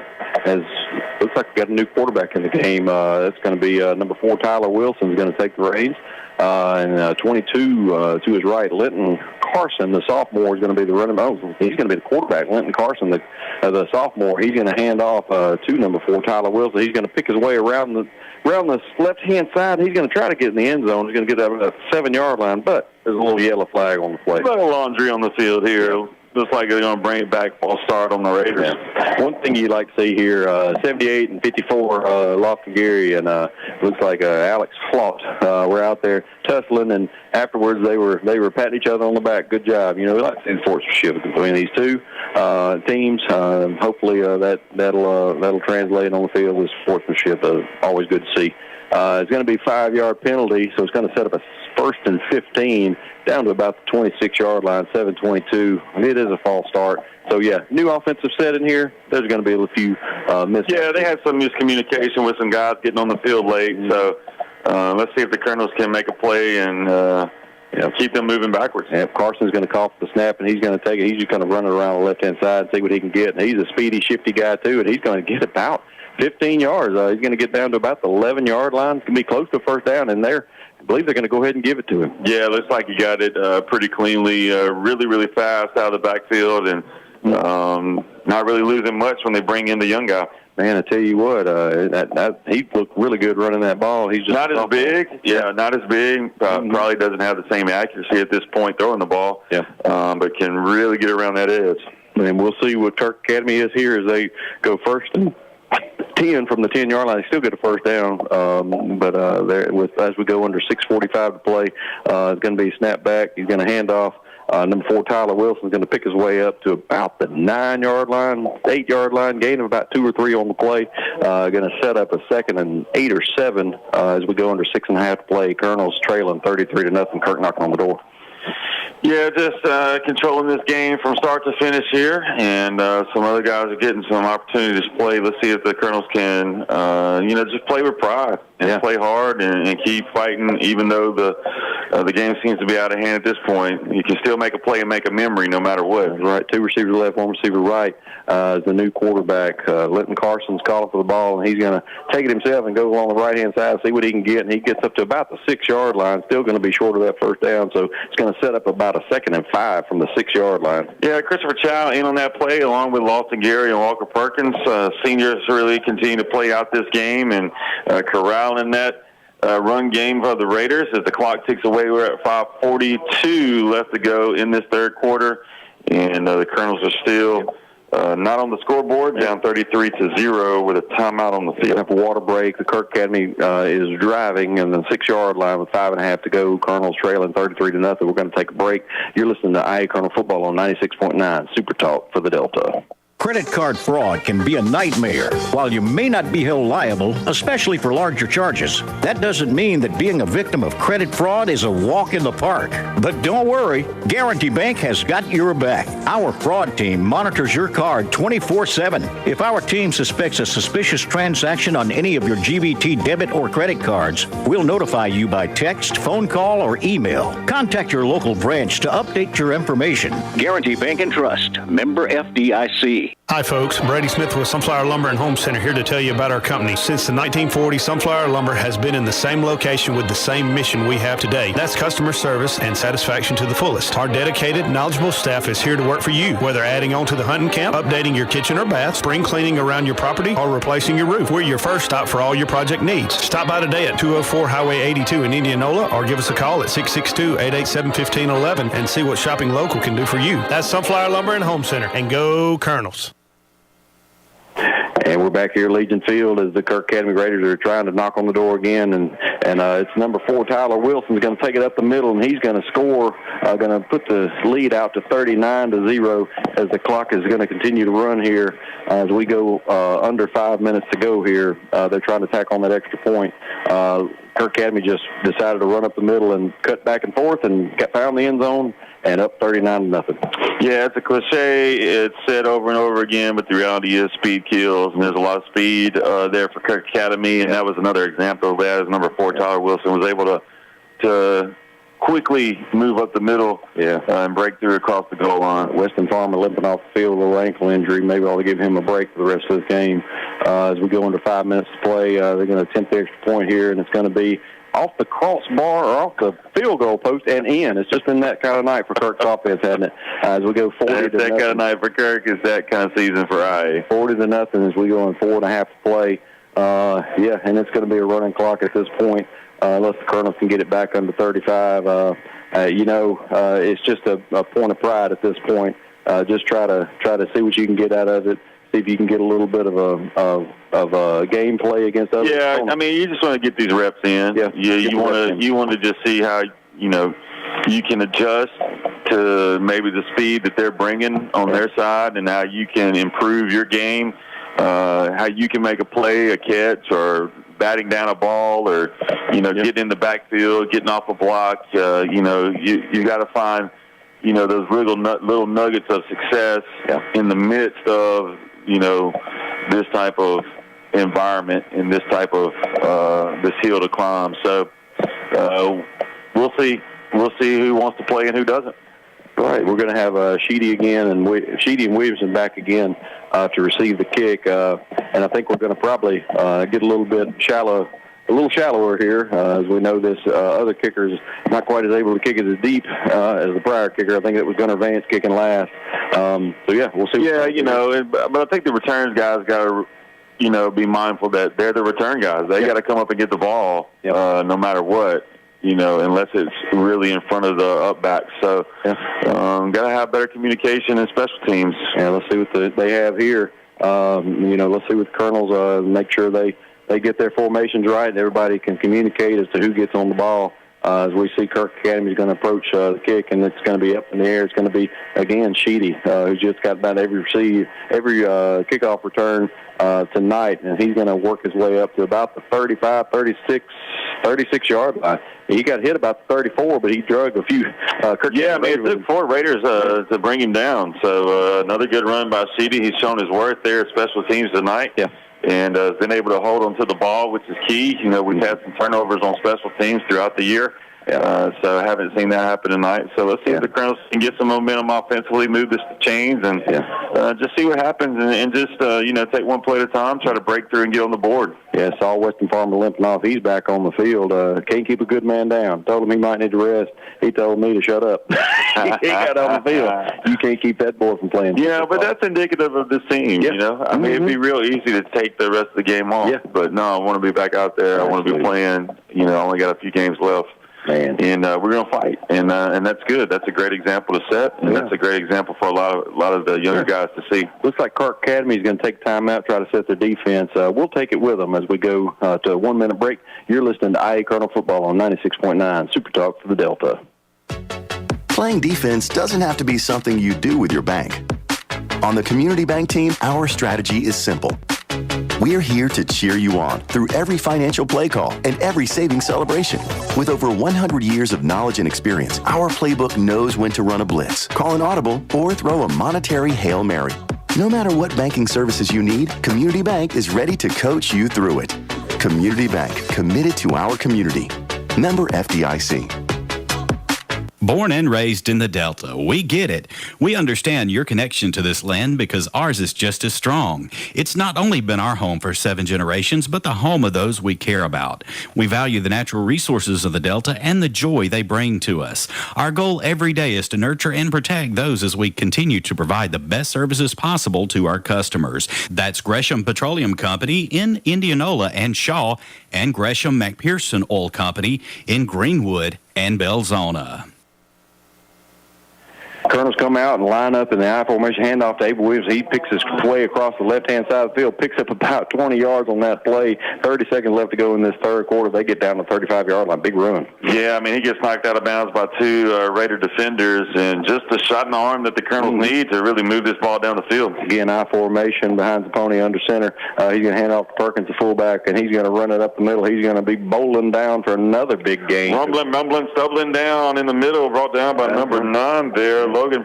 looks like we got a new quarterback in the game. That's going to be number 4, Tyler Wilson, is going to take the reins. And 22 to his right, Linton Carson, the sophomore, is going to be the running back. He's going to be the quarterback. Linton Carson, the sophomore, he's going to hand off to number 4, Tyler Wilson. He's going to pick his way around the left-hand side. He's going to try to get in the end zone. He's going to get that 7-yard line, but there's a little yellow flag on the play. A little laundry on the field here. Looks like they're going to bring it back. False start on the Raiders. Yeah. One thing you like to see here, 78 and 54, Lofton Gary and looks like Alex Flott were out there tussling, and afterwards they were patting each other on the back. Good job. You know, we like to see the sportsmanship between these two teams. Hopefully that'll translate on the field with sportsmanship. Always good to see. It's going to be a 5-yard penalty, so it's going to set up a 1st and 15 down to about the 26-yard line, 7:22. It is a false start. So, yeah, new offensive set in here. There's going to be a few mistakes. Yeah, they had some miscommunication with some guys getting on the field late. So let's see if the Colonels can make a play and keep them moving backwards. Yeah, Carson's going to call for the snap, and he's going to take it. He's just going to run it around the left-hand side and see what he can get. And he's a speedy, shifty guy, too, and he's going to get about 15 yards. He's going to get down to about the 11-yard line. It's going to be close to a first down, and I believe they're going to go ahead and give it to him. Yeah, it looks like he got it pretty cleanly, really, really fast out of the backfield, and not really losing much when they bring in the young guy. Man, I tell you what, he looked really good running that ball. He's just not as big. Yeah, not as big. Probably doesn't have the same accuracy at this point throwing the ball. Yeah, but can really get around that edge. And we'll see what Kirk Academy is here as they go 1st and 10 from the 10-yard line. They still get a first down, but as we go under 6:45 to play, it's going to be a snap back. He's going to hand off. Number 4, Tyler Wilson, is going to pick his way up to about the 9-yard line, 8-yard line, gain of about 2 or 3 on the play. Going to set up a 2nd and 8 or 7 as we go under 6.5 to play. Colonels trailing 33-0. Kirk knocking on the door. Yeah, just controlling this game from start to finish here, and some other guys are getting some opportunities to play. Let's see if the Colonels can, just play with pride and play hard and keep fighting, even though the game seems to be out of hand at this point. You can still make a play and make a memory no matter what. Right, 2 receivers left, 1 receiver right. The new quarterback, Linton Carson's calling for the ball, and he's going to take it himself and go along the right-hand side, see what he can get, and he gets up to about the 6-yard line, still going to be short of that first down, so it's going to set up about a 2nd and 5 from the 6-yard line. Yeah, Christopher Chow in on that play, along with Lofton Gary and Walker Perkins. Seniors really continue to play out this game and corralling that run game of the Raiders as the clock ticks away. We're at 5:42 left to go in this third quarter, and the Colonels are still not on the scoreboard, down 33-0 with a timeout on the field. Have a water break. The Kirk Academy is driving in the 6-yard line with 5.5 to go. Colonels trailing 33-0. We're going to take a break. You're listening to IA Colonel Football on 96.9 Super Talk for the Delta. Credit card fraud can be a nightmare. While you may not be held liable, especially for larger charges, that doesn't mean that being a victim of credit fraud is a walk in the park. But don't worry, Guarantee Bank has got your back. Our fraud team monitors your card 24/7. If our team suspects a suspicious transaction on any of your GBT debit or credit cards, we'll notify you by text, phone call, or email. Contact your local branch to update your information. Guarantee Bank and Trust, member FDIC. Hi, folks. Brady Smith with Sunflower Lumber and Home Center here to tell you about our company. Since the 1940s, Sunflower Lumber has been in the same location with the same mission we have today. That's customer service and satisfaction to the fullest. Our dedicated, knowledgeable staff is here to work for you, whether adding on to the hunting camp, updating your kitchen or bath, spring cleaning around your property, or replacing your roof. We're your first stop for all your project needs. Stop by today at 204 Highway 82 in Indianola or give us a call at 662-887-1511 and see what shopping local can do for you. That's Sunflower Lumber and Home Center. And go Colonels. And we're back here at Legion Field as the Kirk Academy Raiders are trying to knock on the door again. And it's number 4, Tyler Wilson's going to take it up the middle, and he's going to score, going to put the lead out to 39-0 as the clock is going to continue to run here as we go under 5 minutes to go here. They're trying to tack on that extra point. Kirk Academy just decided to run up the middle and cut back and forth and found the end zone and up 39-0. Yeah, it's a cliche. It's said over and over again, but the reality is speed kills, and there's a lot of speed there for Kirk Academy, and that was another example of that. As number 4, Tyler Wilson was able to quickly move up the middle and break through across the goal line. Weston Farmer limping off the field with a little ankle injury. Maybe I'll give him a break for the rest of the game. As we go into 5 minutes to play, they're going to attempt the extra point here, and it's going to be off the crossbar or off the field goal post and in. It's just been that kind of night for Kirk's offense, hasn't it? As we go 40 to that nothing. kind of night for Kirk. Is that kind of season for IA. 40-0 as we go in 4.5 to play. And it's going to be a running clock at this point unless the Colonels can get it back under 35. It's just a point of pride at this point. Just try to see what you can get out of it. See if you can get a little bit of a game play against others. Yeah, I mean, you just want to get these reps in. Yeah, you want to just see how you can adjust to maybe the speed that they're bringing on their side, and how you can improve your game. How you can make a play, a catch, or batting down a ball, or getting in the backfield, getting off a block. You got to find those little nuggets of success in the midst of this type of environment and this type of this hill to climb. So we'll see who wants to play and who doesn't. Right, we're going to have Sheedy again, and Sheedy and Williamson back again to receive the kick, and I think we're going to probably get a little shallower here, as we know this other kicker is not quite as able to kick it as deep as the prior kicker. I think it was Gunnar Vance kicking last. We'll see. Yeah, but I think the returns guys got to, be mindful that they're the return guys. They got to come up and get the ball no matter what. Unless it's really in front of the up back. So, got to have better communication in special teams. Yeah, let's see what they have here. Let's see what the Colonels make sure they get their formations right and everybody can communicate as to who gets on the ball. As we see Kirk Academy is going to approach the kick, and it's going to be up in the air. It's going to be, again, Sheedy, who's just got about every kickoff return tonight, and he's going to work his way up to about the 35, 36-yard line. He got hit about 34, but he drug a few. It took 4 Raiders to bring him down. So another good run by Sheedy. He's shown his worth there at special teams tonight. Yeah. And has been able to hold on to the ball, which is key. We've had some turnovers on special teams throughout the year. So I haven't seen that happen tonight. So let's see if the Colonels can get some momentum offensively, move this to chains, and just see what happens, and just take one play at a time, try to break through and get on the board. Yeah, saw Weston Farmer limping off. He's back on the field. Can't keep a good man down. Told him he might need to rest. He told me to shut up. He got on the field. You can't keep that boy from playing. Yeah, but that's indicative of this team, I mean, it'd be real easy to take the rest of the game off. Yeah. But no, I want to be back out there. I want to be playing. I only got a few games left. Man. And we're going to fight, and that's good. That's a great example to set, and that's a great example for a lot of the younger guys to see. Looks like Kirk Academy is going to take time out, try to set their defense. We'll take it with them as we go to a 1-minute break. You're listening to IA Colonel Football on 96.9 Super Talk for the Delta. Playing defense doesn't have to be something you do with your bank. On the Community Bank team, our strategy is simple. We're here to cheer you on through every financial play call and every savings celebration. With over 100 years of knowledge and experience, our playbook knows when to run a blitz, call an audible, or throw a monetary Hail Mary. No matter what banking services you need, Community Bank is ready to coach you through it. Community Bank, committed to our community. Member FDIC. Born and raised in the Delta, we get it. We understand your connection to this land because ours is just as strong. It's not only been our home for 7 generations, but the home of those we care about. We value the natural resources of the Delta and the joy they bring to us. Our goal every day is to nurture and protect those as we continue to provide the best services possible to our customers. That's Gresham Petroleum Company in Indianola and Shaw, and Gresham McPherson Oil Company in Greenwood and Belzona. Colonels come out and line up in the I formation, handoff to Abel Williams. He picks his way across the left-hand side of the field, picks up about 20 yards on that play. 30 seconds left to go in this third quarter. They get down to the 35-yard line. Big run. Yeah, I mean, he gets knocked out of bounds by 2 Raider defenders, and just the shot in the arm that the Colonels need to really move this ball down the field. Again, I formation behind the pony under center. He's going to hand off to Perkins, the fullback, and he's going to run it up the middle. He's going to be bowling down for another big gain. Rumbling, stumbling down in the middle, brought down by number 9 there. Different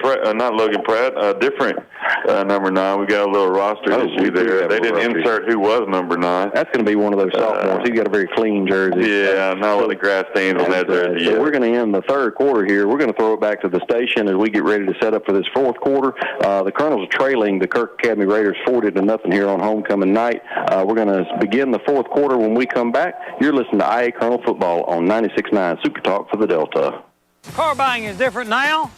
number 9. We got a little roster issue there. They didn't insert who was number 9. That's going to be one of those sophomores. He's got a very clean jersey. Yeah, not with the grass stains on that jersey. So we're going to end the third quarter here. We're going to throw it back to the station as we get ready to set up for this fourth quarter. The Colonels are trailing the Kirk Academy Raiders 40-0 here on homecoming night. We're going to begin the fourth quarter when we come back. You're listening to IA Colonel Football on 96.9 Super Talk for the Delta. Car buying is different now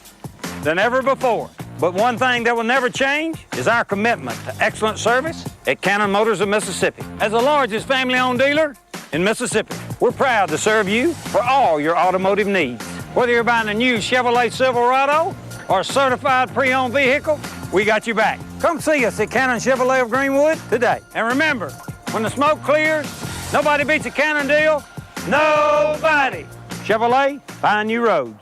than ever before. But one thing that will never change is our commitment to excellent service at Canton Motors of Mississippi. As the largest family-owned dealer in Mississippi, we're proud to serve you for all your automotive needs. Whether you're buying a new Chevrolet Silverado or a certified pre-owned vehicle, we got your back. Come see us at Canton Chevrolet of Greenwood today. And remember, when the smoke clears, nobody beats a Canton deal. Nobody. Chevrolet, find new roads.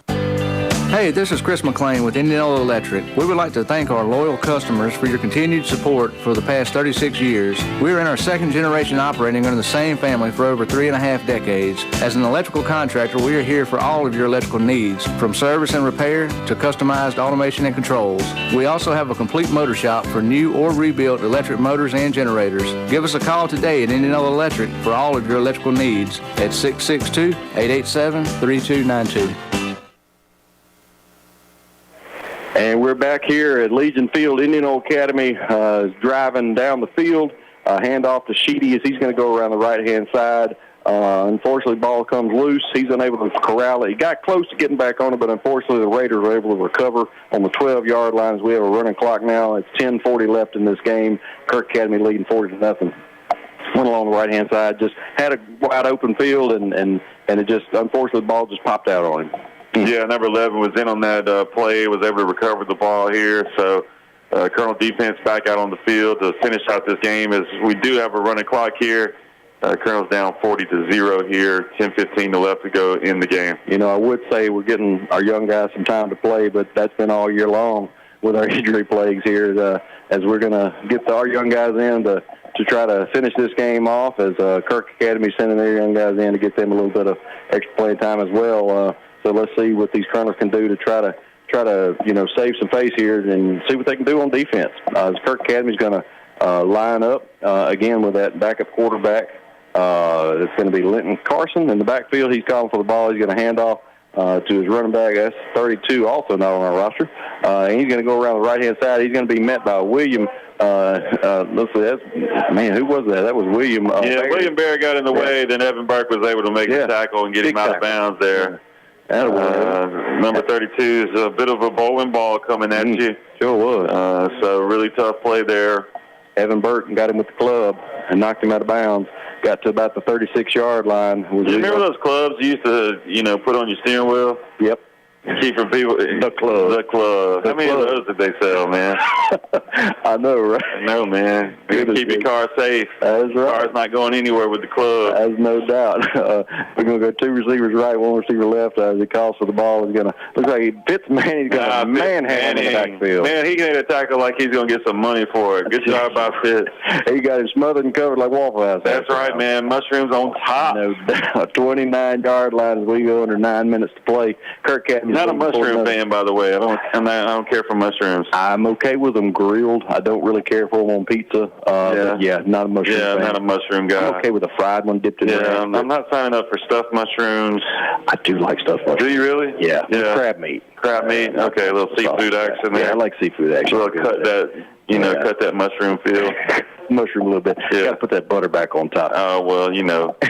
Hey, this is Chris McLean with Indianola Electric. We would like to thank our loyal customers for your continued support for the past 36 years. We are in our second generation operating under the same family for over 3.5 decades. As an electrical contractor, we are here for all of your electrical needs, from service and repair to customized automation and controls. We also have a complete motor shop for new or rebuilt electric motors and generators. Give us a call today at Indianola Electric for all of your electrical needs at 662-887-3292. And we're back here at Legion Field. Indianola Academy is driving down the field. Handoff to Sheedy as he's going to go around the right-hand side. Unfortunately, ball comes loose. He's unable to corral it. He got close to getting back on it, but unfortunately the Raiders were able to recover on the 12-yard line. We have a running clock now. It's 10:40 left in this game. Kirk Academy leading 40-0. Went along the right-hand side, just had a wide open field, and it just, unfortunately, the ball just popped out on him. Yeah, number 11 was in on that play, was able to recover the ball here. So Colonel defense back out on the field to finish out this game as we do have a running clock here. Colonel's down 40-0 here, 10:15 left to go in the game. You know, I would say we're getting our young guys some time to play, but that's been all year long with our injury plagues here as we're going to get our young guys in to try to finish this game off as Kirk Academy sending their young guys in to get them a little bit of extra play time as well. So let's see what these Colonels can do to try to save some face here and see what they can do on defense. Kirk Academy's going to line up again with that backup quarterback. It's going to be Linton Carson in the backfield. He's calling for the ball. He's going to hand off to his running back. That's 32, also not on our roster. And he's going to go around the right-hand side. He's going to be met by William. Let's see, who was that? That was William. William Bear got in the way. Then Evan Burke was able to make the tackle and get him out of bounds there. Number 32 is a bit of a bowling ball coming at you. Sure was. So really tough play there. Evan Burton got him with the club and knocked him out of bounds. Got to about the 36-yard line. You remember those clubs you used to, put on your steering wheel? Yep. Keeping people. The club. How many of those did they sell, man? I know, right? No, man. Keep your car safe. That's right. Car's not going anywhere with the club. That's no doubt. We're going to go 2 receivers right, 1 receiver left. As he calls for the ball, he's going to look like he fits Manny's going to manhandle in the backfield. Man, he can hit a tackle like he's going to get some money for it. Good job by Fitz. He got him smothered and covered like Waffle House. That's right, man. Mushrooms on top. No doubt. 29-yard line as we go under 9 minutes to play. Kirk Academy Not a mushroom fan, by the way. I don't care for mushrooms. I'm okay with them grilled. I don't really care for them on pizza. Not a mushroom fan. Not a mushroom guy. I'm okay with a fried one dipped in ranch. I'm not signing up for stuffed mushrooms. I do like stuffed mushrooms. Do you really? Yeah. Crab meat. Crab meat. Okay, a little seafood action there. Yeah, I like seafood action. A little cut that mushroom feel. Mushroom a little bit. Yeah. Got to put that butter back on top. Oh, well,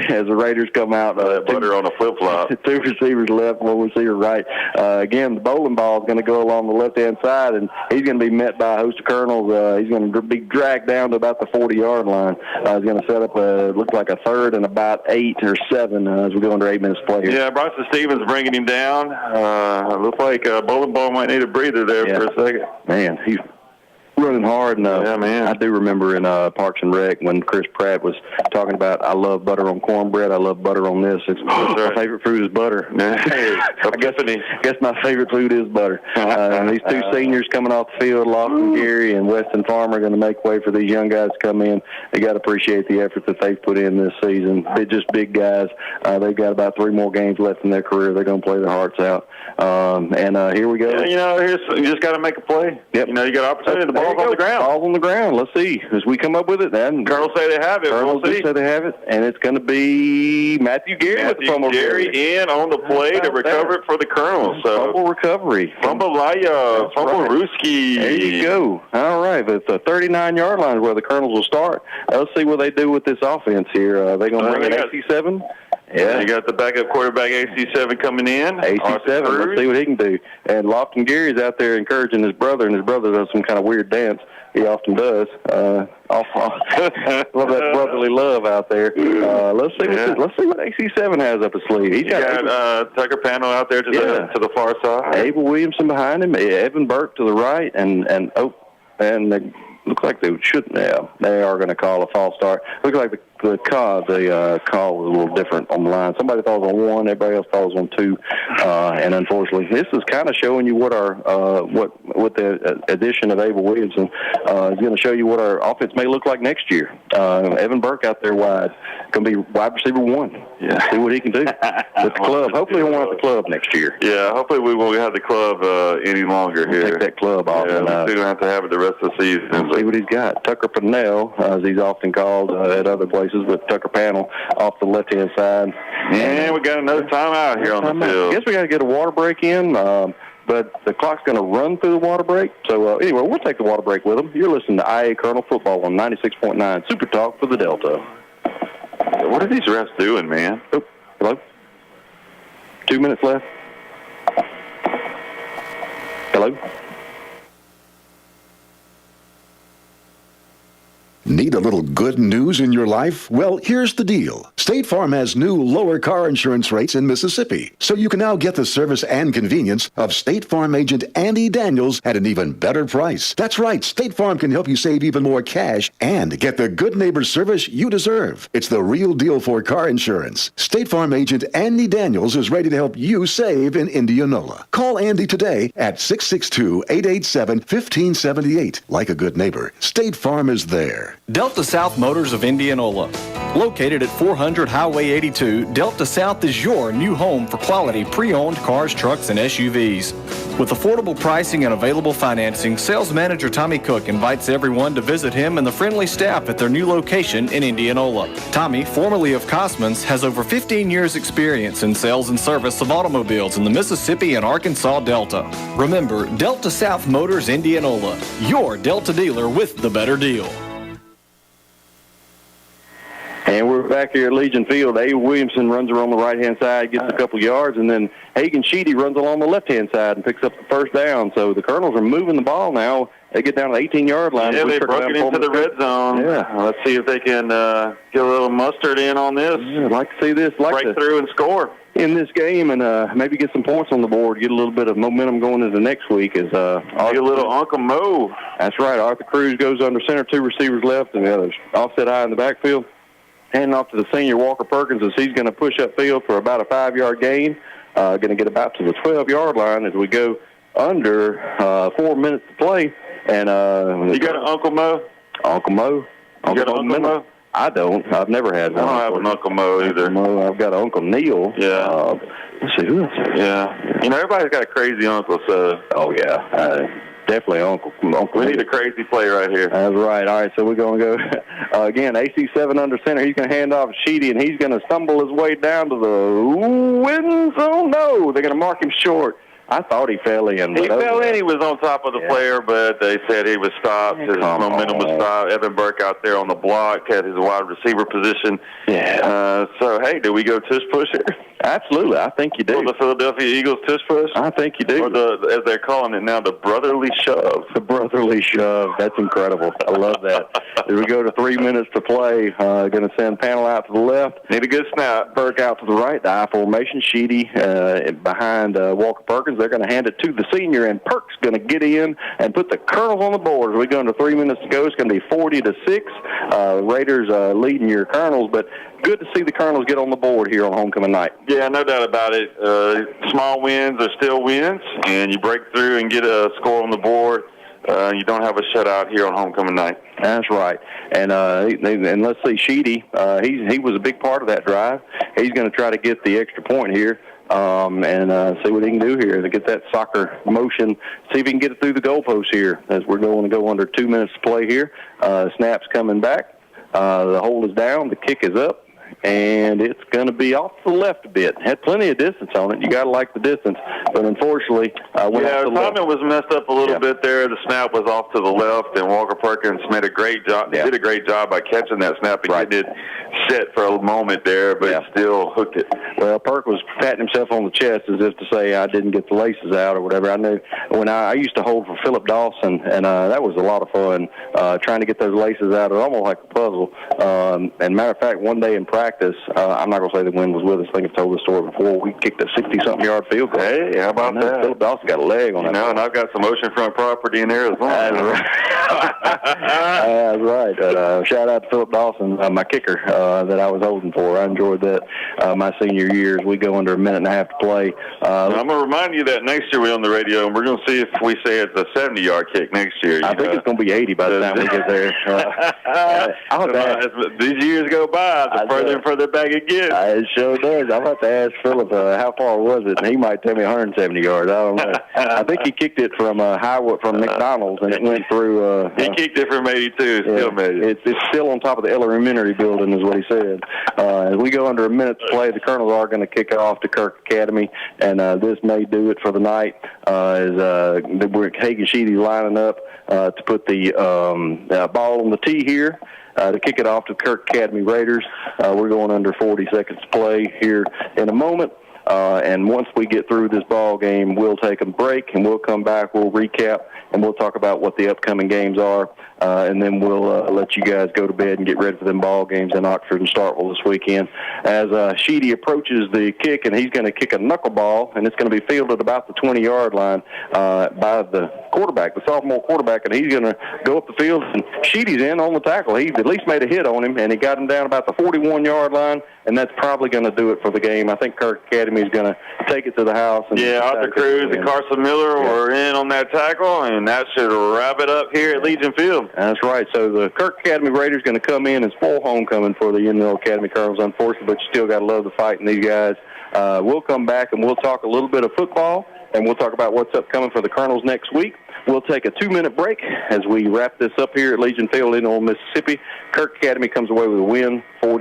As the Raiders come out. Butter on a flip-flop. 2 receivers left, 1 receiver right. Again, the bowling ball is going to go along the left-hand side, and he's going to be met by a host of Colonels. He's going to be dragged down to about the 40-yard line. He's going to set up looks like a third and about 8 or 7 as we go under 8 minutes play here. Yeah, Bryson Stevens bringing him down. Looks like bowling ball might need a breather there for a second. Man, he's running hard, and I do remember in Parks and Rec when Chris Pratt was talking about, I love butter on cornbread, I love butter on this. My favorite food is butter. I guess my favorite food is butter. These 2 seniors coming off the field, Lofton Gary and Weston Farmer, are going to make way for these young guys to come in. They got to appreciate the effort that they've put in this season. They're just big guys. They've got about 3 more games left in their career. They're going to play their hearts out. Here we go. You just got to make a play. Yep. You got opportunity. The ball's on the ground. Ball's on the ground. Let's see. As we come up with it, then Colonels say they have it. Colonels say they have it, and it's going to be Matthew Gary with the fumble. Gary in on the play to recover it for the Colonels. So fumble recovery. Fumble Rooski. There you go. All right. But the 39-yard line is where the Colonels will start. Let's see what they do with this offense here. Are they going to bring in AC7? Yeah, you got the backup quarterback AC7 coming in. AC7, let's see what he can do. And Lofton Gary's out there encouraging his brother, and his brother does some kind of weird dance. He often does. Love that brotherly love out there. Let's see what AC7 has up his sleeve. He's got Tucker Pano out there to the far side. Abel Williamson behind him. Evan Burke to the right, and they look like they shouldn't have. They are going to call a false start. Look like the call was a little different on the line. Somebody thought it was on 1, everybody else thought it was on 2, and unfortunately, this is kind of showing you what our what the addition of Abel Williamson is going to show you what our offense may look like next year. Evan Burke out there wide, going to be wide receiver 1. Yeah, see what he can do with the club. Hopefully, he'll want the club next year. Yeah, hopefully we won't have the club any longer here. Take that club off. Yeah, we're still going to have to have it the rest of the season. See what he's got. Tucker Pannell, as he's often called at other places, but Tucker Panel off the left-hand side. And we got another timeout here on the field. I guess we got to get a water break in, but the clock's going to run through the water break. So, anyway, we'll take the water break with them. You're listening to IA Colonel Football on 96.9 Super Talk for the Delta. What are these refs doing, man? Oh, hello? 2 minutes left. Hello? Need a little good news in your life? Well, here's the deal. State Farm has new lower car insurance rates in Mississippi, so you can now get the service and convenience of State Farm agent Andy Daniels at an even better price. That's right, State Farm can help you save even more cash and get the good neighbor service you deserve. It's the real deal for car insurance. State Farm agent Andy Daniels is ready to help you save in Indianola. Call Andy today at 662-887-1578. Like a good neighbor, State Farm is there. Delta South Motors of Indianola. Located at 400 Highway 82, Delta South is your new home for quality pre-owned cars, trucks, and SUVs. With affordable pricing and available financing, sales manager Tommy Cook invites everyone to visit him and the friendly staff at their new location in Indianola. Tommy, formerly of Cosman's, has over 15 years experience in sales and service of automobiles in the Mississippi and Arkansas Delta. Remember, Delta South Motors Indianola, your Delta dealer with the better deal. And we're back here at Legion Field. A. Williamson runs around the right-hand side, gets a couple yards, and then Hagan Sheedy runs along the left-hand side and picks up the first down. So the Colonels are moving the ball now. They get down to the 18-yard line. Yeah, they broke it into the red zone. Yeah. Let's see if they can get a little mustard in on this. Yeah, I'd like to see this. Break through and score in this game and maybe get some points on the board, get a little bit of momentum going into next week. Get a little Uncle Mo. That's right. Arthur Cruz goes under center, 2 receivers left, and the others offset high in the backfield. Handing off to the senior Walker Perkins as he's going to push upfield for about a 5-yard gain. Going to get about to the 12-yard line as we go under 4 minutes to play. And you got an Uncle Mo? Uncle Mo. You got an Uncle Mo? I don't. I've never had one. I don't have an Uncle Mo either. I've got an Uncle Neil. Yeah. Let's see, who else? Yeah. Everybody's got a crazy uncle, so. Oh, yeah. Definitely Uncle. We need a crazy play right here. That's right. All right, so we're going to go, again, AC7 under center. He's going to hand off to Sheedy, and he's going to stumble his way down to the wind zone. No, they're going to mark him short. I thought he fell in. He fell in. He was on top of the player, but they said he was stopped. His momentum was stopped. Evan Burke out there on the block had his wide receiver position. Yeah. So, hey, do we go tush push here? Absolutely. I think you do. For the Philadelphia Eagles tush push? I think you do. Or as they're calling it now, the brotherly shove. The brotherly shove. That's incredible. I love that. As we go to 3 minutes to play, going to send Panel out to the left. Need a good snap. Burke out to the right. The I formation. Sheedy behind Walker Perkins. They're going to hand it to the senior, and Perk's going to get in and put the Colonels on the board. As we go into 3 minutes to go, it's going to be 40-6. Raiders leading your Colonels, but good to see the Colonels get on the board here on homecoming night. Yeah, no doubt about it. Small wins are still wins, and you break through and get a score on the board. You don't have a shutout here on homecoming night. That's right. And let's see, Sheedy, he was a big part of that drive. He's going to try to get the extra point here. And see what he can do here to get that soccer motion, see if he can get it through the goalpost here as we're going to go under 2 minutes to play here. Snap's coming back. The hold is down. The kick is up. And it's going to be off to the left a bit. Had plenty of distance on it. You got to like the distance. But unfortunately, timing was messed up a little bit there. The snap was off to the left, and Walker Perkins made a great job. Yeah. Did a great job by catching that snap and getting it set for a moment there, but still hooked it. Well, Perk was patting himself on the chest as if to say, I didn't get the laces out or whatever. I knew when I used to hold for Philip Dawson, and that was a lot of fun trying to get those laces out. It was almost like a puzzle. And matter of fact, one day in practice, I'm not going to say the wind was with us. I think I've told the story before. We kicked a 60-something yard field goal. Hey, how about that? Philip Dawson got a leg on it. And I've got some oceanfront property in Arizona. That's right. Shout out to Philip Dawson, my kicker that I was holding for. I enjoyed that my senior years. We go under a minute and a half to play. I'm going to remind you that next year we're on the radio, and we're going to see if we say it's a 70-yard kick next year. I think it's going to be 80 by the time we get there. These years go by, the further and further back it gets. It sure does. I'm about to ask Philip how far was it, and he might tell me 170 yards. I don't know. I think he kicked it from from McDonald's, and it went through. He kicked it from 82. Still made it. It's still on top of the elementary building, is what he said. As we go under a minute to play, the Colonels are going to kick off to Kirk Academy, and this may do it for the night. We're Hagen Sheedy lining up to put the ball on the tee here. To kick it off to Kirk Academy Raiders. We're going under 40 seconds to play here in a moment. And once we get through this ball game, we'll take a break, and we'll come back, we'll recap, and we'll talk about what the upcoming games are. And then we'll let you guys go to bed and get ready for them ball games in Oxford and Starkville this weekend. As Sheedy approaches the kick, and he's going to kick a knuckleball, and it's going to be fielded about the 20-yard line by the quarterback, the sophomore quarterback, and he's going to go up the field, and Sheedy's in on the tackle. He at least made a hit on him, and he got him down about the 41-yard line, and that's probably going to do it for the game. I think Kirk Academy is going to take it to the house. And Arthur Cruz and Carson Miller were in on that tackle, and that should wrap it up here at Legion Field. That's right. So the Kirk Academy Raiders going to come in as full homecoming for the Indianola Academy Colonels, unfortunately, but you still got to love the fight in these guys. We'll come back, and we'll talk a little bit of football, and we'll talk about what's upcoming for the Colonels next week. We'll take a 2-minute break as we wrap this up here at Legion Field in Indianola, Mississippi. Kirk Academy comes away with a win, 40.